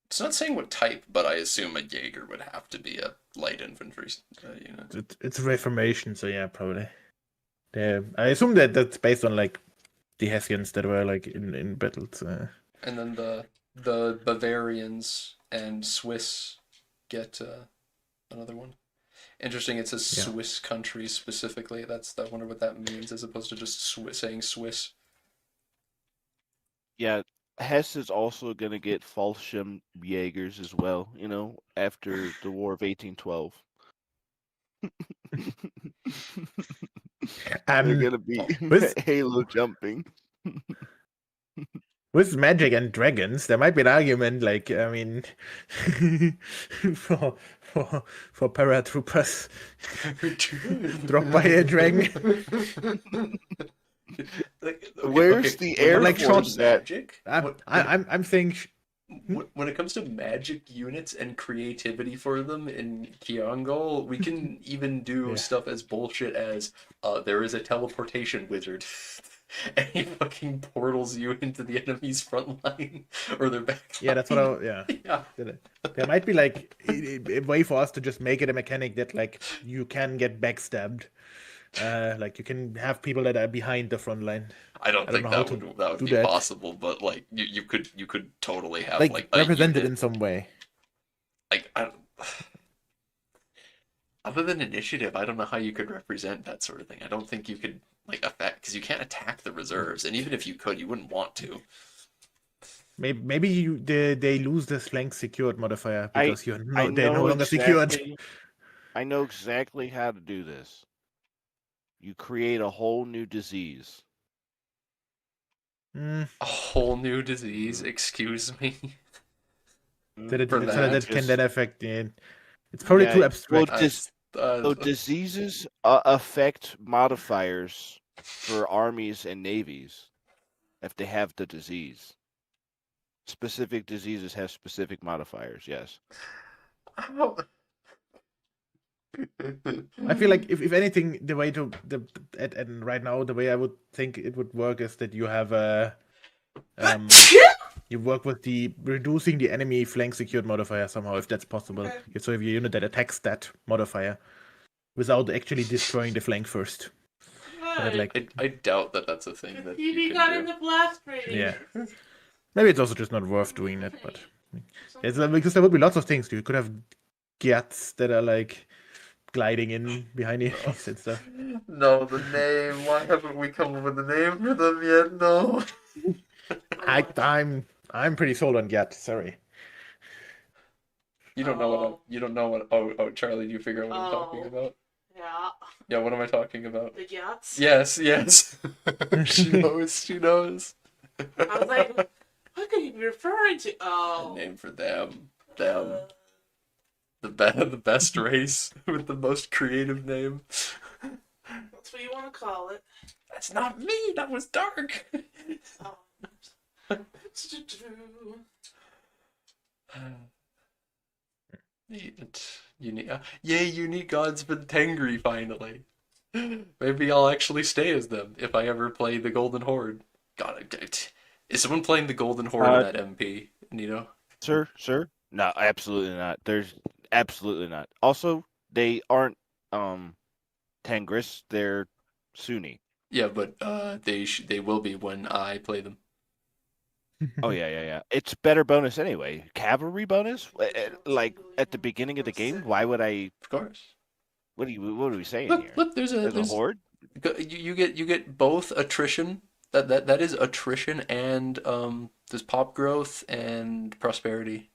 It's not saying what type, but I assume a Jaeger would have to be a light infantry unit. it's Reformation, so yeah, probably. I assume that that's based on like the Hessians that were like in battles. And then the Bavarians and Swiss get another one. Interesting. It says Yeah. Swiss country specifically. I wonder what that means, as opposed to just saying Swiss. Yeah, Hess is also gonna get Fallschirm Jaegers as well, after the War of 1812. They're gonna be with Halo jumping. with magic and dragons, there might be an argument. Like, I mean, for paratroopers dropped by a dragon. Where's the Air like Force at? magic? I'm saying. When it comes to magic units and creativity for them in Kiangol, we can even do stuff as bullshit as there is a teleportation wizard. And he fucking portals you into the enemy's front line or their back line. Yeah, that's what Yeah. There might be like a way for us to just make it a mechanic that like you can get backstabbed. Like you can have people that are behind the front line. I don't I don't think know how that to would do be that. possible, but like you could totally have Like like a represented unit. in some way. Like other than initiative, I don't know how you could represent that sort of thing. I don't think you could like affect because you can't attack the reserves, and even if you could, you wouldn't want to. Maybe they lose this flank secured modifier I because I they're no know longer secured. exactly. I know exactly how to do this. You create a whole new disease. Mm, A whole new disease, excuse me. so that For that can then Just affect the. It's probably too yeah. Well, abstract. so diseases affect modifiers for armies and navies if they have the disease. Specific diseases have specific modifiers. Yes. I feel like if anything, the way to and right now the way I would think it would work is that you have a you work with the reducing the enemy flank secured modifier somehow if that's possible. Okay. So if your unit that attacks that modifier without actually destroying the flank first. So that, like, I doubt that that's a thing that you TV can got do. in the blast radius. yeah. Maybe it's also just not worth doing that, but it's because there would be lots of things. You could have Gyats that are like gliding in behind the enemies and stuff. No, the name. Why haven't we come up with a name for them yet? No. I'm pretty sold on Gyat. Sorry. You don't know what you don't know what. Oh, Charlie, do you figure out what I'm talking Oh. about? Yeah. Yeah, what am I talking about? The yachts. Yes. She knows. She knows. I was like, what could he be referring to? A Oh. name for them. The best race with the most creative name. That's what you want to call it. That's not me. That was dark. Oh. Unique gods for the Tengri finally. Maybe I'll actually stay as them if I ever play the Golden Horde. God, is someone playing the Golden Horde in that MP, Nito? Sir? No, absolutely not. There's absolutely not. Also, they aren't Tangris, they're Sunni. Yeah, but they will be when I play them. Oh yeah. It's better bonus anyway. Cavalry bonus? Like at the beginning of the game? Why would I? Of course. What are we saying here? Look, there's a horde. You get both attrition. That is attrition and there's pop growth and prosperity.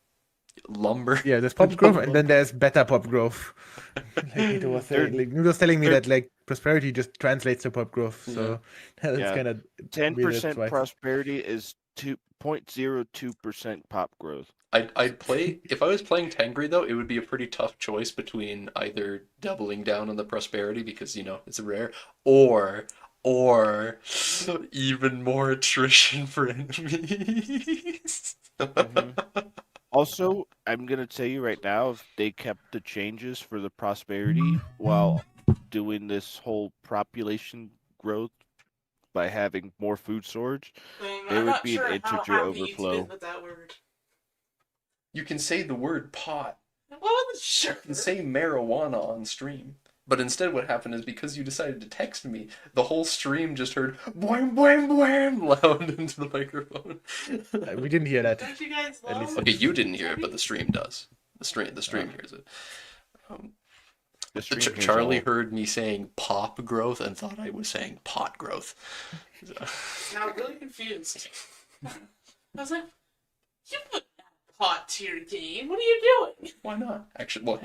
Lumber. Yeah, there's pop growth and then there's beta pop growth. Like Nito was saying, like Nito was telling me that like prosperity just translates to pop growth. So that's kind of 10% prosperity is 2.02% pop growth. I'd play if I was playing Tengri though, it would be a pretty tough choice between either doubling down on the prosperity because it's a rare, or even more attrition for enemies. Also, I'm gonna tell you right now, if they kept the changes for the prosperity while doing this whole population growth by having more food storage, there would be an integer overflow. With that word. You can say the word pot. Well, sure. You can say marijuana on stream. But instead what happened is because you decided to text me, the whole stream just heard wham wham wham loud into the microphone. We didn't hear that. Don't you guys At least love? Okay, you didn't hear it, but the stream does. The stream hears it. Charlie heard me saying pop growth and thought I was saying pot growth. Now I'm really confused. I was like, you put pot to your game. What are you doing? Why not? Actually, well,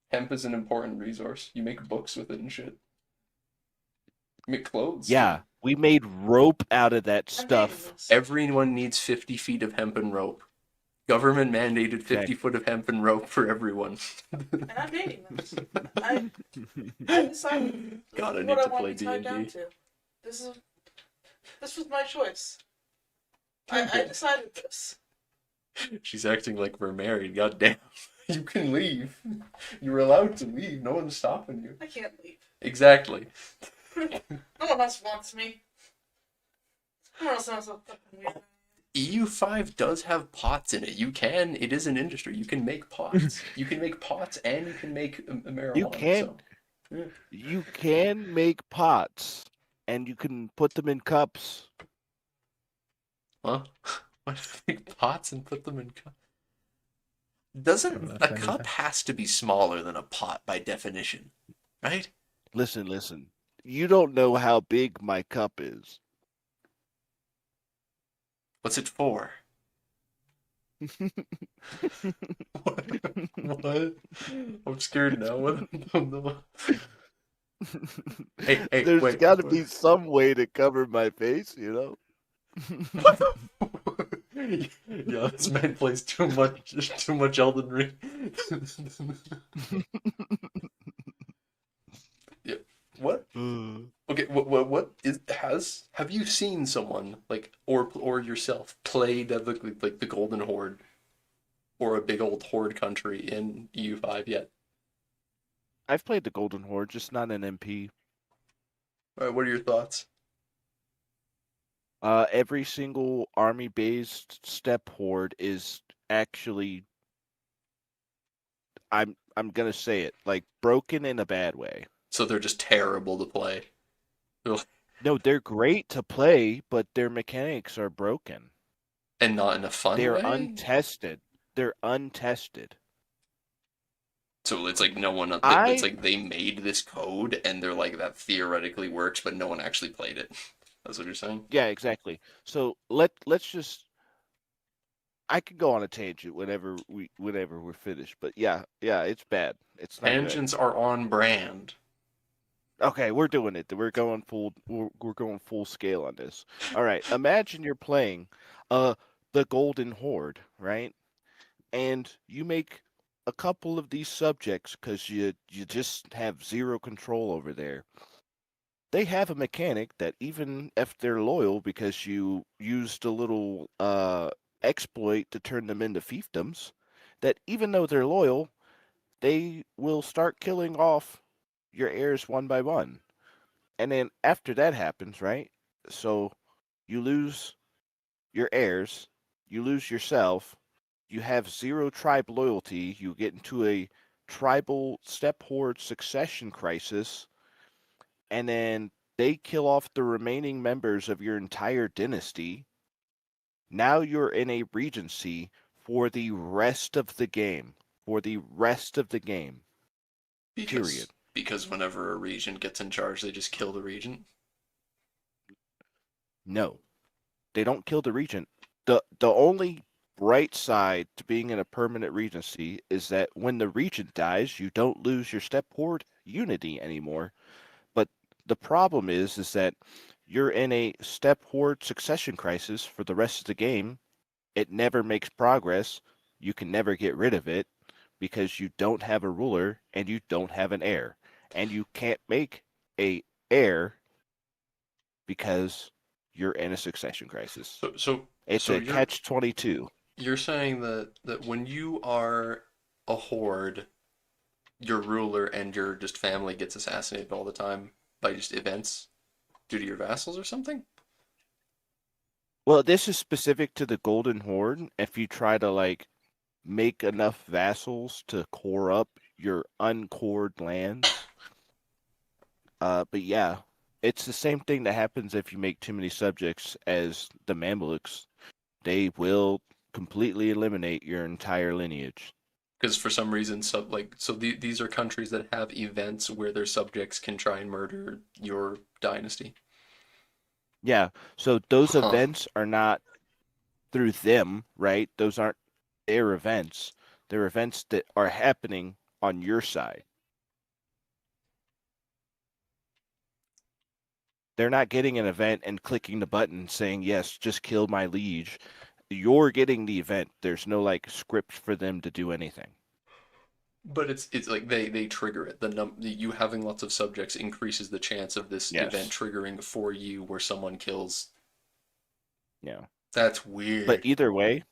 hemp is an important resource. You make books with it and shit. You make clothes. Yeah, we made rope out of that stuff. Everyone needs 50 feet of hemp and rope. Government mandated 50 foot of hemp and rope for everyone. And I'm dating this. I decided God, I need what to I want play to be tied down D&D. to. This was my choice. I decided this. She's acting like we're married. God damn. You can leave. You're allowed to leave. No one's stopping you. I can't leave. Exactly. No one else wants me. No one else knows how fucking weird. EU5 does have pots in it. It is an industry. You can make pots. You can make pots and you can make marijuana. You can. So. You can make pots, and you can put them in cups. Huh? Why do they make pots and put them in cups? Doesn't a Understand cup that. has to be smaller than a pot by definition, right? Listen. You don't know how big my cup is. What's it for? What? I'm scared now. What? Hey, There's wait. got to be some way to cover my face, you know? Yeah, this man plays too much Elden Ring. Yeah. What? Okay. Have you seen someone like or yourself play like the Golden Horde or a big old horde country in EU5 yet? I've played the Golden Horde, just not an MP. All right, what are your thoughts? Every single army-based step horde is actually, I'm gonna say it, like broken in a bad way. So they're just terrible to play. No, they're great to play, but their mechanics are broken. And not in a fun They're way. untested. They're untested. So it's like no one. It's I like they made this code and they're like that theoretically works, but no one actually played it. That's what you're saying. Yeah, exactly. So let's just I could go on a tangent whenever we're finished, but yeah, it's bad. It's not good. Tangents are on brand. Okay, we're doing it. We're going full scale on this. All right. Imagine you're playing the Golden Horde, right? And you make a couple of these subjects cuz you just have zero control over there. They have a mechanic that even if they're loyal because you used a little exploit to turn them into fiefdoms, that even though they're loyal, they will start killing off your heirs one by one. And then after that happens, right? So you lose your heirs, you lose yourself, you have zero tribe loyalty, you get into a tribal step horde succession crisis, and then they kill off the remaining members of your entire dynasty. Now you're in a regency for the rest of the game. For the rest of the game. Because Period. because whenever a regent gets in charge, they just kill the regent. No. They don't kill the regent. The only bright side to being in a permanent regency is that when the regent dies, you don't lose your step horde unity anymore. But the problem is that you're in a step horde succession crisis for the rest of the game. It never makes progress. You can never get rid of it because you don't have a ruler and you don't have an heir. And you can't make a heir because you're in a succession crisis. So so It's so a catch 22. you're saying that when you are a horde, your ruler and your just family gets assassinated all the time by just events due to your vassals or something? Well, this is specific to the Golden Horde. If you try to like make enough vassals to core up your uncored lands. But yeah, it's the same thing that happens if you make too many subjects as the Mamluks. They will completely eliminate your entire lineage. Because for some reason, these are countries that have events where their subjects can try and murder your dynasty. Yeah, so those Huh. events are not through them, right? Those aren't their events. They're events that are happening on your side. They're not getting an event and clicking the button saying, yes, just kill my liege. You're getting the event. There's no like script for them to do anything. But it's like they trigger it. You having lots of subjects increases the chance of this event Yes. triggering for you where someone kills. Yeah. That's But weird. either way,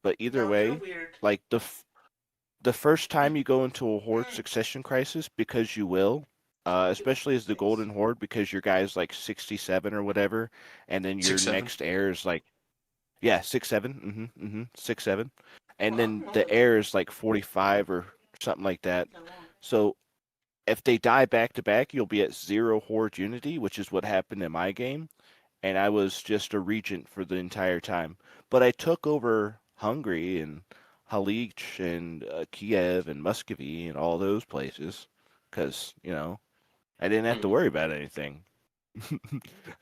No, you're weird. like the first time you go into a horde succession crisis, because you will, especially as the Golden Horde, because your guy's like 67 or whatever, and then your 6, 7. next heir is like, yeah, 6'7", 6'7", and Well, then I'm the older. heir is like 45 or something like that. So if they die back to back, you'll be at 0 horde unity, which is what happened in my game. And I was just a regent for the entire time. But I took over Hungary and Halich and Kiev and Muscovy and all those places because, I didn't have to worry about anything.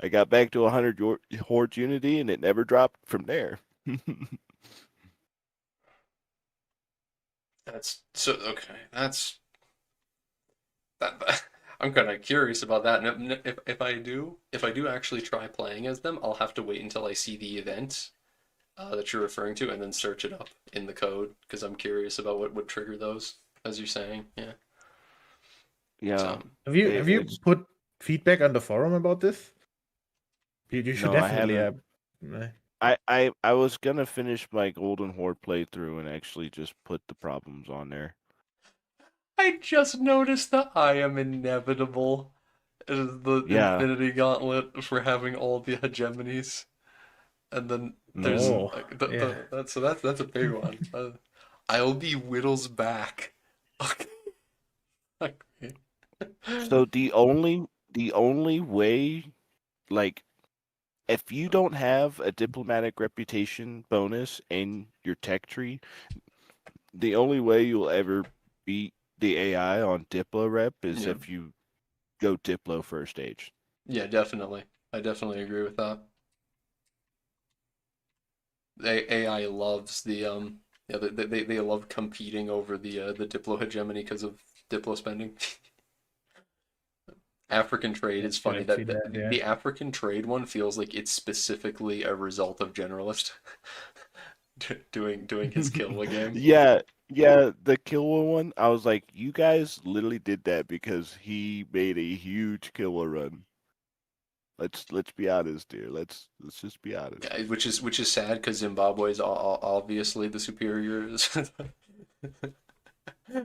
I got back to 100 horde unity and it never dropped from there. That's so okay. That's that. I'm kind of curious about that. And if I do actually try playing as them, I'll have to wait until I see the event that you're referring to, and then search it up in the code because I'm curious about what would trigger those, as you're saying. Yeah. Yeah. So, Have you put feedback on the forum about this? You should No, I definitely. haven't. I was gonna finish my Golden Horde playthrough and actually just put the problems on there. I just noticed that I am inevitable as the Yeah. Infinity Gauntlet for having all the hegemonies, and then there's Oh, yeah. that's a big one. I'll be Whittle's back. Okay. So the only way, like, if you don't have a diplomatic reputation bonus in your tech tree, the only way you'll ever beat the AI on Diplo rep is Yeah. if you go Diplo first stage. Yeah, definitely. I definitely agree with that. AI loves the yeah they love competing over the Diplo hegemony because of Diplo spending. African trade Yeah, is funny I've seen that that, yeah. the African trade one feels like it's specifically a result of generalist doing his kill game. Yeah, yeah, the Killua one, I was like, you guys literally did that because he made a huge Killua run. Let's be honest here. Let's just be honest. Yeah, which is sad because Zimbabwe is obviously the superior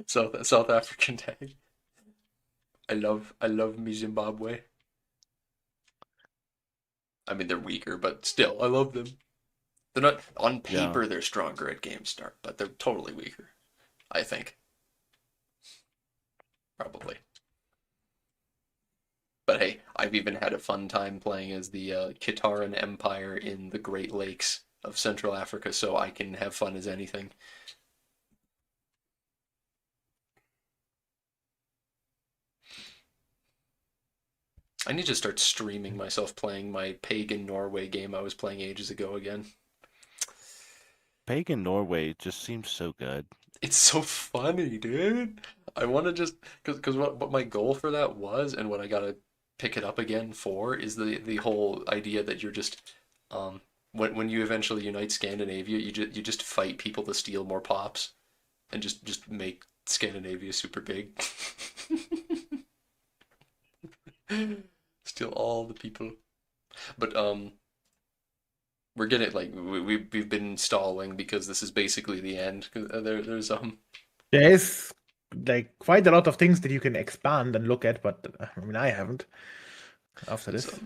South African tag. I love me Zimbabwe. I mean they're weaker, but still I love them. They're not on Yeah. paper they're stronger at game start, but they're totally weaker. I think probably. But hey, I've even had a fun time playing as the Kitaran Empire in the Great Lakes of Central Africa, so I can have fun as anything. I need to start streaming myself playing my pagan Norway game I was playing ages ago again. Pagan Norway just seems so good. It's so funny, dude. I want to just because what my goal for that was, and what I gotta pick it up again for, is the whole idea that you're just when you eventually unite Scandinavia, you just fight people to steal more pops, and just make Scandinavia super big. Steal all the people. But we're getting like we've been stalling because this is basically the end. 'Cause, there's There is like quite a lot of things that you can expand and look at, but I mean, I haven't after there's this.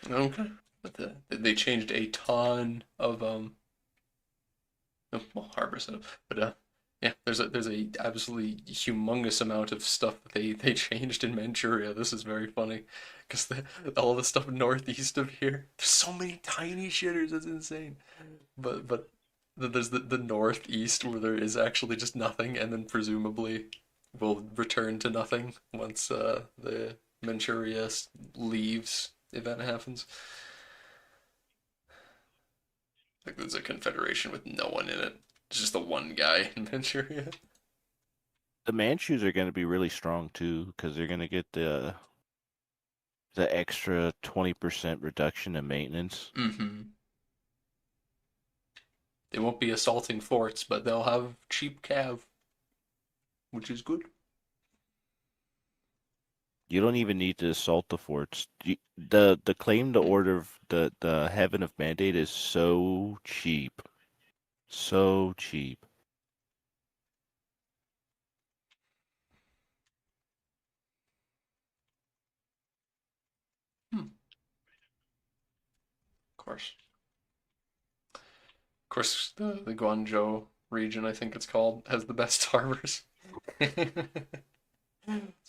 okay. But they changed a ton of well, harbor setup, but yeah, there's a absolutely humongous amount of stuff that they changed in Manchuria. This is very funny because all the stuff northeast of here, there's so many tiny shitters. It's insane. But there's the northeast where there is actually just nothing, and then presumably will return to nothing once the Manchuria leaves event happens. Like there's a confederation with no one in it. It's just the one guy in Manchuria. The Manchus are going to be really strong too because they're going to get the extra 20% reduction in maintenance. Mm-hmm. They won't be assaulting forts, but they'll have cheap cav, which is good. You don't even need to assault the forts. The claim to order of the Heaven of Mandate is so cheap. So cheap. Of course. Of course, the Guangzhou region, I think it's called, has the best harbors.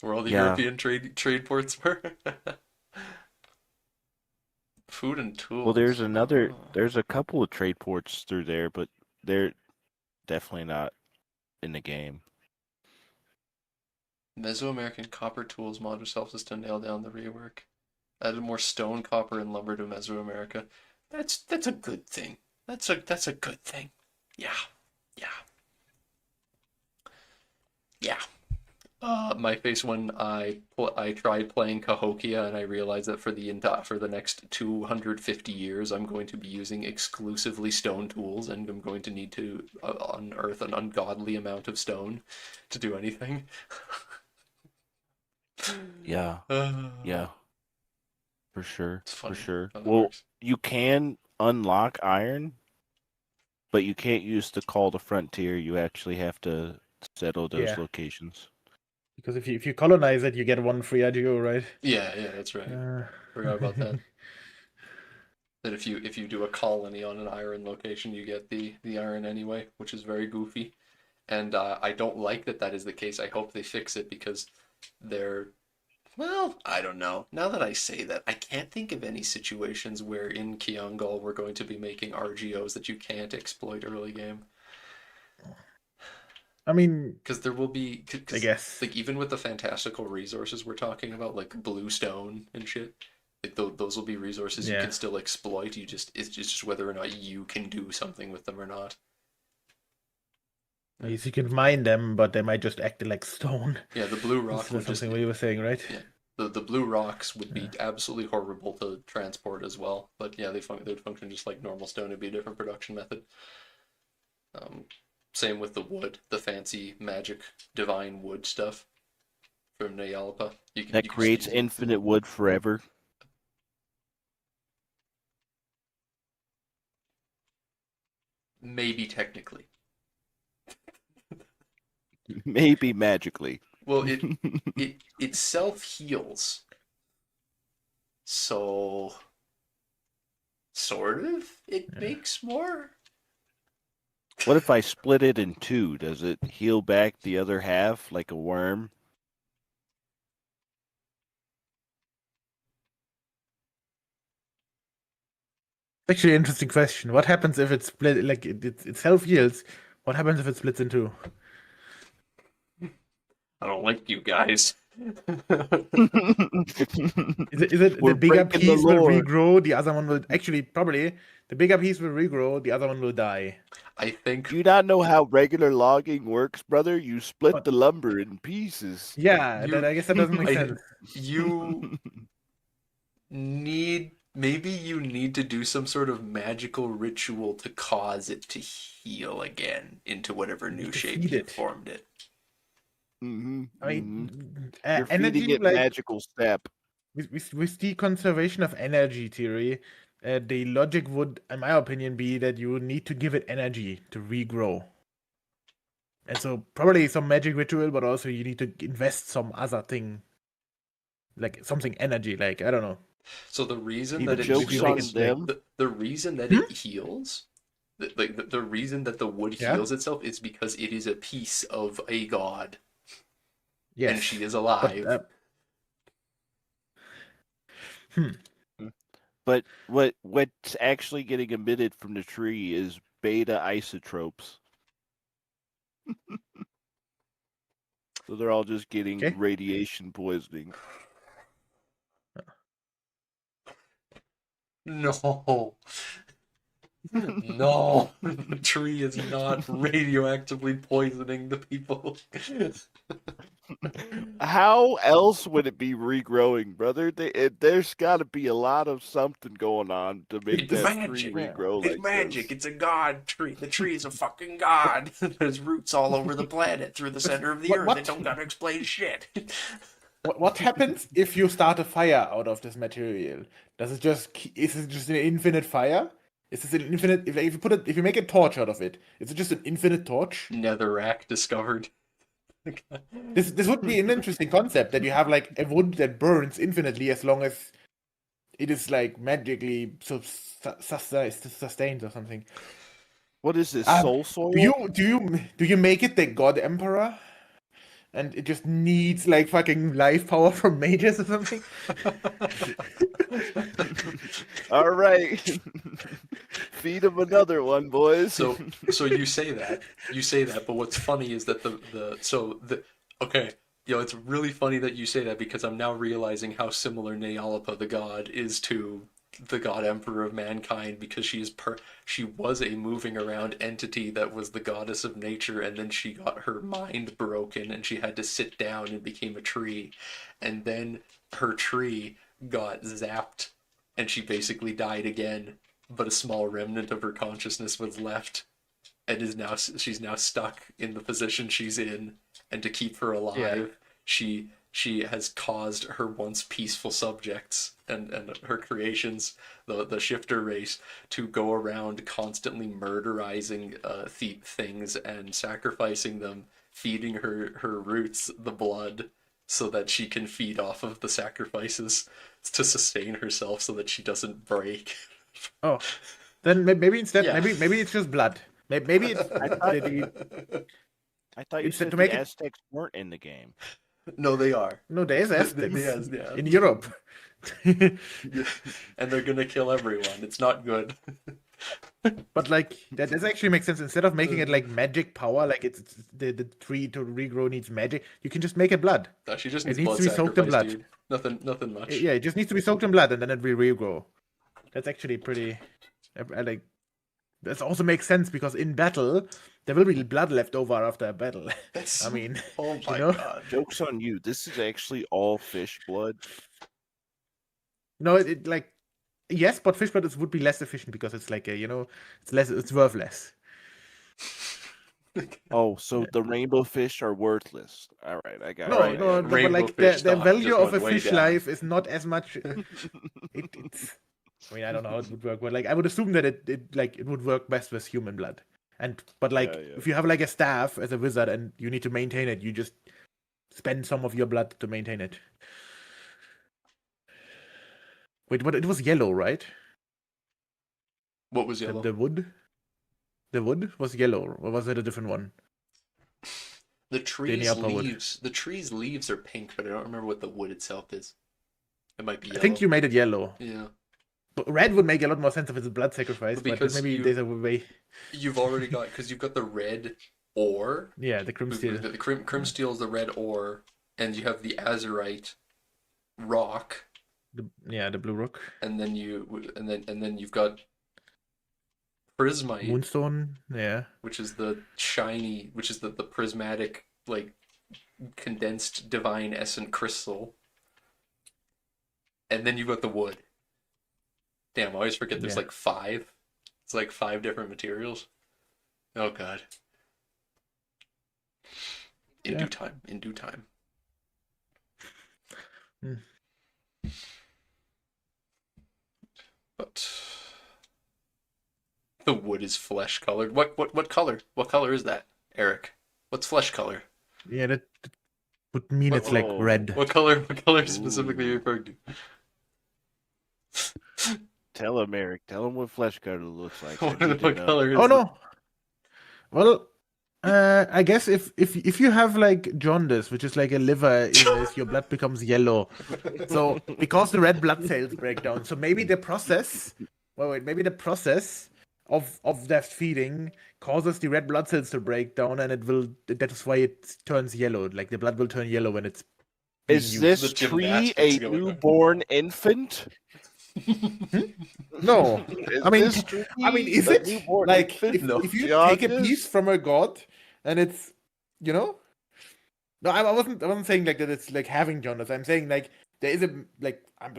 where all the Yeah. European trade ports were. Food and tools. Well, there's Oh. there's a couple of trade ports through there, but they're definitely not in the game. Mesoamerican copper tools module helps us to nail down the rework. Added more stone, copper, and lumber to Mesoamerica. That's a good thing. That's a good thing. Yeah, yeah, yeah. My face when I tried playing Cahokia and I realized that for the next 250 years I'm going to be using exclusively stone tools and I'm going to need to unearth an ungodly amount of stone to do anything. Yeah, Uh, yeah, for sure, It's for funny sure. how that Well, works. you can unlock iron, but you can't use the call to frontier. You actually have to settle those Yeah. locations. Because if you colonize it, you get 1 free IGO, right? Yeah, that's right. Forgot about that. That if you do a colony on an iron location, you get the iron anyway, which is very goofy. And I don't like that is the case. I hope they fix it because they're well, I don't know. Now that I say that, I can't think of any situations where in Kiangal we're going to be making RGOs that you can't exploit early game. I mean, Because there will be, I guess. like even with the fantastical resources we're talking about, like bluestone and shit, like those will be resources you Yeah. can still exploit. It's just whether or not you can do something with them or not. Yes, you can mine them, but they might just act like stone. Yeah, the blue rock That's would something just you were saying, right? yeah. The blue rocks would be absolutely horrible to transport as well, but yeah, they'd function just like normal stone. It'd be a different production method. Same with the wood, the fancy magic divine wood stuff from Nayalpa. That You can creates just use it. infinite wood forever. Maybe technically. Maybe magically. Well, it self heals. So sort of it makes more. What if I split it in two? Does it heal back the other half like a worm? Actually, an interesting question. What happens if it's split? Like it self heals. What happens if it splits in two? I don't like you guys. Is it We're the bigger breaking the piece will lore. regrow? The other one will actually probably the bigger piece will regrow. The other one will die. I think Do you not know how regular logging works, brother? You split But the lumber in pieces. yeah, you I guess that doesn't make sense. you maybe you need to do some sort of magical ritual to cause it to heal again into whatever You new need to shape feed you it. formed it. I mean, You're energy feeding it like magical sap. with the conservation of energy theory, the logic would, in my opinion, be that you need to give it energy to regrow. And so probably some magic ritual, but also you need to invest some other thing, like something energy, like I don't know. So the reason The that it joke's you make on it them. the reason that it heals, the reason that the wood Yeah. heals itself is because it is a piece of a god yes, and she is but alive. But what's actually getting emitted from the tree is beta isotopes. So they're all just getting Okay. radiation poisoning. No. No, the tree is not radioactively poisoning the people. How else would it be regrowing, brother? There's got to be a lot of something going on to make It's that magic. tree regrow It's like magic. this. It's a god tree. The tree is a fucking god. There's roots all over the planet through the center of the What- earth. what? It don't gotta explain shit. What happens if you start a fire out of this material? Is it just an infinite fire? Is this an infinite? If you make a torch out of it, is it just an infinite torch? Netherrack discovered. This would be an interesting concept that you have like a wood that burns infinitely as long as it is like magically sustained or something. What is this, Um, soul soil? do you make it the God Emperor? and it just needs like fucking life power from mages or something. All right. Feed him another one, boys. So you say that, but what's funny is that okay, it's really funny that you say that because I'm now realizing how similar Neolpa the god is to the god emperor of mankind because she was a moving around entity that was the goddess of nature, and then she got her mind broken and she had to sit down and became a tree, and then her tree got zapped and she basically died again, but a small remnant of her consciousness was left, and she's now stuck in the position she's in, and to keep her alive, she has caused her once peaceful subjects and her creations, the shifter race, to go around constantly murderizing things and sacrificing them, feeding her roots the blood so that she can feed off of the sacrifices to sustain herself so that she doesn't break. Oh, then maybe instead, Yeah. maybe it's just blood. Maybe it's I thought you Instead said to the make it- Aztecs weren't in the game. No, they are. no, there's Aztecs Yes, yeah. in Europe. And they're gonna kill everyone. It's not good. But like that does actually make sense. Instead of making it like magic power, like it's the tree to regrow needs magic, you can just make it blood. No, she just It needs needs blood to be soaked in sacrifice, blood. dude. Nothing much. Yeah, it just needs to be soaked in blood, and then it will regrow. That's actually pretty. I like. That also makes sense because in battle there will be blood left over after a battle. That's I mean, oh my know? god. Joke's on you. This is actually all fish blood. no, it like yes, but fish blood would be less efficient because it's like it's worth less. Oh, so the rainbow fish are worthless. All right, I got No, it. Right, no, yeah. but Rainbow like fish the stock value just of a went way fish down. life is not as much. It's. I mean, I don't know how it would work, but like I would assume that it would work best with human blood. But like Yeah. if you have like a staff as a wizard and you need to maintain it, you just spend some of your blood to maintain it. Wait, what? It was yellow, right? What was yellow? The wood. The wood was yellow, or was it a different one? The tree's upper wood. leaves. The tree's leaves are pink, but I don't remember what the wood itself is. It might be yellow. I think you made it yellow. Yeah. But red would make a lot more sense if it's a blood sacrifice, but Because maybe there's a way. You've already got because you've got the red ore. Yeah, the crim steel. The crim steel is the red ore, and you have the azurite rock, The blue rock. and then you've got prismite, Moonstone. Yeah. which is the shiny, which is the prismatic, like condensed divine essence crystal, and then you've got the wood. Damn, I always forget there's Yeah. like 5. It's like 5 different materials. Oh god. In Yeah. due time. In due time. Hmm. But the wood is flesh colored. What color? What color is that, Eric? What's flesh color? Yeah, that would mean What- it's like oh. red. What color specifically are you referring to? Tell him, Eric. Tell him what flesh color looks like. I What need to know. color is Oh it? no. Well, I guess if you have like jaundice, which is like a liver illness, your blood becomes yellow. So because the red blood cells break down, so maybe the process. Maybe the process of that feeding causes the red blood cells to break down, and it will. That is why it turns yellow. Like the blood will turn yellow when it's. being Is used. this The tree gymnastics a going on. newborn infant? No. Is I mean, this tree is a it newborn like infant? if you Jaundice? take a piece from a god and it's No, I wasn't saying like that it's like having jaundice. I'm saying like there is I'm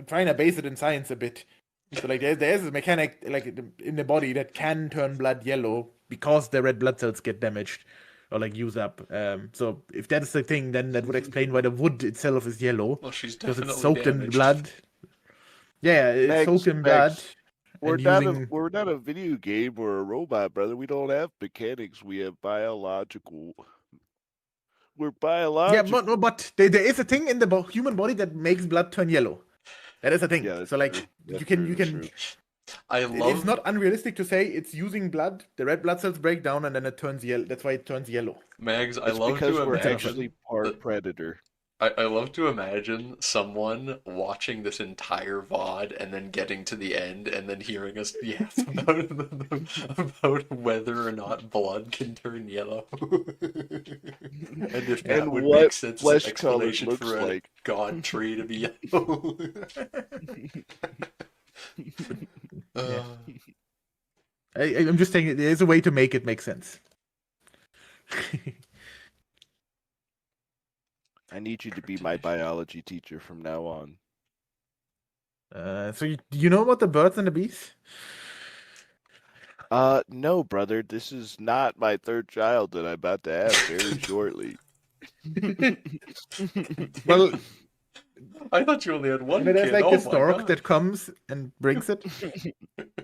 trying to base it in science a bit. So like there is a mechanic like in the body that can turn blood yellow because the red blood cells get damaged or like use up. So if that is the thing, then that would explain why the wood itself is yellow Well, she's because definitely it's soaked in damaged. blood. Yeah, it's Megs, soaked in Megs, blood. We're and not using... we're not a video game or a robot, brother. We don't have mechanics. We have biological. We're Yeah, biological. but there is a thing in the human body that makes blood turn yellow. That is a thing. Yeah, that's So like true. That's you can true, you that's can true. I It's love not unrealistic to say it's using blood. The red blood cells break down and then it turns yellow. That's why it turns yellow. Mags. I It's love because to we're It's enough. actually imagine part that. predator. I love to imagine someone watching this entire VOD and then getting to the end and then hearing us yap about whether or not blood can turn yellow. And if that And would what make sense as an flesh color explanation looks for a like. god tree to be yellow. Yeah. Uh, I'm just saying there's a way to make it make sense. I need you to be my biology teacher from now on. So you know about the birds and the bees? No, brother. This is not my third child that I'm about to have very shortly. Well, I thought you only had one there's kid. like Oh this my stork god. that comes and brings it.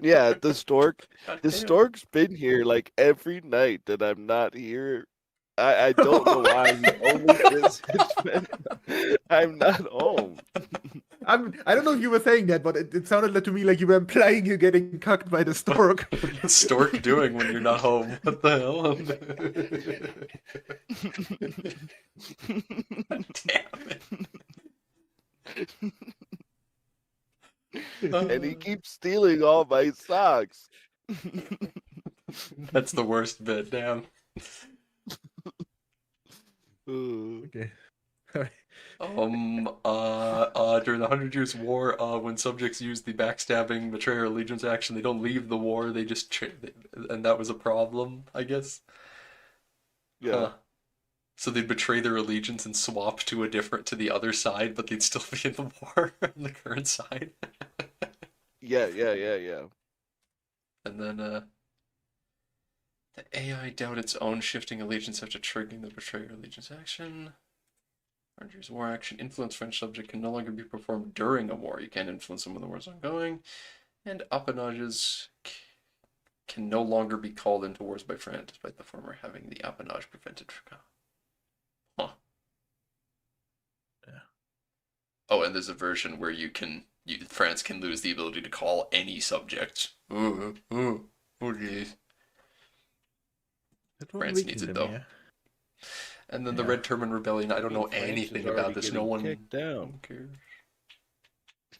Yeah, the stork. God The damn. stork's been here like every night that I'm not here. I don't know why. He only visits when I'm not home. I don't know if you were saying that, but it sounded to me like you were implying you're getting cucked by the stork. What's the stork doing when you're not home? What the hell? God damn it. And he keeps stealing all my socks. That's the worst bit, damn. Okay. During the Hundred Years' War, when subjects used the backstabbing, betrayal, allegiance action, they don't leave the war, they just and that was a problem, I guess. Yeah. Huh. So they'd betray their allegiance and swap to the other side, but they'd still be in the war on the current side. Yeah. And then, the AI doubt its own shifting allegiance after triggering the betrayer allegiance action. Rangers war action. Influence French subject can no longer be performed during a war. You can't influence them when the war is ongoing. And appanages can no longer be called into wars by France, despite the former having the appanage prevented from. Huh. Yeah. Oh, and there's a version where France can lose the ability to call any subject. Oh, jeez. France needs it, though. And then the Red Turban Rebellion, I don't know anything about this. No one cares.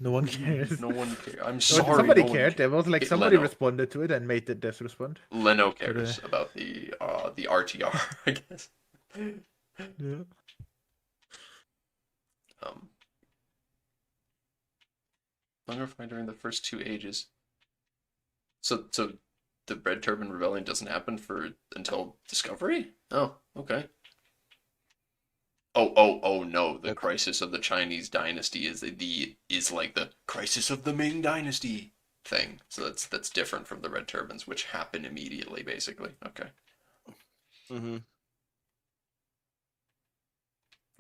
No one cares. No one cares. I'm No, sorry. somebody no one cared. There was like somebody Leno. responded to it and made it this respond. Leno cares about the RTR, I guess. Yeah. Longer fight during the first two ages. So the Red Turban Rebellion doesn't happen until Discovery? Oh, okay. Oh no! The crisis of the Chinese dynasty is like the crisis of the Ming dynasty thing. So that's different from the Red Turbans, which happen immediately, basically. Okay. Mm-hmm.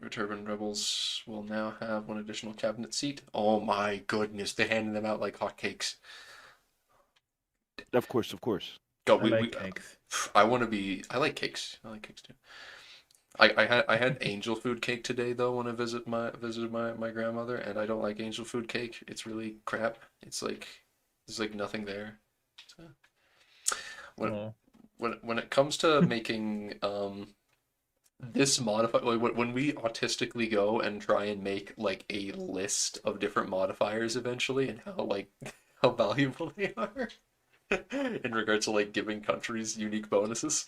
Red Turban rebels will now have one additional cabinet seat. Oh my goodness! They're handing them out like hotcakes. Of course. Go. I like cakes. I want to be. I like cakes. I like cakes too. I had angel food cake today though when I visited my grandmother, and I don't like angel food cake. It's really crap. It's like there's like nothing there. So, when it comes to making this modifier, like when we autistically go and try and make like a list of different modifiers eventually, and how valuable they are in regards to like giving countries unique bonuses.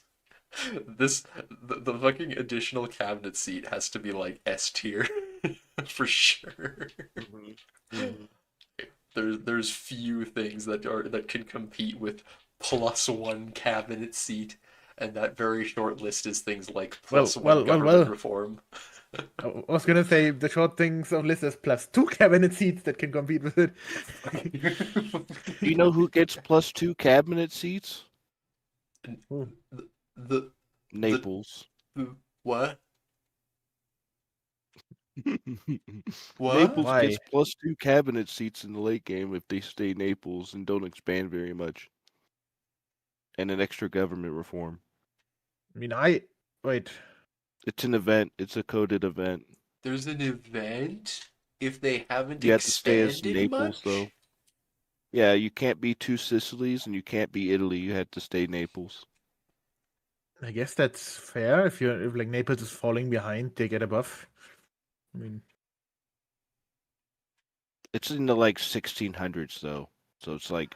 The fucking additional cabinet seat has to be like S tier for sure. There's few things that can compete with +1 cabinet seat, and that very short list is things like +1 government reform. I was gonna say the short things on list is +2 cabinet seats that can compete with it. Do you know who gets +2 cabinet seats? The Naples. What? What? Naples Why? gets +2 cabinet seats in the late game if they stay Naples and don't expand very much. And an extra government reform. I mean, wait. It's an event. It's a coded event. There's an event if they haven't You have to stay as expanded Naples, much? though. Yeah, you can't be two Sicilies and you can't be Italy. You had to stay Naples. I guess that's fair. If like Naples is falling behind, they get a buff. I mean, It's in the like 1600s though, so it's like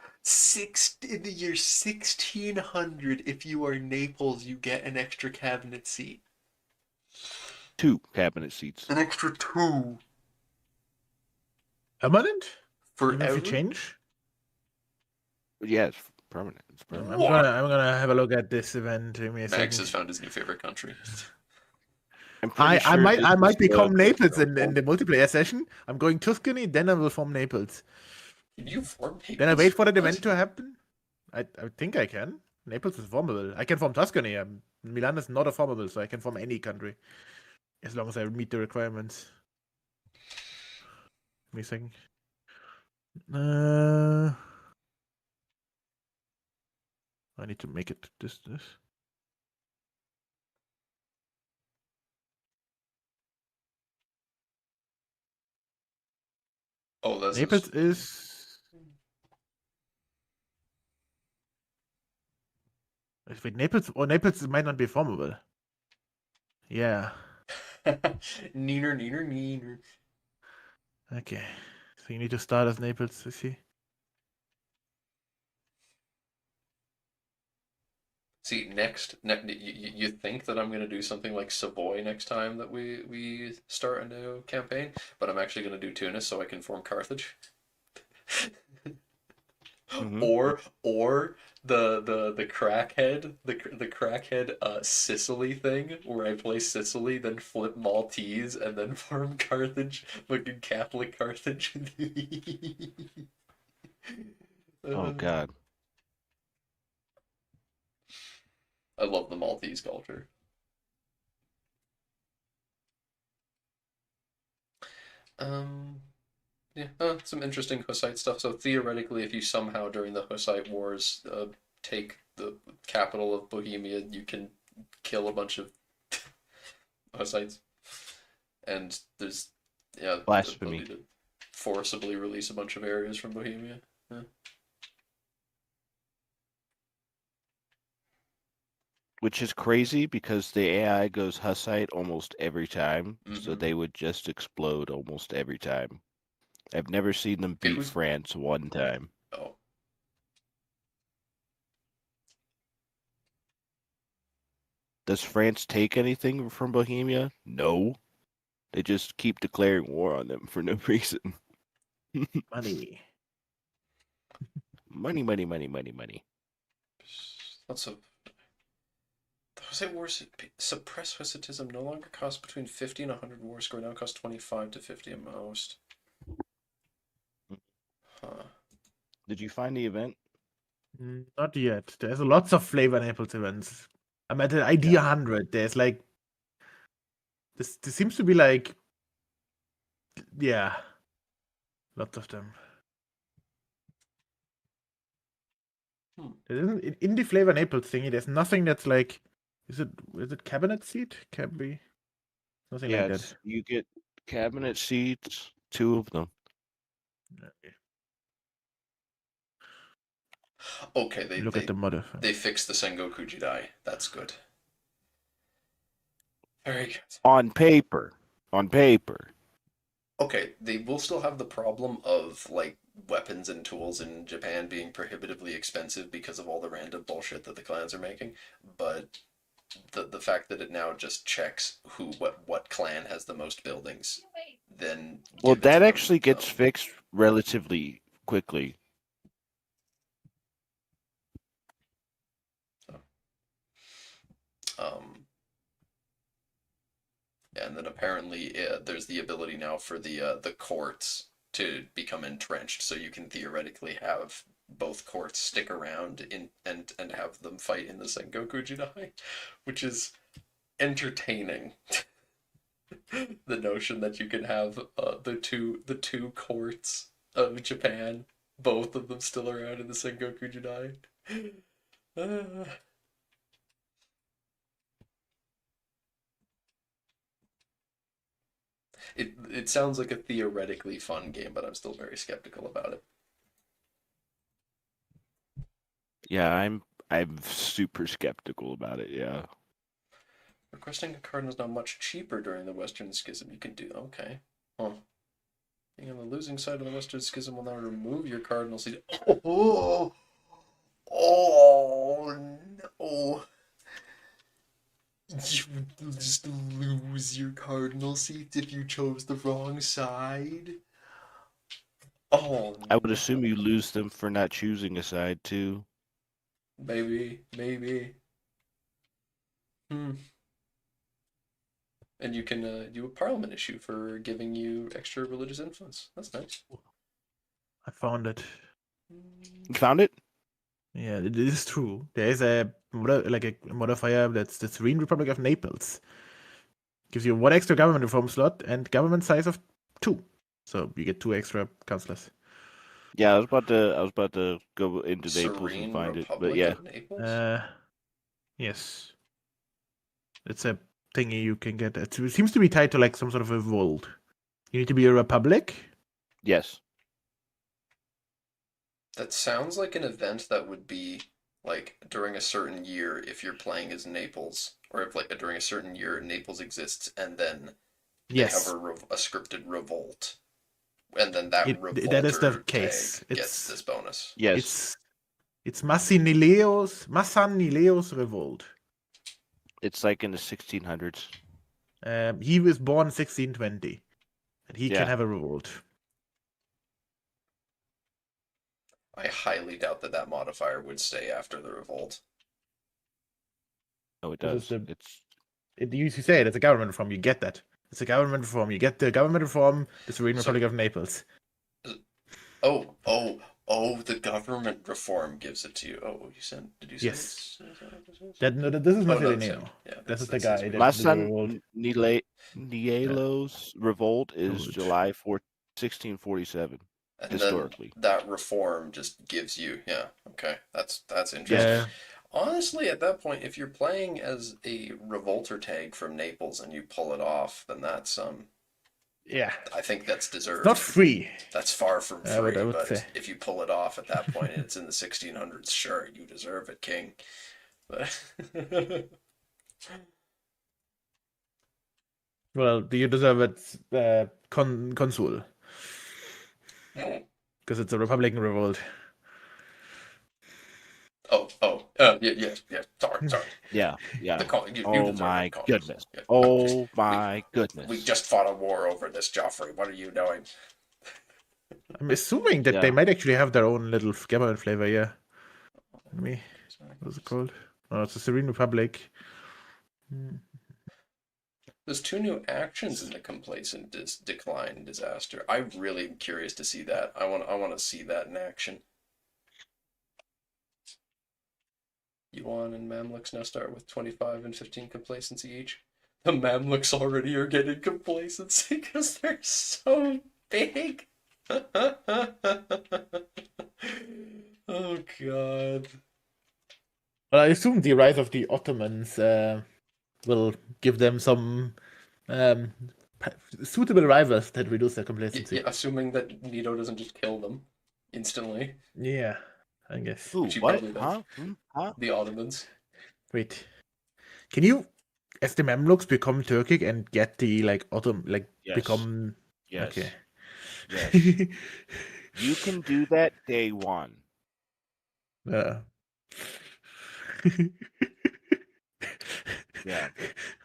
In the year 1600, if you are Naples, you get an extra cabinet seat. 2 cabinet seats. An extra two. permanent? Even if you Forever? change? Yeah, it's permanent. It's permanent. I'm What? gonna have a look at this event. Give me a Max second. has found his new favorite country. I'm pretty I sure might this I is might become the Naples in the multiplayer session. I'm going Tuscany, then I will form Naples. Can you form Naples? Then I wait for that What? event to happen. I think I can. Naples is formable. I can form Tuscany. Milan is not a formable, so I can form any country as long as I meet the requirements. Give me a second. I need to make it this. Oh, that's Naples is. Wait, Naples. Oh, Naples might not be formable. Yeah. Neener. Okay. So you need to start as Naples, I see. See, you think that I'm gonna do something like Savoy next time that we start a new campaign, but I'm actually gonna do Tunis so I can form Carthage. Mhm. Or the crackhead the crackhead Sicily thing where I play Sicily, then flip Maltese, and then form Carthage, fucking Catholic Carthage. Oh Uh, God. I love the Maltese culture. Um, yeah, some interesting Hussite stuff. So theoretically, if you somehow during the Hussite Wars take the capital of Bohemia, you can kill a bunch of Hussites. And there's, yeah, the Blasphemy. ability to forcibly release a bunch of areas from Bohemia. Yeah. Which is crazy because the AI goes Hussite almost every time, so Mm-hmm. they would just explode almost every time. I've never seen them Okay, beat France one time. oh, Does France take anything from Bohemia? No. They just keep declaring war on them for no reason. Money. Money, money, money, money, money. lots of the Hussite Wars suppress Hussitism. No longer cost between 50 and 100 war score. Now cost 25 to 50 at most. Huh. Did you find the event? Not yet. There's lots of flavor Naples events. I'm at the idea 100. There's like this seems to be like, yeah, lots of them. There isn't in the flavor Naples thingy. There's nothing that's like, is it cabinet seat? Can be nothing like that. You get cabinet seats, 2 of them. Okay. Okay, Look at the modifier. they fixed the Sengoku Jidai. That's good. Very good. On paper. On paper. Okay, they will still have the problem of like weapons and tools in Japan being prohibitively expensive because of all the random bullshit that the clans are making, but the fact that it now just checks what clan has the most buildings, then Well, give it to that them. actually gets fixed relatively quickly. Um, and then apparently there's the ability now for the courts to become entrenched, so you can theoretically have both courts stick around in and have them fight in the Sengoku Jidai, which is entertaining. The notion that you can have the two courts of Japan, both of them still around in the Sengoku Jidai. It sounds like a theoretically fun game, but I'm still very skeptical about it. Yeah, I'm super skeptical about it. Yeah. Requesting a cardinal is now much cheaper during the Western Schism. You can do okay. Huh. Being on the losing side of the Western Schism will now remove your cardinal seat. Oh, oh no! You would just lose your cardinal seat if you chose the wrong side. Oh, I would no. assume you lose them for not choosing a side too. Maybe. Hmm. And you can do a parliament issue for giving you extra religious influence. That's nice. I found it. You found it? Yeah, it is true. There is a modifier that's the Serene Republic of Naples. Gives you 1 extra government reform slot and government size of 2. So you get 2 extra councillors. Yeah, I was about to go into Naples and Serene find it, but Republic yeah. of Naples? Yes. It's a thingy you can get. It seems to be tied to like some sort of a world. You need to be a republic. Yes. That sounds like an event that would be like during a certain year if you're playing as Naples, or if like during a certain year Naples exists and then they have Yes. a scripted revolt, and then that That is the revolter case. tag gets this bonus. Yes. It's Massanileo's revolt. It's like in the 1600s. He was born 1620, and he can Yeah. have a revolt. I highly doubt that modifier would stay after the revolt. Oh, it This is does. the- It's You say it, it's a government reform. You get that. It's a government reform. You get the government reform, the Serene So- Republic of Naples. Oh, the government reform gives it to you. Oh, did you say Yes. this? This is Oh, no, Massimiliano. that's him. Yeah, This is the that's guy his that revolt. did the revolt. Masan Nielo's revolt is Revolt. July 1647. And historically. then that reform just gives you, yeah, okay, that's interesting. Yeah. Honestly, at that point, if you're playing as a revolter tag from Naples and you pull it off, then that's Yeah. I think that's deserved. Not free. That's far from free, I would but say. if you pull it off at that point and it's in the 1600s, sure, you deserve it, King. But Well, do you deserve it, consul? Because it's a Republican revolt. yeah. Sorry. Yeah. You Oh deserve my it, Consul. goodness. Yeah. Oh my goodness. We just fought a war over this, Joffrey. What are you doing? I'm assuming that they Yeah. might actually have their own little government flavor, yeah. What's it called? Oh, it's the Serene Republic. There's 2 new actions in the complacent decline disaster. I really am curious to see that. I want to see that in action. Yuan and Mamluks now start with 25 and 15 complacency each. The Mamluks already are getting complacency because they're so big. Oh god. Well, I assume the rise of the Ottomans will give them some suitable rivals that reduce their complacency. Yeah, assuming that Nito doesn't just kill them instantly. Yeah, I guess. Ooh, Which he what? probably does. Huh? Huh? The Ottomans. Wait, can you, as the Mamluks, become Turkic and get the Yes. become? Yes. Okay. Yes. You can do that day one. Yeah. Yeah.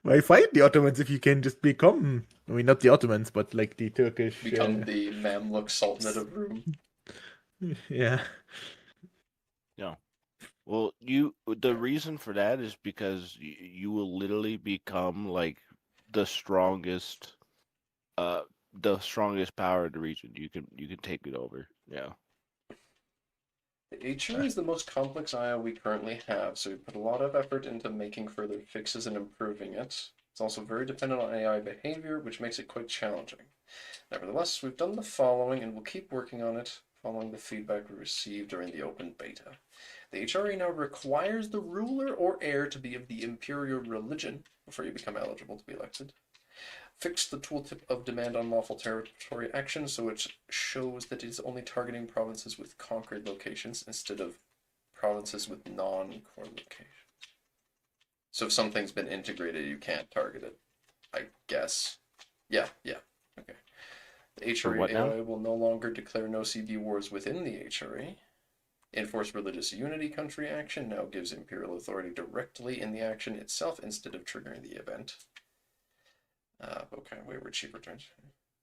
Why fight the Ottomans if you can just become? I mean, not the Ottomans, but like the Turkish. Become the Mamluk Sultanate of Rum. Yeah. No. Well, the reason for that is because you will literally become like the strongest power in the region. You can take it over. Yeah. The HR is the most complex IO we currently have, so we put a lot of effort into making further fixes and improving it. It's also very dependent on AI behavior, which makes it quite challenging. Nevertheless, we've done the following and we'll keep working on it following the feedback we received during the open beta. The HRE now requires the ruler or heir to be of the imperial religion before you become eligible to be elected. Fix the tooltip of demand unlawful territory action so it shows that it is only targeting provinces with conquered locations instead of provinces with non-core locations. So if something's been integrated, you can't target it, I guess. Yeah. Okay. The For HRE what now? AI will no longer declare no CB wars within the HRE. Enforce religious unity country action now gives imperial authority directly in the action itself instead of triggering the event. Okay, wayward sheep returns.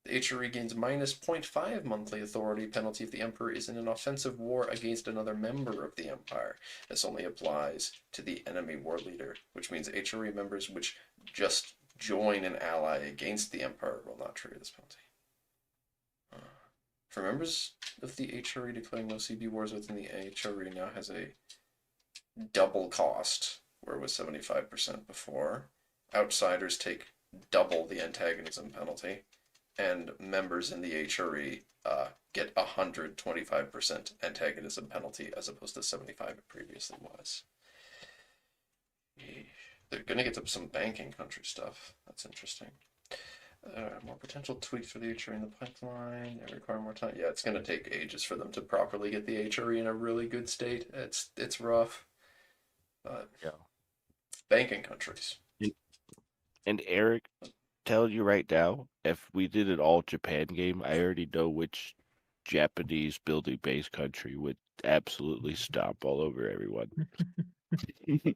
The HRE gains minus 0.5 monthly authority penalty if the Emperor is in an offensive war against another member of the Empire. This only applies to the enemy war leader, which means HRE members which just join an ally against the Empire will not trigger this penalty. For members of the HRE declaring no CB wars within the HRE now has a double cost, where it was 75% before. Outsiders take double the antagonism penalty, and members in the HRE get 125% antagonism penalty as opposed to 75 it previously was. They're gonna get to some banking country stuff. That's interesting. More potential tweaks for the HRE in the pipeline. They require more time. Yeah, it's gonna take ages for them to properly get the HRE in a really good state. It's rough, but Yeah. banking countries. And Eric, tell you right now, if we did an all Japan game, I already know which Japanese building based country would absolutely stomp all over everyone. You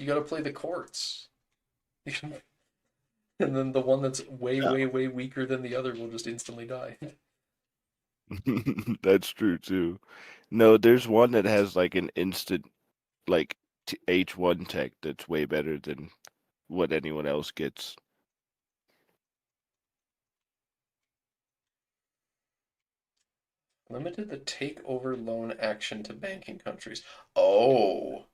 gotta play the courts. And then the one that's way, way, way weaker than the other will just instantly die. That's true too. No, there's one that has like an instant like H1 tech that's way better than what anyone else gets. Limited the takeover loan action to banking countries. Oh,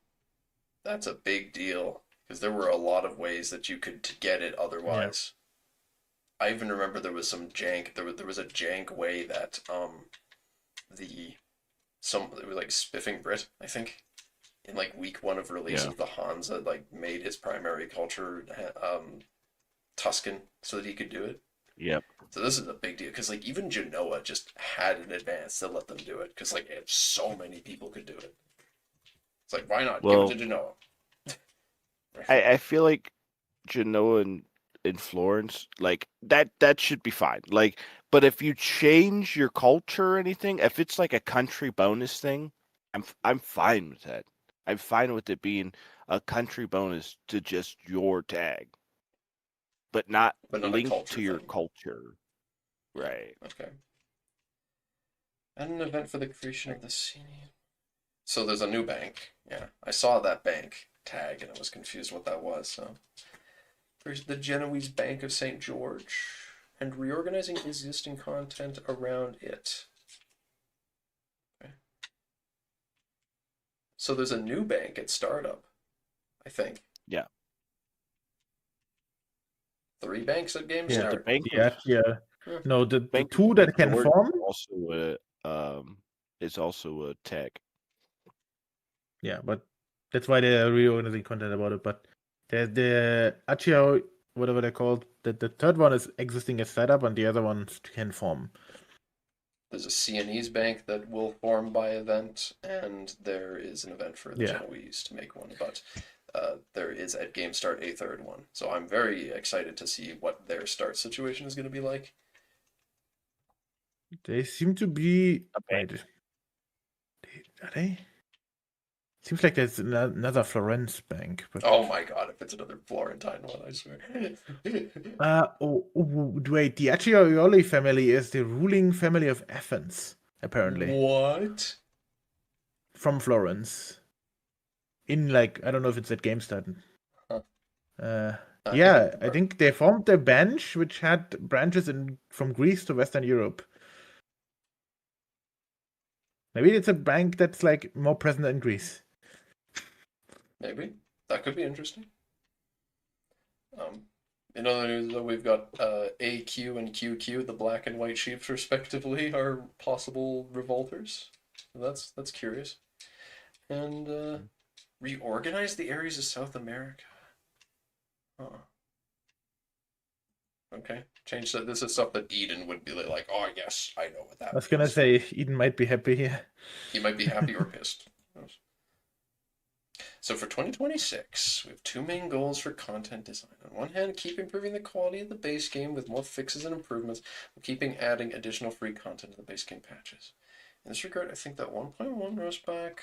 that's a big deal. Because there were a lot of ways that you could get it otherwise. I even remember there was some jank. There was a jank way that it was like Spiffing Brit, I think, in like week one of release Yeah. of the Hansa, like made his primary culture Tuscan so that he could do it. Yep. So this is a big deal because like even Genoa just had an advance to let them do it because like so many people could do it. It's like why not Well, give it to Genoa? I feel like Genoa and Florence, like that should be fine. Like, but if you change your culture or anything, if it's like a country bonus thing, I'm fine with that. I'm fine with it being a country bonus to just your tag, but not But not a linked culture to your thing. culture. Right. Okay. And an event for the creation of the scene. So there's a new bank. Yeah, I saw that bank tag and I was confused what that was. So there's the Genoese Bank of St. George and reorganizing existing content around it. Okay. So there's a new bank at startup, I think. Yeah. 3 banks at game Yeah. The start. Bank Yeah, of yeah. Yeah. No, the Bank of two St. that can George form. is also a tech. Yeah, but that's why they're reorganizing content about it. But the Accio, whatever they're called, the third one is existing as setup, and the other ones can form. There's a Sienese bank that will form by event, and there is an event for the Yeah. Genoese to make one. But there is at game start a third one, so I'm very excited to see what their start situation is going to be like. They seem to be. A bank. Wait, are they? Seems like there's another Florence bank, but Oh my god, if it's another Florentine one, I swear. wait, the Acciaioli family is the ruling family of Athens, apparently, What? from Florence. In like, I don't know if it's at GameStart. Huh. I Yeah, think I think they formed a bench which had branches from Greece to Western Europe. Maybe it's a bank that's like more present in Greece. maybe that could be interesting. In other news, though, we've got AQ and QQ, the black and white sheep, respectively, are possible revolters. That's curious. And reorganize the areas of South America. Huh. Okay. Change that. This is stuff that Eden would be like, oh, yes, I know what that I was gonna means. say Eden might be happy here. He might be happy or pissed. So for 2026, we have two main goals for content design. On one hand, keep improving the quality of the base game with more fixes and improvements, while keeping adding additional free content to the base game patches. In this regard, I think that 1.1 Rosbach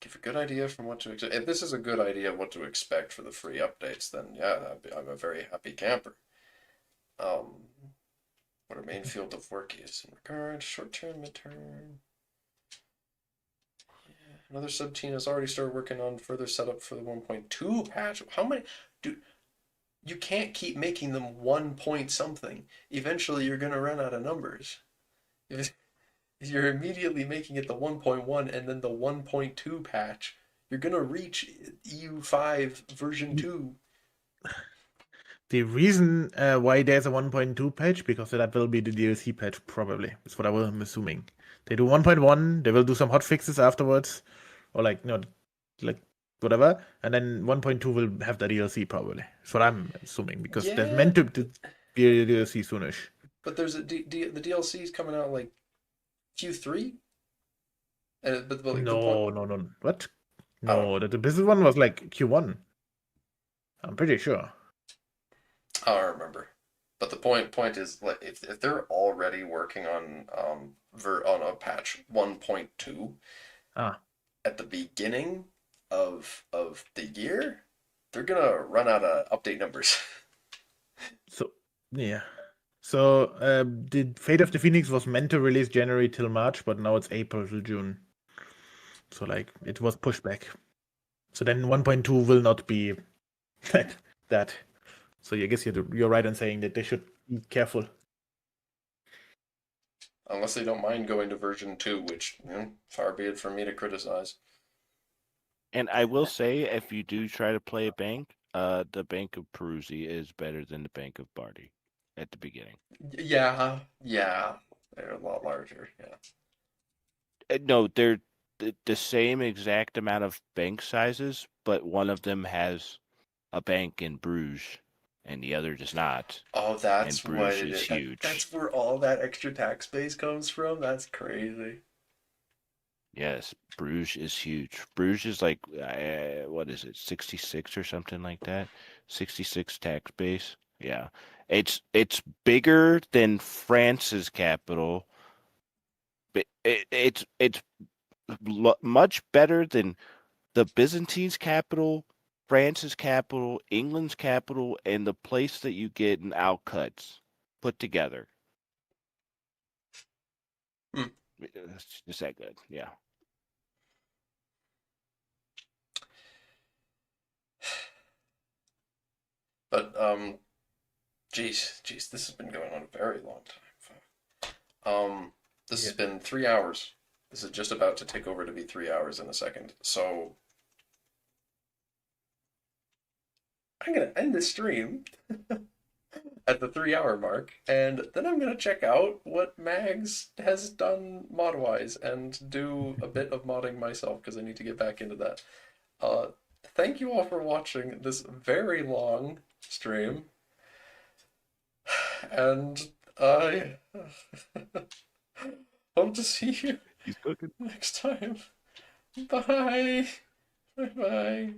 give a good idea from what to expect. If this is a good idea of what to expect for the free updates, then yeah, I'm a very happy camper. What our main field of work is in regard short-term, mid-term. Another sub-team has already started working on further setup for the 1.2 patch. How many? Dude, you can't keep making them 1 point something. Eventually, you're going to run out of numbers. If you're immediately making it the 1.1 and then the 1.2 patch, you're going to reach EU5 version 2. The reason why there's a 1.2 patch, because that will be the DLC patch, probably. That's what I'm assuming. They do 1.1, they will do some hot fixes afterwards, or like, whatever, and then 1.2 will have the DLC, probably. That's what I'm assuming, because there's meant to be a DLC soonish. But there's the DLC is coming out like Q3? But like, No. What? No, the business one was like Q1. I'm pretty sure. I don't remember. But the point is, like, if they're already working on on a patch 1.2 at the beginning of the year, they're gonna run out of update numbers. So yeah. So the Fate of the Phoenix was meant to release January till March, but now it's April till June. So like it was pushed back. So then 1.2 will not be like that. So I guess you're right in saying that they should be careful. Unless they don't mind going to version 2, which, far be it from me to criticize. And I will say, if you do try to play a bank, the Bank of Peruzzi is better than the Bank of Bardi at the beginning. Yeah. They're a lot larger, yeah. No, they're the same exact amount of bank sizes, but one of them has a bank in Bruges and the other does not. Oh, that's and what Bruges it is is. huge. That's where all that extra tax base comes from. That's crazy. Yes, Bruges is huge. Bruges is like what is it, 66 or something like that? 66 tax base. Yeah, it's bigger than France's capital. But it's much better than the Byzantine's capital, France's capital, England's capital, and the place that you get in Alcuts put together. It's just that good, yeah. But geez, this has been going on a very long time. This has been 3 hours. This is just about to take over to be 3 hours in a second. So I'm gonna end the stream at the 3 hour mark, and then I'm gonna check out what Mags has done mod wise and do a bit of modding myself because I need to get back into that. Thank you all for watching this very long stream, and I hope to see you He's cooking. next time. Bye. Bye.